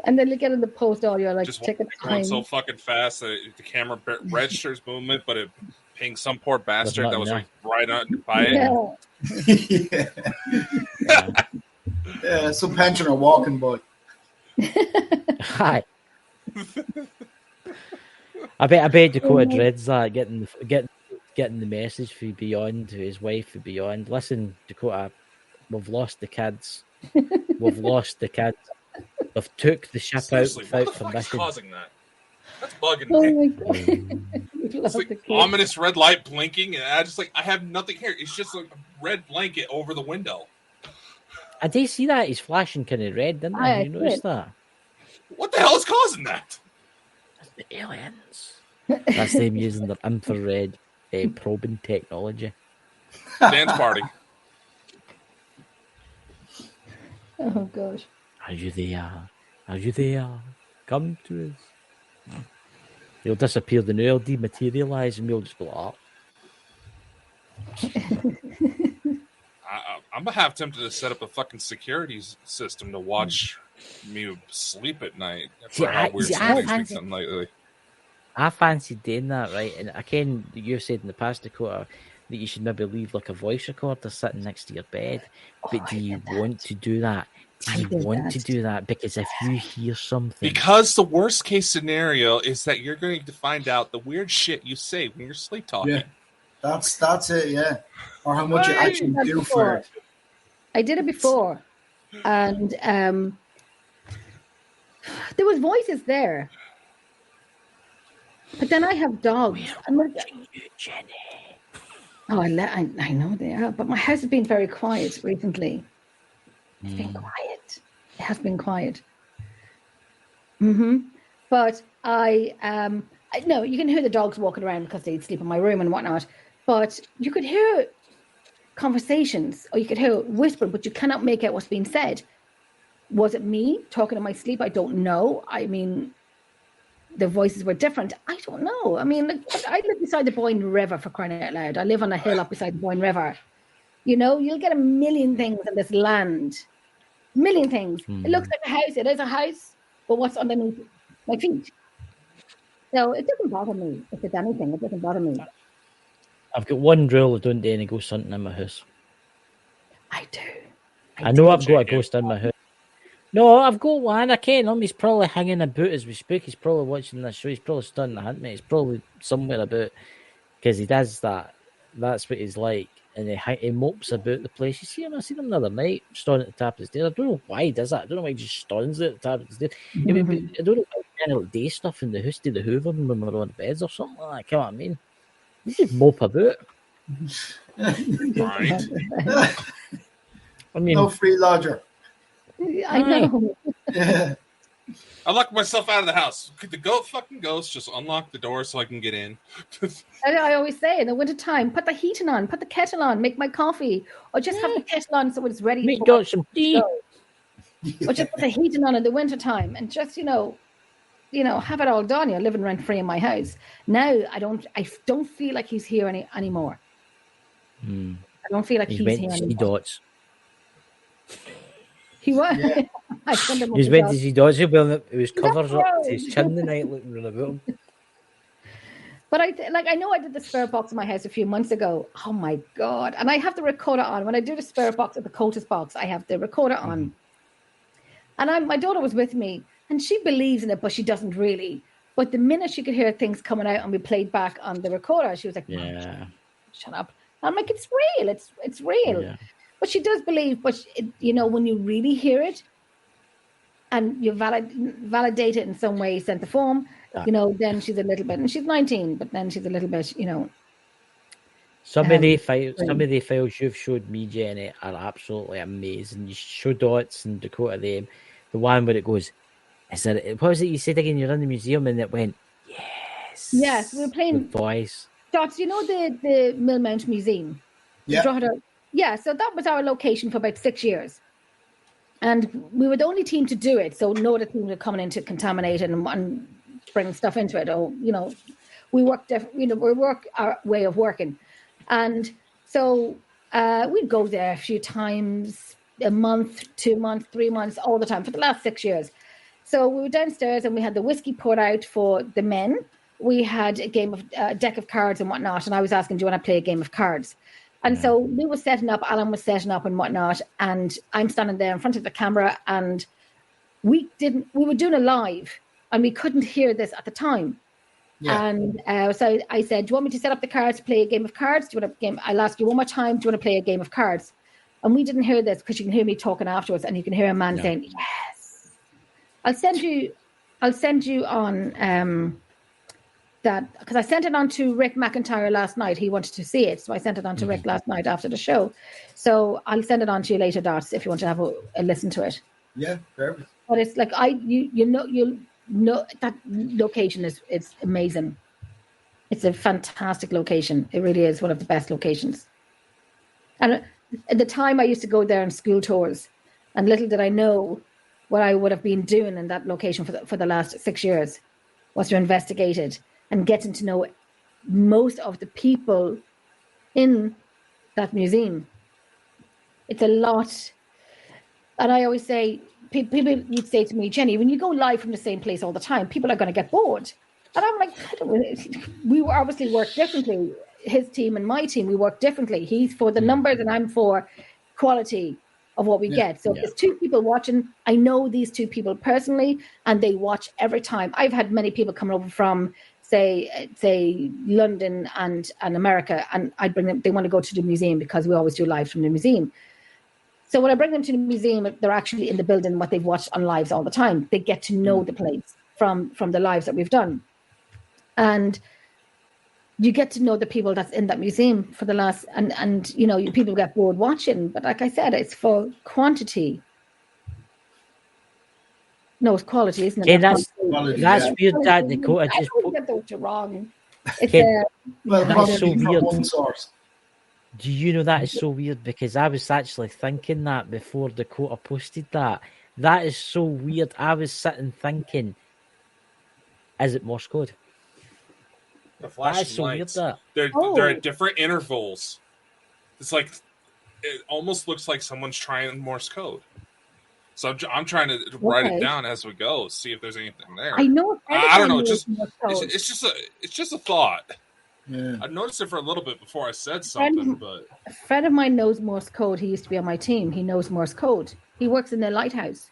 And then you get in the post audio, like, just take a time. Going so fucking fast that the camera registers movement, but it pings some poor bastard that was like right on by it. Yeah, some pensioner walking by. Hi. I bet Dakota dreads that getting the message for Beyond to his wife for Beyond. Listen, Dakota, we've lost the kids. We've lost the kids. We've took the ship out without permission. Causing that? That's bugging Oh me. my God. It's like ominous red light blinking, and I have nothing here. It's just like a red blanket over the window. I did see that. He's flashing kind of red, didn't I? You noticed that? What the hell is causing that? That's the aliens. That's them using their infrared probing technology. Dance party. Oh gosh. Are you there? Are you there? Come to us. He'll disappear, then he'll dematerialize, and we'll just go up. I'm gonna have tempted to set up a fucking security system to watch me sleep at night. I fancied doing that, right? And again, you've said in the past, Dakota, that you should maybe leave like a voice recorder sitting next to your bed. But do you want to do that? Do you want to do that? Because if you hear something... Because the worst case scenario is that you're going to find out the weird shit you say when you're sleep talking. Yeah, that's it, yeah. Or how much you actually do for it. I did it before. And there was voices there. But then I have dogs. Oh, I know they are. But my house has been very quiet recently. It's been quiet. It has been quiet. But I know you can hear the dogs walking around because they sleep in my room and whatnot. But you could hear conversations, or you could hear whisper, but you cannot make out what's being said. Was it me talking in my sleep? I don't know. I mean, the voices were different. I don't know. I mean, I live beside the Boyne River, for crying out loud. I live on a hill up beside the Boyne River. You know, you'll get a million things in this land. A million things. It looks like a house. It is a house. But what's underneath my feet? So it doesn't bother me. If it's anything, it doesn't bother me. I've got one rule: I don't do any ghost hunting in my house. I do. I know I've got a ghost in my house. No, I've got one. I can't. He's probably hanging about as we speak. He's probably watching this show. He's probably starting to hunt me. He's probably somewhere about, because he does that. That's what he's like. And he mopes about the place. You see him? I seen him the other night, standing at the top of the stairs. I don't know why he does that. I don't know why he just stands there at the top of the stairs. I don't know why he kind of day stuff in the house to the hoovering when we're on beds or something like that. You know what I mean? You just mope about. Right. I mean, No free lodger. I know. Yeah. I locked myself out of the house. Could the fucking ghost just unlock the door so I can get in? I always say in the wintertime, put the heating on, put the kettle on, make my coffee, or just have the kettle on so it's ready. make got some tea. Or just put the heating on in the wintertime and just, you know, have it all done. You're living rent free in my house. Now I don't feel like he's here anymore. I don't feel like he's here anymore. Dots. He was. Yeah. He's went to see dots. It was covers up to his chin the night looking around about him. But I know I did the spirit box in my house a few months ago. Oh my God. And I have the recorder on. When I do the spirit box at the cultist box, I have the recorder on. And my daughter was with me and she believes in it, but she doesn't really. But the minute she could hear things coming out and be played back on the recorder, she was like, yeah, shut up. And I'm like, it's real. It's real. Yeah. But she does believe, but when you really hear it and you validate it in some way, sent the form, then she's a little bit, and she's 19, but then she's a little bit, Some of the files you've showed me, Jenny, are absolutely amazing. You show Dots and Dakota them. The one where it goes, what was it you said again? You're in the museum and it went, yes. Yes, we were playing voice. Dots, the Millmount Museum? Yeah. Yeah, so that was our location for about 6 years. And we were the only team to do it. So no other teams were coming in to contaminate it and bring stuff into it. Or, we work we work our way of working. And so we'd go there a few times, a month, 2 months, 3 months, all the time for the last 6 years. So we were downstairs and we had the whiskey poured out for the men. We had a deck of cards and whatnot. And I was asking, do you want to play a game of cards? And so we were setting up, Alan was setting up and whatnot, and I'm standing there in front of the camera, and we were doing a live, and we couldn't hear this at the time. Yeah. And so I said, do you want me to set up the cards to play a game of cards? Do you want a game? I'll ask you one more time, do you want to play a game of cards? And we didn't hear this because you can hear me talking afterwards, and you can hear a man saying, yes. I'll send you on that, because I sent it on to Rick McIntyre last night. He wanted to see it, so I sent it on to Rick last night after the show. So I'll send it on to you later, Dots, if you want to have a listen to it. Yeah, perfect. But it's like you'll know that location it's amazing. It's a fantastic location. It really is one of the best locations. And at the time, I used to go there on school tours, and little did I know what I would have been doing in that location for the last 6 years was to investigate it and getting to know most of the people in that museum. It's a lot. And I always say, people would say to me, Jenny, when you go live from the same place all the time, people are going to get bored. And I'm like, we obviously work differently. His team and my team, we work differently. He's for the numbers and I'm for quality of what we get. So if there's two people watching, I know these two people personally, and they watch every time. I've had many people come over from, say London and America, and I bring them. They want to go to the museum because we always do live from the museum. So when I bring them to the museum, they're actually in the building, what they've watched on lives all the time. They get to know the place from the lives that we've done. And you get to know the people that's in that museum for the last, and people get bored watching. But like I said, it's for quantity. No, it's quality, isn't it? Yeah, that's weird that Dakota just get those wrong. That's so weird. one source. Do you know that is so weird? Because I was actually thinking that before Dakota posted that. That is so weird. I was sitting thinking, is it Morse code? The That is flashing so weird. lights. That They're Oh. at different intervals. It's like it almost looks like someone's trying Morse code. So I'm trying to write it Okay. down as we go, see if there's anything there. I know. I don't know. It's It's just a thought. Yeah. I noticed it for a little bit before I said something, but a friend of mine knows Morse code. He used to be on my team. He knows Morse code. He works in the lighthouse.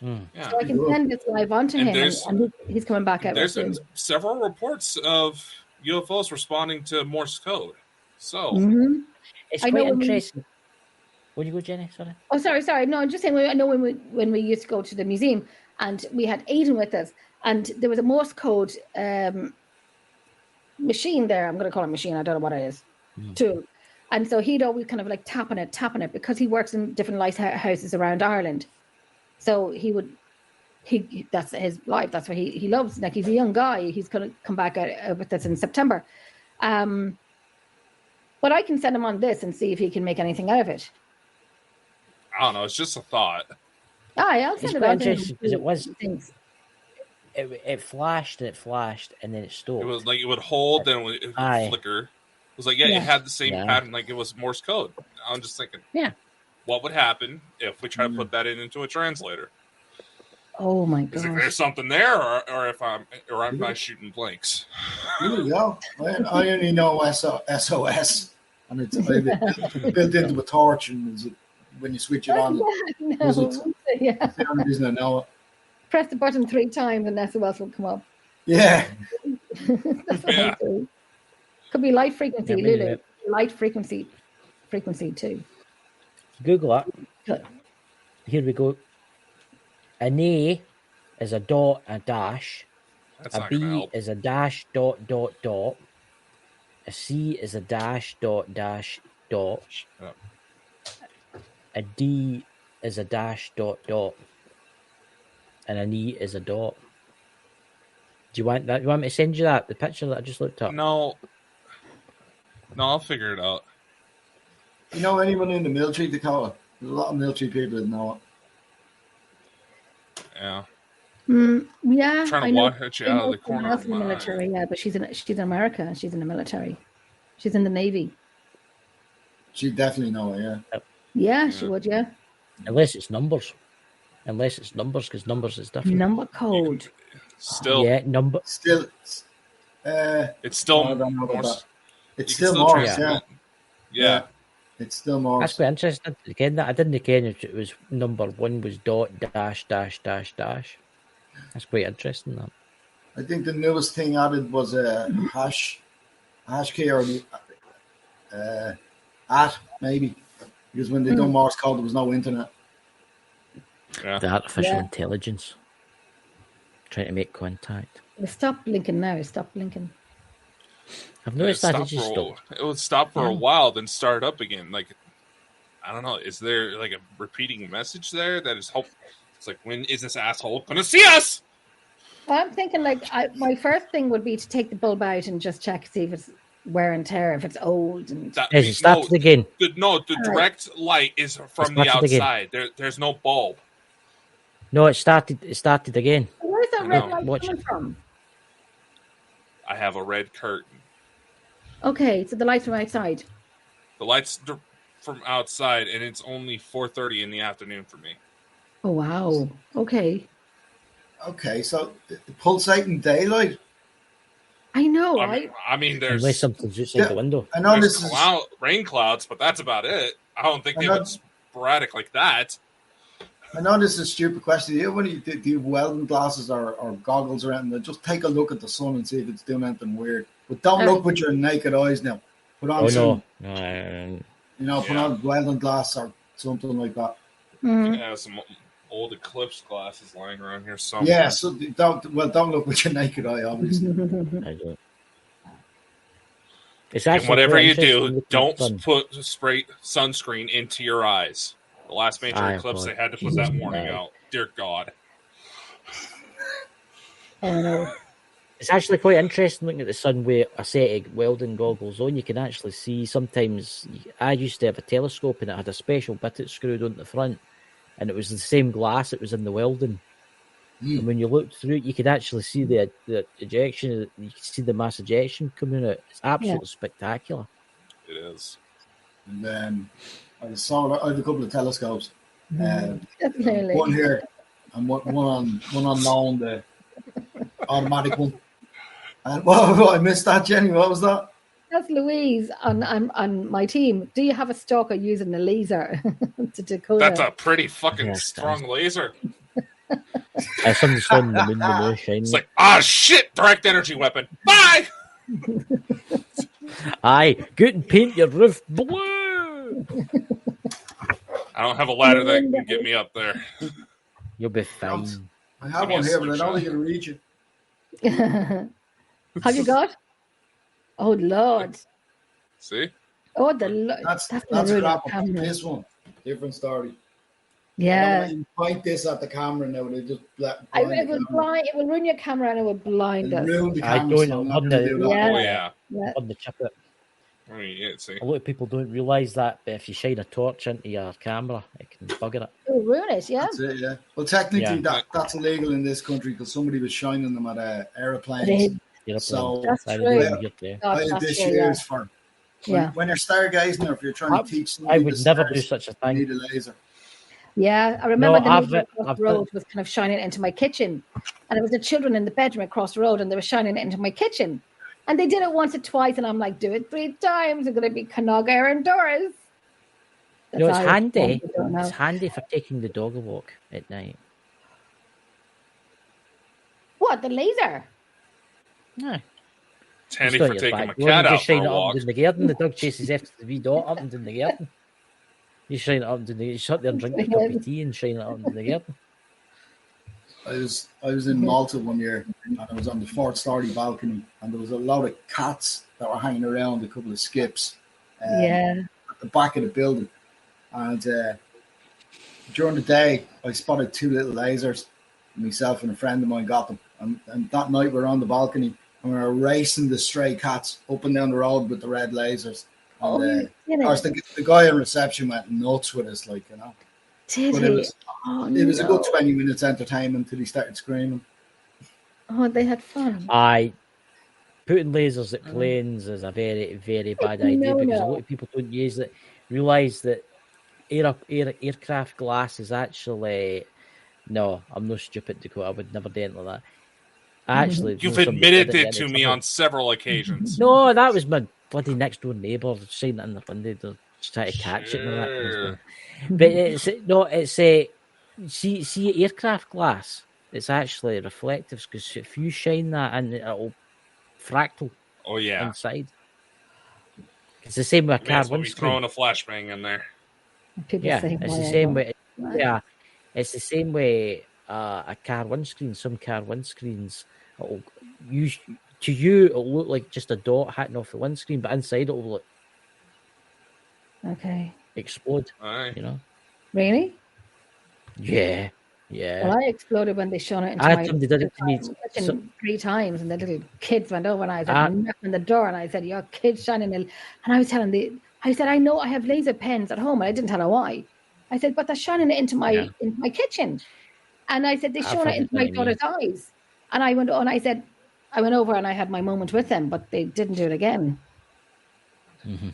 yeah. So I can send this live on to And him, there's- and he's coming back out There's soon. been several reports of UFOs responding to Morse code. So Mhm. it's I quite know when we- interesting. When you go, Jenny? Sorry. Oh, sorry. No, I'm just saying. I know when we used to go to the museum, and we had Aiden with us, and there was a Morse code machine there. I'm going to call it machine. I don't know what it is. Tool. And so he'd always kind of like tapping it because he works in different lighthouses around Ireland. So he that's his life. That's what he loves. Like, he's a young guy. He's going to come back out with us in September. But I can send him on this and see if he can make anything out of it. I don't know. It's just a thought. I'll It's send it quite on to him. interesting because it was. Things. It flashed and then it stopped. It was like it would hold, then it would Aye. flicker. It was like, yeah, Yeah. it had the same Yeah. pattern, like it was Morse code. I'm just thinking, Yeah. what would happen if we try to put that into a translator? Oh my Is there gosh. something there, or if I'm I shooting blanks? There you go. I only know SOS, and it's built into a torch, and when you switch it on, No. Yeah. it's the only reason I know it. Press the button 3 times and SOS will come up. Yeah. That's what Yeah. I do. Could be light frequency, Yeah, maybe Lulu. that. Light frequency too. Google that. Good. Here we go. An A is a dot, a dash. That's A not going to B help. is a dash, dot, dot, dot. A C is a dash, dot, dash, dot. Shut up. A D is a dash, dot, dot. And an E is a dot. Do you want that? You want me to send you that? The picture that I just looked up? No, I'll figure it out. You know anyone in the military, Dakota? There's a lot of military people that know it. Yeah, Yeah. trying to I know. watch you out of the Someone corner else of in the my eye. military, yeah, but she's in America. She's in the military. She's in the Navy. She'd definitely know it, yeah. Yeah, she would, yeah. Unless it's numbers. Because numbers is different. Number code. Still, Yeah, number. Still, it's still I don't know about Morse. that. It's You can still Morse, transmit. yeah. Yeah. It's still Morse. That's quite interesting. Again, that I didn't again. It was number 1 was dot, dash, dash, dash, dash. That's quite interesting. That. I think the newest thing added was a hash key or at maybe, because when they done Morse code, there was no internet. Yeah. The artificial Yeah. intelligence trying to make contact. Stop blinking now. Stop blinking. I've noticed that it just It stopped. would stop for a Yeah. while, then start up again. Like, I don't know. Is there like a repeating message there that is hope? It's like, when is this asshole gonna see us? I'm thinking like my first thing would be to take the bulb out and just check, see if it's wear and tear, if it's old. And Has it started again? The direct light is from the started again. outside. There's no bulb. No, it started. It started again. where's that I red know. light Watch coming from? I have a red curtain. Okay, so the lights from outside. The lights from outside, and it's only 4:30 in the afternoon for me. Oh wow. Okay. Okay, so the pulsating daylight. I know, I right? mean, I mean there's Unless something's outside Yeah. the window. I know there's this is. rain clouds, but that's about it. I don't think I they know- would sporadic like that. I know this is a stupid question. You when you do welding glasses or goggles or anything, just take a look at the sun and see if it's doing anything weird. But don't look with your naked eyes now. Put on Oh some, no! put Yeah. on welding glass or something like that. Mhm. I have some old eclipse glasses lying around here somewhere. Yeah, so don't look with your naked eye, obviously. I don't. It's And actually whatever quite you interesting do, looking at don't sun. put spray sunscreen into your eyes. The last major Aye, eclipse, God. they had to put that Jesus, warning aye. out. Dear God. Oh no. It's actually quite interesting looking at the sun with a set of welding goggles on. You can actually see sometimes. I used to have a telescope and it had a special bit it screwed on the front, and it was the same glass it was in the welding. And when you looked through it, you could actually see the ejection. You could see the mass ejection coming out. It's absolutely spectacular. It is. And I have a couple of telescopes. Definitely. One here and one on loan, the automatic one. And I missed that, Jenny. What was that? That's Louise on my team. Do you have a stalker using a laser to decode? That's a pretty fucking strong laser. Somebody's on the moon, the moon shining. It's like, shit! Direct energy weapon. Bye! Aye, go and paint your roof blue. I don't have a ladder that can get me up there. You'll be fine. I have one here, but I don't think it'll reach it. Have you got? Oh Lord! See? Oh, the that's crap. This one, different story. Yeah. You point this at the camera now, they just it will ruin your camera and it will blind us. Ruin the I camera. don't know. Oh yeah. On the chip it. I mean, yeah, see. A lot of people don't realise that, but if you shine a torch into your camera, it can bugger it. It will ruin it, yeah. That's it, yeah. Well, technically, that's illegal in this country because somebody was shining them at aeroplanes. So that's true. When you're stargazing or if you're trying to teach somebody, I would never do such a thing. You need a laser. Yeah, I remember the neighbour across the road was kind of shining it into my kitchen, and it was the children in the bedroom across the road, and they were shining it into my kitchen, and they did it once or twice, and I'm like, do it 3 times, they're going to be Canoga indoors. It's handy. It's handy for taking the dog a walk at night. What, the laser? No. It's handy for taking my cat out for a walk. In the garden, the dog chases after the wee dog up and in the garden. You shine it up into the. You sit there and drink a cup of tea and shine it up into the garden. I was in Malta one year and I was on the 4th story balcony and there was a lot of cats that were hanging around, a couple of skips at the back of the building. And during the day, I spotted 2 little lasers. Myself and a friend of mine got them. And that night we were on the balcony and we were racing the stray cats up and down the road with the red lasers. And, of course, the guy in reception went nuts with us, like, you know. But it was a good 20 minutes entertainment until he started screaming. Oh, they had fun. Putting lasers at planes is a very, very bad idea because a lot of people don't realise that aircraft glass is actually... No, I'm no stupid, Dakota. I would never do anything like that. You've admitted it to me on several occasions. No, that was my bloody next door neighbour shining it in the window to try to catch it and all that. But it's see aircraft glass. It's actually reflective because if you shine that in, it'll fractal. Oh yeah, inside. It's the same with a car windscreen. Throwing a flashbang in there. It's the same way. Yeah, it's the same way. A car windscreen. Some car windscreens, it'll look like just a dot hitting off the windscreen, but inside it'll look explode. Aye. You know? Really? Yeah. Well, I exploded when they shone it into my kitchen 3 times, and the little kids went over, and I said, knocked on the door, and I said, "Your kid's shining," and I was telling I said, "I know I have laser pens at home," and I didn't tell her why. I said, "But they're shining it into my kitchen," and I said, "They shone it into my daughter's eyes," and I went on. I said, I went over and I had my moment with them, but they didn't do it again. Mm-hmm.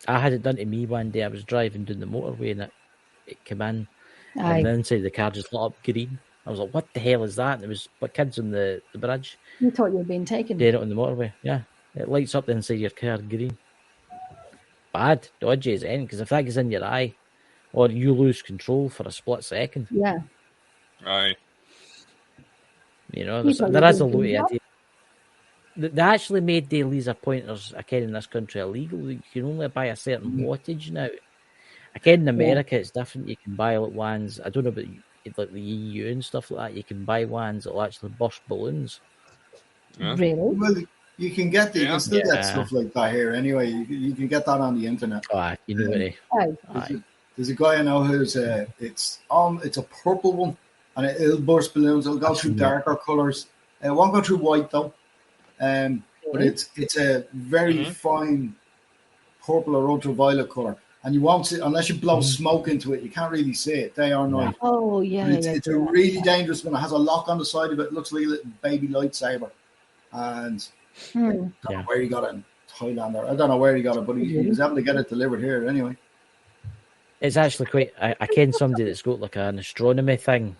I had it done to me one day. I was driving down the motorway and it came in. And the inside of the car just lit up green. I was like, what the hell is that? And it was kids on the bridge. You thought you were being taken. Dead on the motorway. Yeah. It lights up the inside of your car green. Bad. Dodgy as anything. Because if that gets in your eye, or you lose control for a split second. Yeah. Aye. You know, there is a lot of idea. They actually made the laser pointers, again, in this country illegal. You can only buy a certain wattage now. Again, in America, it's different. You can buy like ones, I don't know about like the EU and stuff like that. You can buy ones that will actually burst balloons. Yeah. Really? Well, you can get you can still get stuff like that here anyway. You can get that on the internet. You know what? There's a guy I know who's it's a purple one, and it'll burst balloons. It'll go through darker colours. It won't go through white though. But it's a very fine purple or ultraviolet color, and you won't see unless you blow smoke into it. You can't really see it day or night. Oh yeah, It's a really dangerous one. It has a lock on the side of it. It looks like a little baby lightsaber, and I don't know where he got it in Thailand, or I don't know where he got it, but he was able to get it delivered here anyway. It's actually quite. I ken somebody that's got like an astronomy thing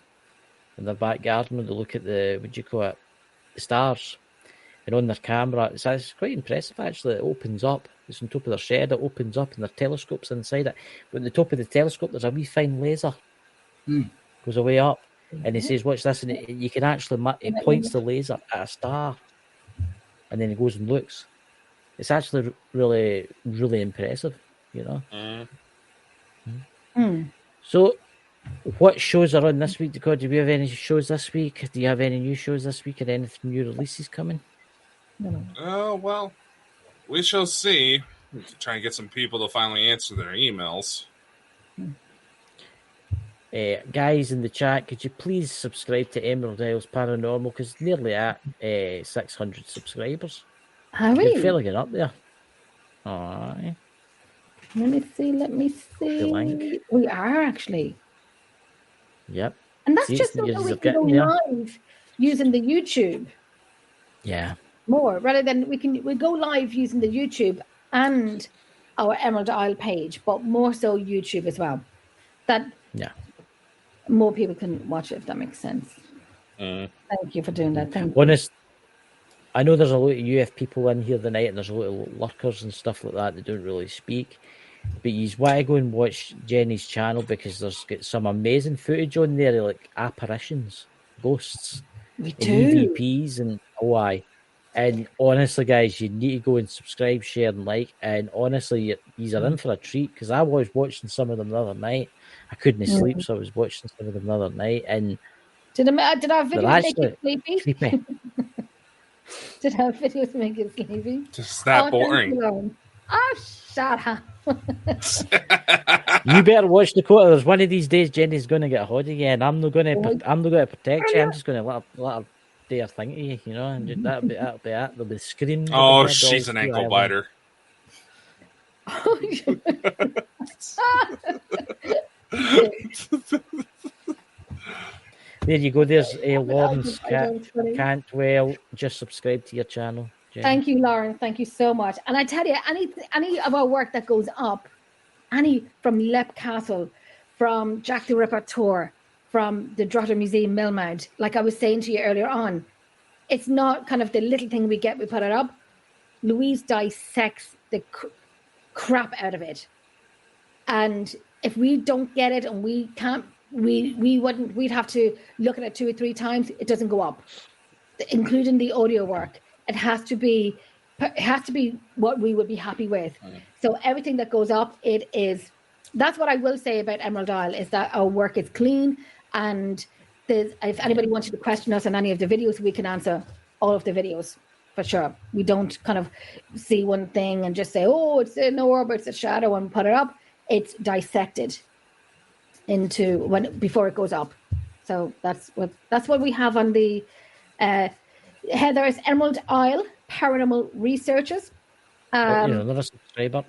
in their back garden when they look at the the stars, and on their camera, it's quite impressive actually. It opens up. It's on top of their shed. It opens up, and their telescope's inside it. But at the top of the telescope, there's a wee fine laser. Goes away up, and he says, "Watch this," and you can actually it points the laser at a star, and then he goes and looks. It's actually really, really impressive, you know. So, what shows are on this week, Dakota? Do we have any shows this week? Do you have any new shows this week, or anything new releases coming? Oh, well, we shall see. Try and get some people to finally answer their emails. Guys in the chat, could you please subscribe to Emerald Isles Paranormal? Because nearly at 600 subscribers. Are we? You're fairly getting up there. Aye. Let me see. We are actually. Yep. And that's just so that we can go live using the YouTube. Yeah. More rather than we go live using the YouTube and our Emerald Isle page, but more so YouTube as well. That more people can watch it, if that makes sense. Thank you for doing that. Thank you. I know there's a lot of UF people in here tonight, and there's a lot of lurkers and stuff like that don't really speak. But you want to go and watch Jenny's channel because there's got some amazing footage on there, like apparitions, ghosts, and EVPs, and And honestly, guys, you need to go and subscribe, share, and like. And honestly, these are in for a treat because I was watching some of them the other night. I couldn't sleep, so I was watching some of them the other night. And did our videos make you sleepy? Creepy. Did our videos make you sleepy? Just that boring. Oh, shut up. You better watch Dakota. There's one of these days Jenny's going to get hot again. I'm not going to protect you. I'm just going to let her do her thing to you, you know, and that'll be it. There'll be screaming. Oh, she's an ankle biter. There you go. There's Lawrence Cantwell. Just subscribe to your channel, Jenny. Thank you, Lauren. Thank you so much. And I tell you, any of our work that goes up, any from Lep Castle, from Jack the Ripper tour, from the Drogheda Museum Millmount, like I was saying to you earlier on, it's not kind of the little thing we get, we put it up. Louise dissects the crap out of it. And if we don't get it and we can't, we'd have to look at it 2 or 3 times. It doesn't go up, including the audio work. It has to be what we would be happy with. So everything that goes up, that's what I will say about Emerald Isle, is that our work is clean. And if anybody wanted to question us on any of the videos, we can answer all of the videos for sure. We don't kind of see one thing and just say, oh, it's an orb, it's a shadow, and put it up. It's dissected before it goes up. So that's what we have on the Heather's Emerald Isle Paranormal Researchers. Another subscriber.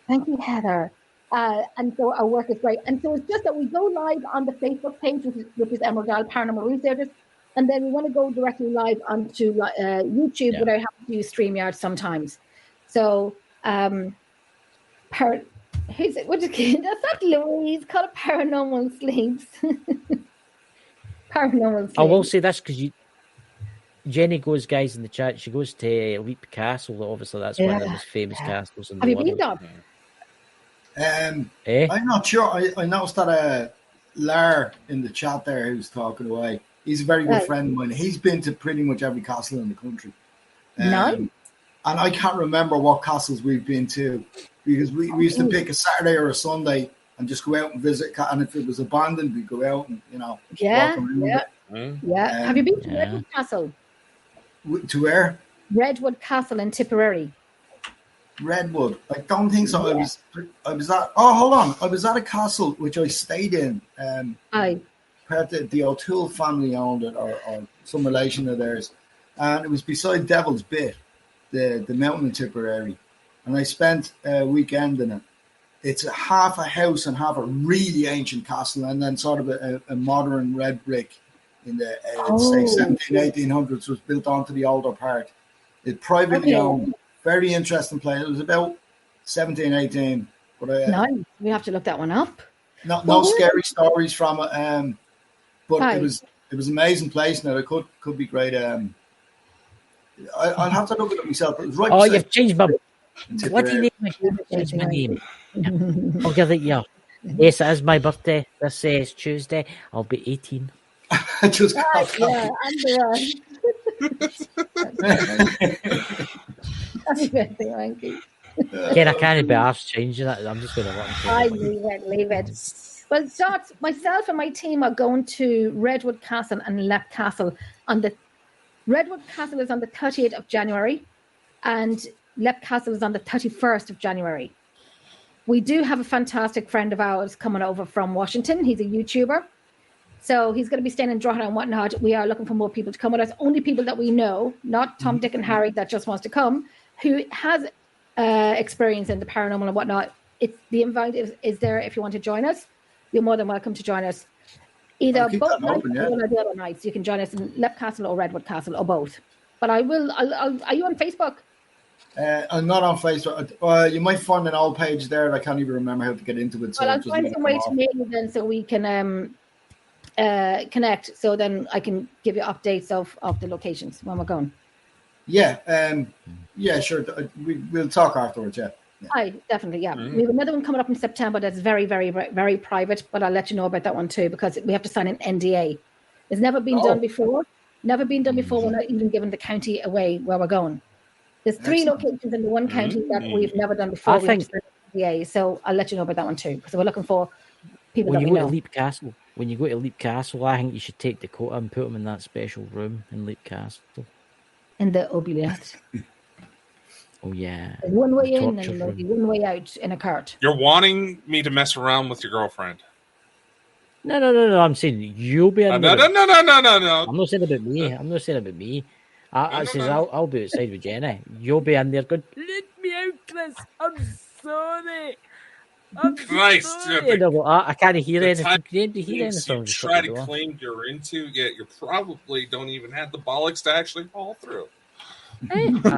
Thank you, Heather. And so our work is great. And so it's just that we go live on the Facebook page, which is Emerald Isle Paranormal Researchers, and then we want to go directly live onto YouTube without having to use StreamYard sometimes. So, who's it? What is it? That's not Louise. Call it Paranormal Sleeps. Paranormal Sleeps. I will say this because Jenny goes, guys, in the chat. She goes to Leap Castle. Obviously, that's one of the most famous castles in the world. Have you been there? I'm not sure. I noticed that Lar in the chat there who's talking away. He's a very good friend of mine. He's been to pretty much every castle in the country. Nice. And I can't remember what castles we've been to because we used to pick a Saturday or a Sunday and just go out and visit. And if it was abandoned, we'd go out and, walk around. Yeah. Have you been to Redwood Castle? To where? Redwood Castle in Tipperary. Redwood. I don't think so. Yeah. I was at. Oh, hold on. I was at a castle which I stayed in. The O'Toole family owned it, or some relation of theirs. and it was beside Devil's Bit, the mountain tipper area. And I spent a weekend in it. It's half a house and half a really ancient castle, and then sort of a modern red brick in the say 1800s was built onto the older part. It's privately owned. Very interesting place. It was about 1718. But nice. We have to look that one up. No scary stories from it. But it was an amazing place. Now it could be great. I'll have to look at it myself. It was right. Oh, you've changed my. What do you name? Change my name. I'll give it you. Yes, it is my birthday. This is Tuesday. I'll be 18. Just Happy birthday, Ranky. Again, I can't be arsed changing it. I'm just going to leave it. Well, myself and my team are going to Redwood Castle and Leap Castle. Redwood Castle is on the 30th of January, and Leap Castle is on the 31st of January. We do have a fantastic friend of ours coming over from Washington. He's a YouTuber. So he's going to be staying in Drogheda and whatnot. We are looking for more people to come with us. Only people that we know, not Tom, Dick, and Harry that just wants to come, who has experience in the paranormal and whatnot. The invite is there if you want to join us. You're more than welcome to join us. Either both nights or the other nights. You can join us in Leap Castle or Redwood Castle or both. But are you on Facebook? I'm not on Facebook. You might find an old page there. I can't even remember how to get into it. So I'll find some way to mail you then so we can connect. So then I can give you updates of the locations when we're going. Yeah, sure. We'll talk afterwards. Yeah. Aye, definitely. Yeah, we have another one coming up in September that's very, very, very private. But I'll let you know about that one too because we have to sign an NDA. It's never been done before. Never been done before. We're not even giving the county away where we're going. There's 3 locations in the one county that we've never done before. We have to sign an NDA, so I'll let you know about that one too because we're looking for people that we know. When you go to Leap Castle, I think you should take Dakota and put him in that special room in Leap Castle. In the oubliette. Oh, yeah. There's one way in and there'll be one way out in a cart. You're wanting me to mess around with your girlfriend? No. I'm saying you'll be in there. No. I'm not saying about me. I'll be outside with Jenny. You'll be in there going, let me out, Chris. I'm sorry. I can't hear anything. You try to claim you're into, yet you probably don't even have the bollocks to actually fall through.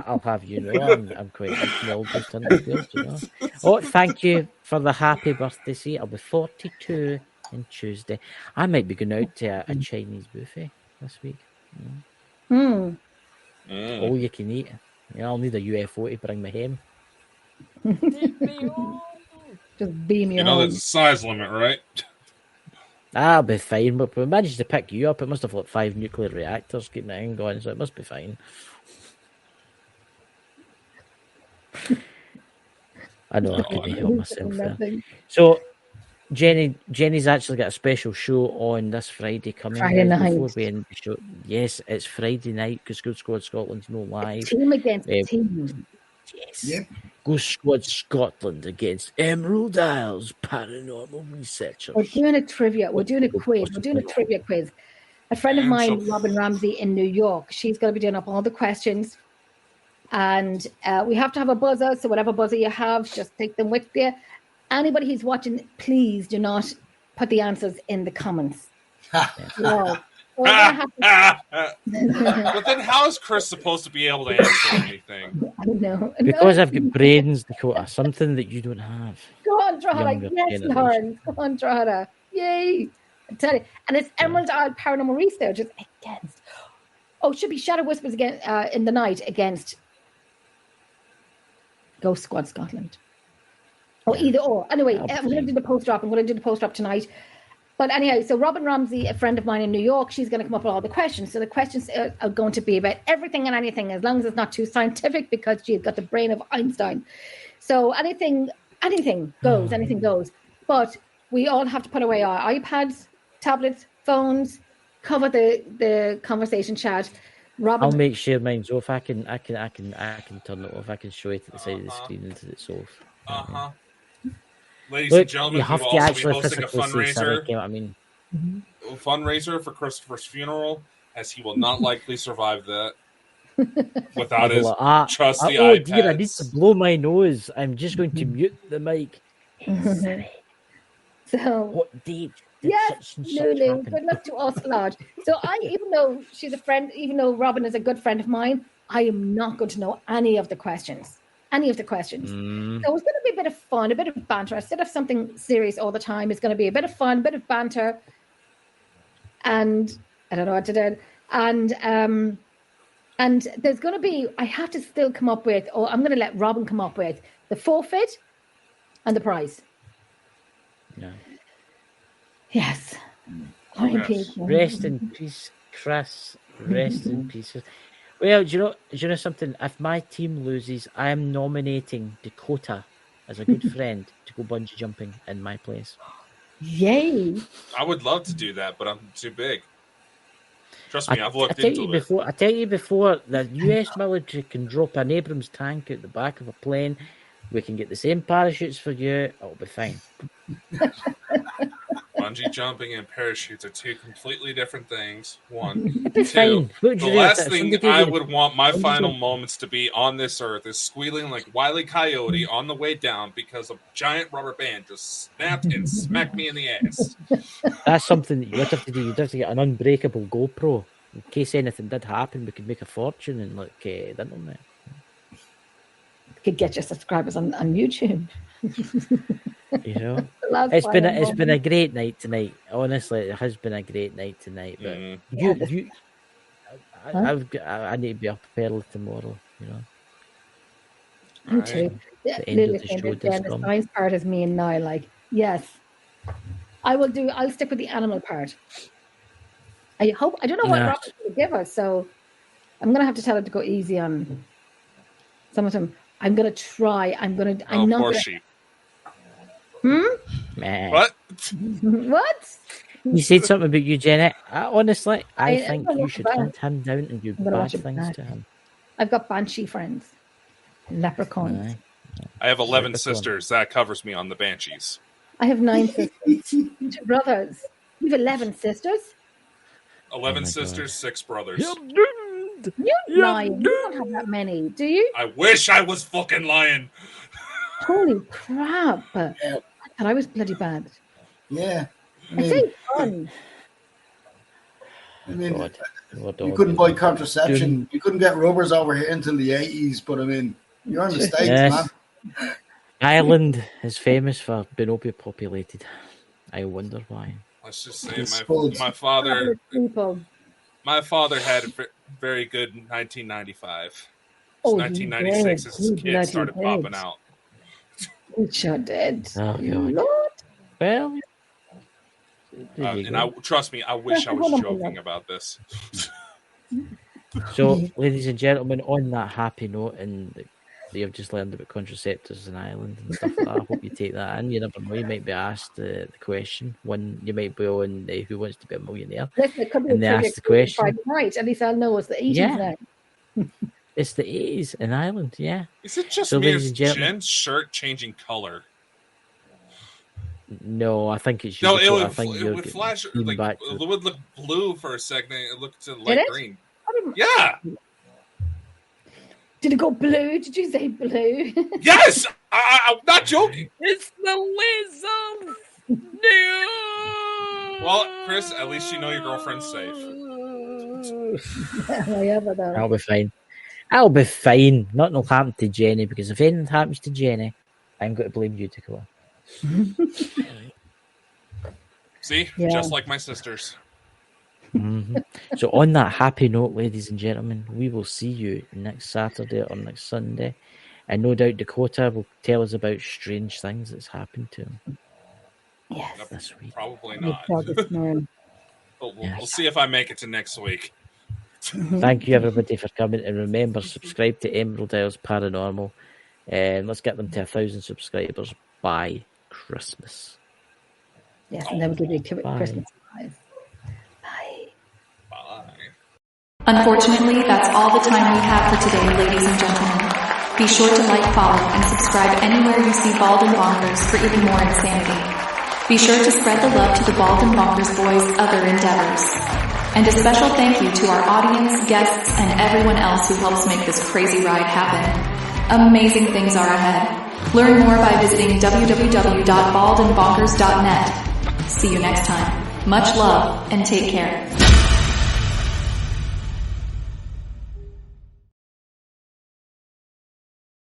I'll have you know, I'm quite the oldest in the field, you know. Oh, thank you for the happy birthday. See, I'll be 42 on Tuesday. I might be going out to a Chinese buffet this week. All you can eat. Yeah, I'll need a UFO to bring me home. Just beam you know, there's a size limit, right? I'll be fine, but we managed to pick you up. It must have like 5 nuclear reactors keeping the thing going, so it must be fine. I know I couldn't help myself there. So, Jenny's actually got a special show on this Friday coming. Friday night. Before we end the show. Yes, it's Friday night because Good Squad Scotland's no live. Team against team. Yes. Yep. Ghost Squad Scotland against Emerald Isles Paranormal Researchers. We're doing a trivia. We're doing a quiz. We're doing a trivia quiz. A friend of mine, Robin Ramsey in New York, she's going to be doing up all the questions. And we have to have a buzzer. So whatever buzzer you have, just take them with you. Anybody who's watching, please do not put the answers in the comments. No. But then how is Chris supposed to be able to answer anything? I don't know. Because I've got brains, Dakota, something that you don't have. Go on, Drogheda. Yes, Lawrence. Go on, Drogheda. Yay. I tell you. And it's Emerald Isle Paranormal Research. It's against. Oh, it should be Shadow Whispers again in the night against Ghost Squad Scotland. Or either or. Anyway, we're going to do the post drop. I'm going to do the post drop tonight. But anyhow, so Robin Ramsey, a friend of mine in New York, she's going to come up with all the questions. So the questions are going to be about everything and anything, as long as it's not too scientific, because she's got the brain of Einstein. So anything goes. But we all have to put away our iPads, tablets, phones, cover the conversation chat. Robin, I'll make sure mine's off. I can turn it off. I can show it at the side of the screen until it's off. Ladies and gentlemen, you have we'll to also actually be hosting a fundraiser. You know what I mean? A fundraiser for Christopher's funeral, as he will not likely survive that. without his Like, trusty oh iPads. dear, I need to blow my nose. I'm just going to mute the mic. Hey, Siri, So what date did yes, such and such Lulu, happen? good luck to us, Lodge. So even though she's a friend, even though Robin is a good friend of mine, I am not going to know any of the questions. So it's going to be a bit of fun, a bit of banter. Instead of something serious all the time, it's going to be a bit of fun, a bit of banter. And I don't know what to do. And there's going to be, I have to still come up with, or I'm going to let Robin come up with the forfeit and the prize. Yeah. Yes. Yes. Rest in peace, Chris. Rest in peace. Well, do you know something? If my team loses, I am nominating Dakota as a good friend to go bungee jumping in my place. Yay. I would love to do that, but I'm too big. Trust me, I've looked I into it. I tell you before, the US military can drop an Abrams tank out the back of a plane. We can get the same parachutes for you. It'll be fine. Bungee jumping and parachutes are two completely different things. One. It'd be Two, fine. the last thing I would want my final moments to be on this earth is squealing like Wile E. Coyote on the way down because a giant rubber band just snapped and smacked me in the ass. That's something that you would have to do. You'd have to get an unbreakable GoPro. In case anything did happen, we could make a fortune in the internet. Could get your subscribers on YouTube. You know, it's been a great night tonight. Honestly, it has been a great night tonight. But I need to be up early tomorrow. You know, me too. The science part is me and now. Like, yes, I'll stick with the animal part. I don't know what Robert will give us, so I'm gonna have to tell her to go easy on some of them. I'm gonna try. I'm not. Poor sheep. What? What? You said something about you, Jenny. Honestly, I think you should hunt him down and do bad things to him. I've got banshee friends, leprechauns. I have 11 sisters. That covers me on the banshees. I have 9 sisters, 2 brothers. You have 11 sisters. 11 sisters, 6 brothers. You're lying. You don't have that many, do you? I wish I was fucking lying. Holy crap. I thought I was bloody bad. Yeah. I say fun. I mean, you couldn't buy contraception. You couldn't get rubbers over here until the 80s, but I mean, you're in the States, man. Ireland is famous for being overpopulated. I wonder why. Let's just say my father had a very good 1995. 1996 as his kids started popping out. We sure did. Oh, God. Well, and trust me, I wish I was joking about this. So, ladies and gentlemen, on that happy note, and you've just learned about contraceptives in Ireland and stuff like that, I hope you take that in. You never know, you might be asked the question when you might be on Who Wants to Be a Millionaire. Listen, it could be and they ask the question. Friday night. At least I'll know it's the 80s now. It's the 80s in Ireland, yeah. Is it just me or is Jen's shirt changing color? No, I think it's no. It would flash like it would look blue for a second. It looked light green. Yeah. Did it go blue? Did you say blue? Yes, I'm not joking. It's the wizard. No. Well, Chris, at least you know your girlfriend's safe. I'll be fine. I'll be fine. Nothing will happen to Jenny, because if anything happens to Jenny, I'm going to blame you, Dakota. See? Yeah. Just like my sisters. Mm-hmm. So on that happy note, ladies and gentlemen, we will see you next Saturday or next Sunday. And no doubt Dakota will tell us about strange things that's happened to him. Yes. This week. Probably not. But we'll see if I make it to next week. Thank you, everybody, for coming. And remember, subscribe to Emerald Isles Paranormal. And let's get them to 1,000 subscribers by Christmas. Yes, and then we'll give you a Christmas surprise. Bye. Unfortunately, that's all the time we have for today, ladies and gentlemen. Be sure to like, follow, and subscribe anywhere you see Bald and Bonkers for even more insanity. Be sure to spread the love to the Bald and Bonkers boys' other endeavors. And a special thank you to our audience, guests, and everyone else who helps make this crazy ride happen. Amazing things are ahead. Learn more by visiting www.baldandbonkers.net. See you next time. Much love and take care.